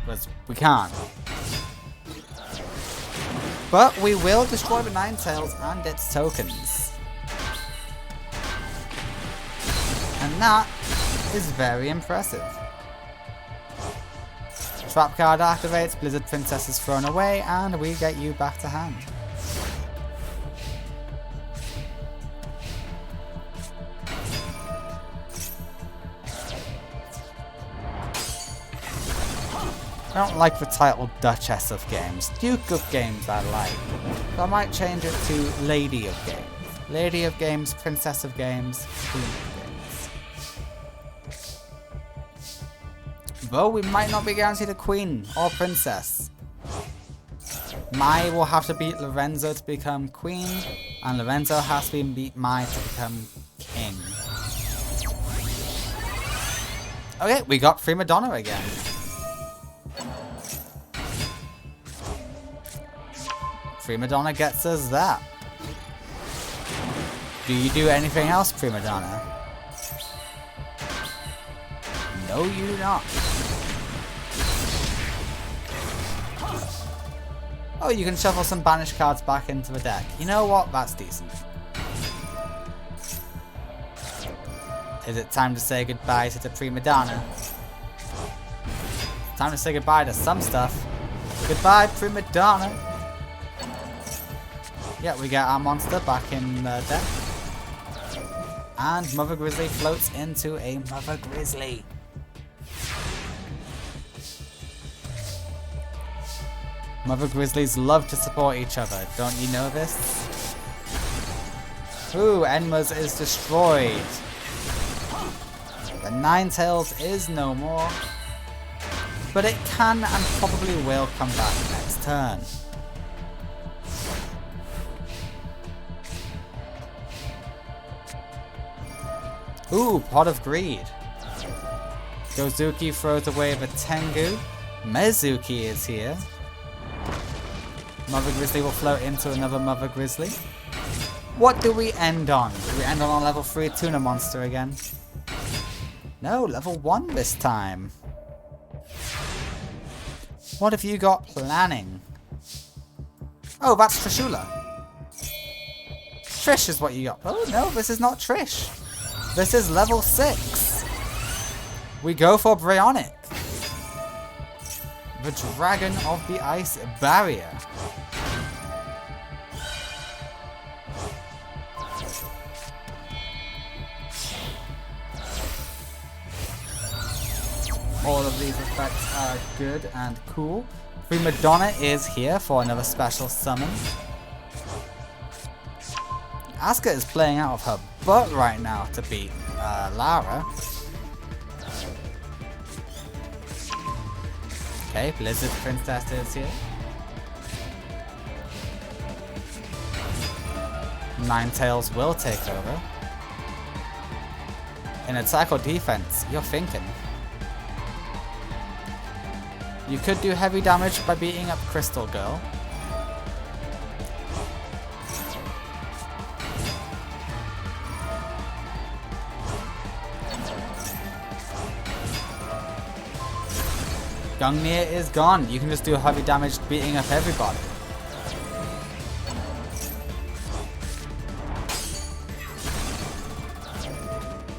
Because we can't. But we will destroy the Ninetales and its tokens. And that is very impressive. Trap card activates, Blizzard Princess is thrown away, and we get you back to hand. I don't like the title Duchess of Games. Duke of Games I like. So I might change it to Lady of Games. Lady of Games, Princess of Games, Queen of Games. Though we might not be guaranteed a Queen or Princess. Mai will have to beat Lorenzo to become Queen, and Lorenzo has to beat Mai to become King. Okay, we got Prima Donna again. Prima Donna gets us that. Do you do anything else, Prima Donna? No, you do not. Oh, you can shuffle some banished cards back into the deck. You know what? That's decent. Is it time to say goodbye to the Prima Donna? Time to say goodbye to some stuff. Goodbye, Prima Donna. Yeah, we get our monster back in the deck. And Mother Grizzly floats into a Mother Grizzly. Mother Grizzlies love to support each other, don't you know this? Ooh, Enma's is destroyed. The Ninetales is no more. But it can and probably will come back next turn. Ooh, Pot of Greed. Gozuki throws away the Tengu. Mezuki is here. Mother Grizzly will float into another Mother Grizzly. What do we end on? Do we end on a level 3 tuna monster again? No, level 1 this time. What have you got planning? Oh, that's Trishula. Trish is what you got. Oh no, this is not Trish. This is level 6. We go for Braionic. The Dragon of the Ice Barrier. All of these effects are good and cool. Prima Donna is here for another special summon. Asuka is playing out of her butt right now to beat Lara. Okay, Blizzard Princess is here. Ninetales will take over. In attack or defense, you're thinking. You could do heavy damage by beating up Crystal Girl. Gungnir is gone. You can just do heavy damage beating up everybody.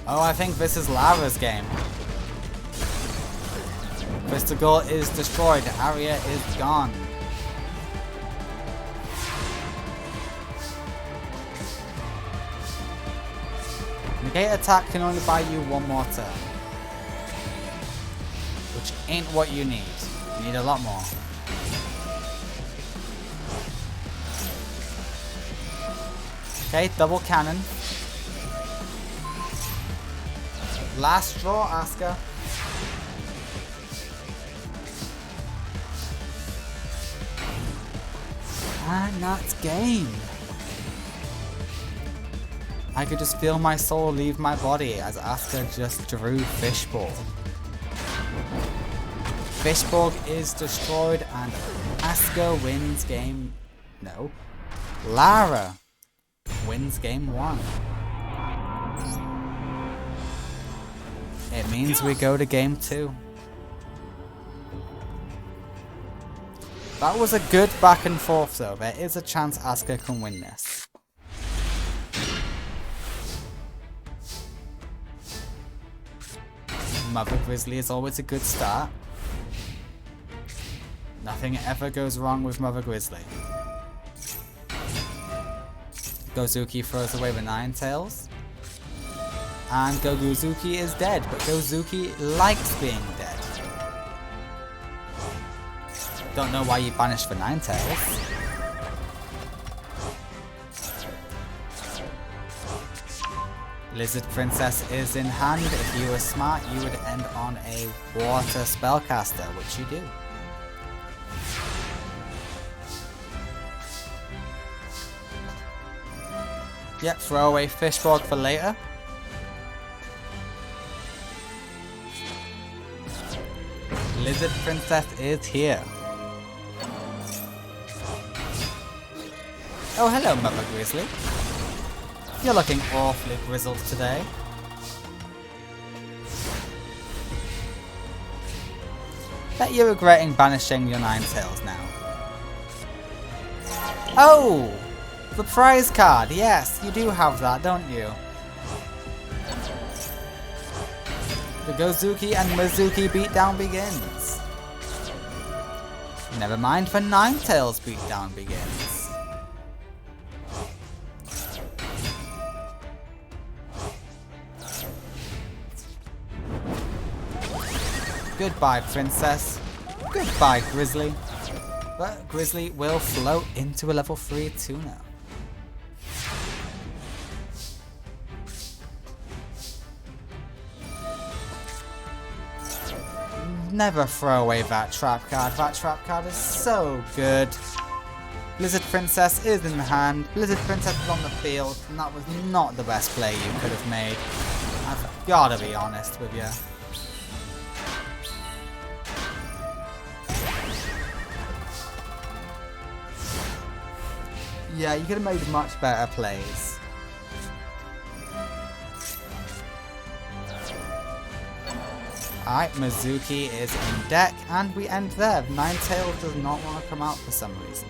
Oh, I think this is Lara's game. Crystal Girl is destroyed. Aria is gone. Negate attack can only buy you one more turn. Which ain't what you need. You need a lot more. Okay, double cannon. Last draw, Asuka. And that's game. I could just feel my soul leave my body as Asuka just drew Fishborg. Fishborg is destroyed and Asuka wins game... No. Lara wins game 1. It means we go to game 2. That was a good back and forth though. There is a chance Asuka can win this. Mother Grizzly is always a good start. Nothing ever goes wrong with Mother Grizzly. Gozuki throws away the Ninetales. And Gozuki is dead, but Gozuki likes being dead. Don't know why you banished the Ninetales. Lizard Princess is in hand. If you were smart, you would end on a water spellcaster, which you do. Yep, throw away Fishborg for later. Lizard Princess is here. Oh, hello, Mother Grizzly. You're looking awfully grizzled today. Bet you're regretting banishing your Ninetales now. Oh! The prize card! Yes, you do have that, don't you? The Gozuki and Mizuki beatdown begins. Never mind, the Ninetales beatdown begins. Goodbye, Princess. Goodbye, Grizzly. But Grizzly will float into a level 3 tuner. Never throw away that trap card. That trap card is so good. Blizzard Princess is in the hand. Blizzard Princess is on the field, and that was not the best play you could have made. I've gotta be honest with you. Yeah, you could have made much better plays. Alright, Mizuki is in deck, and we end there. Ninetales does not want to come out for some reason.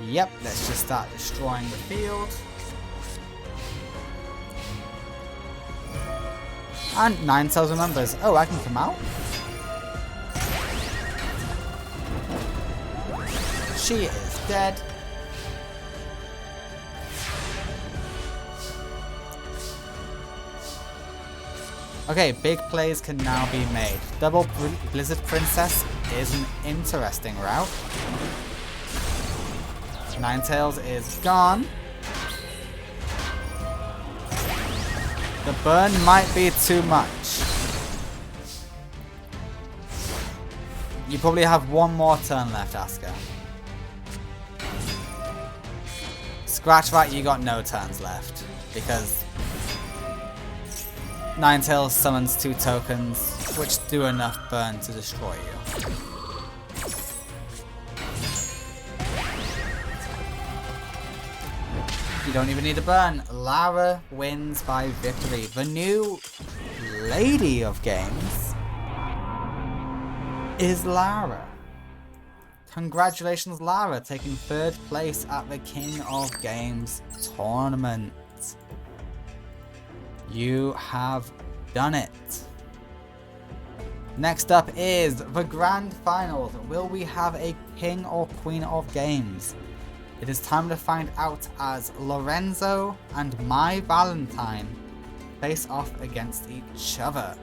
Yep, let's just start destroying the field. And Ninetales remembers, oh, I can come out? She is dead. Okay, big plays can now be made. Double Blizzard Princess is an interesting route. Ninetales is gone. The burn might be too much. You probably have one more turn left, Asuka. Scratch that, you got no turns left. Because Ninetales summons 2 tokens, which do enough burn to destroy you. You don't even need a burn. Lara wins by victory. The new Lady of Games is Lara. Congratulations, Lara, taking 3rd place at the King of Games tournament. You have done it. Next up is the Grand Finals. Will we have a King or Queen of Games? It is time to find out as Lorenzo and My Valentine face off against each other.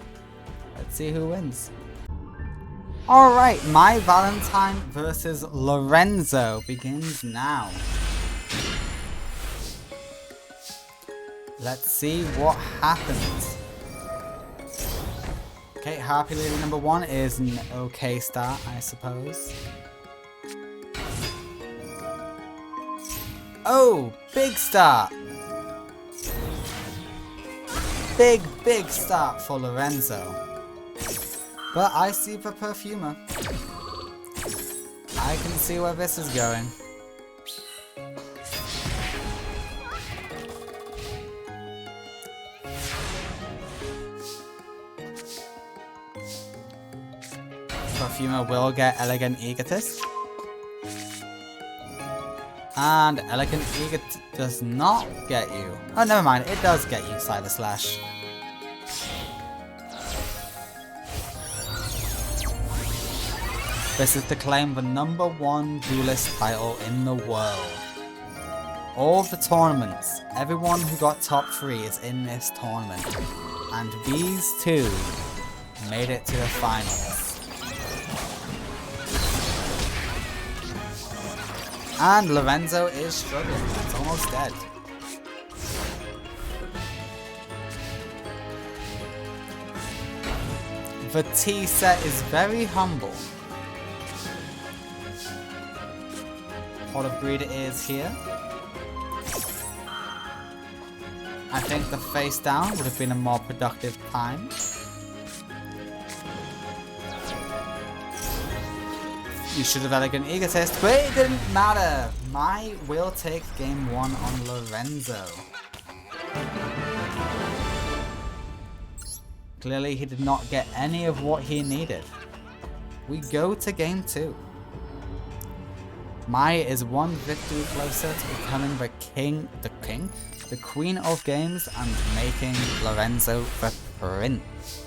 Let's see who wins. Alright, My Valentine versus Lorenzo begins now. Let's see what happens. Okay, Happy Lady number 1 is an okay start, I suppose. Oh, big start! Big start for Lorenzo. But I see the Perfumer. I can see where this is going. Perfumer will get Elegant Egotist. And Elegant Egotist does not get you. Oh, never mind. It does get you, Cyber Slash. This is to claim the #1 duelist title in the world. All of the tournaments, everyone who got top 3 is in this tournament. And these 2 made it to the finals. And Lorenzo is struggling. It's almost dead. The tea set is very humble. Pot of Greed is here. I think the face down would have been a more productive time. You should have Elegant Egotist, but it didn't matter. Mai will take game 1 on Lorenzo. Clearly he did not get any of what he needed. We go to game 2. Mai is 1 victory closer to becoming the Queen of Games and making Lorenzo the Prince.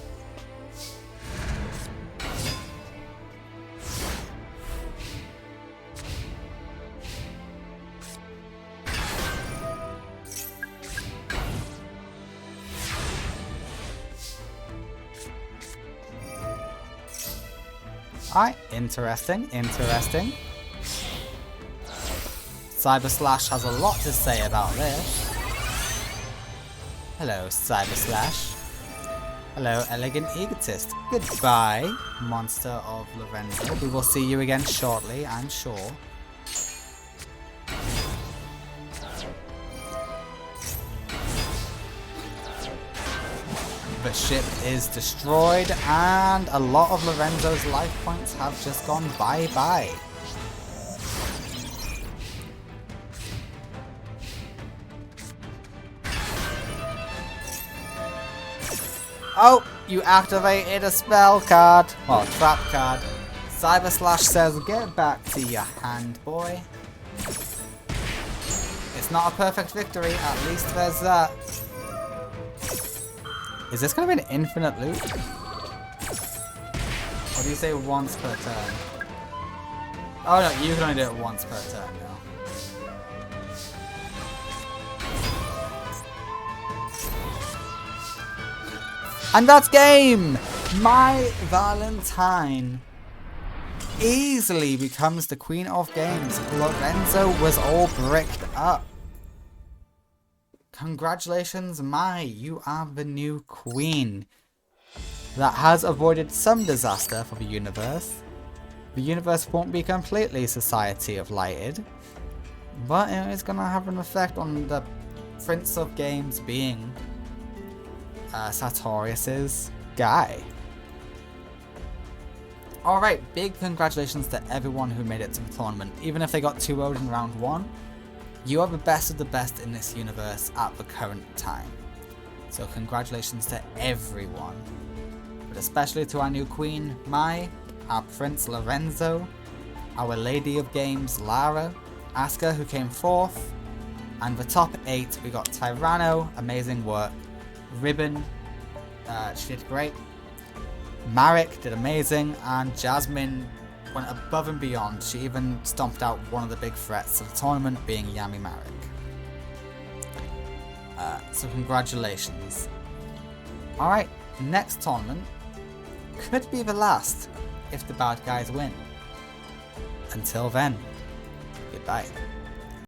Alright, interesting, interesting. Cyber Slash has a lot to say about this. Hello, Cyber Slash. Hello, Elegant Egotist. Goodbye, Monster of Lorenzo. We will see you again shortly, I'm sure. The ship is destroyed, and a lot of Lorenzo's life points have just gone bye-bye. Oh, you activated a spell card. Well, trap card. Cyber Slash says, get back to your hand, boy. It's not a perfect victory, at least there's that. Is this going to be an infinite loop? Or do you say once per turn? Oh no, you can only do it once per turn now. And that's game! My Valentine easily becomes the queen of games. Lorenzo was all bricked up. Congratulations, Mai, you are the new queen. That has avoided some disaster for the universe. The universe won't be completely Society of Lighted, but it is going to have an effect on the Prince of Games being Sartorius's guy. Alright, big congratulations to everyone who made it to the tournament. Even if they got 2-0'd in round 1, you are the best of the best in this universe at the current time. So congratulations to everyone. But especially to our new queen, Mai, our Prince Lorenzo, our Lady of Games, Lara, Asuka, who came 4th, and the top 8, we got Tyranno, amazing work, Ribbon, she did great, Marek did amazing, and Jasmine went above and beyond. She even stomped out one of the big threats of the tournament, being Yami Marek. So congratulations. Alright, next tournament could be the last if the bad guys win. Until then, goodbye.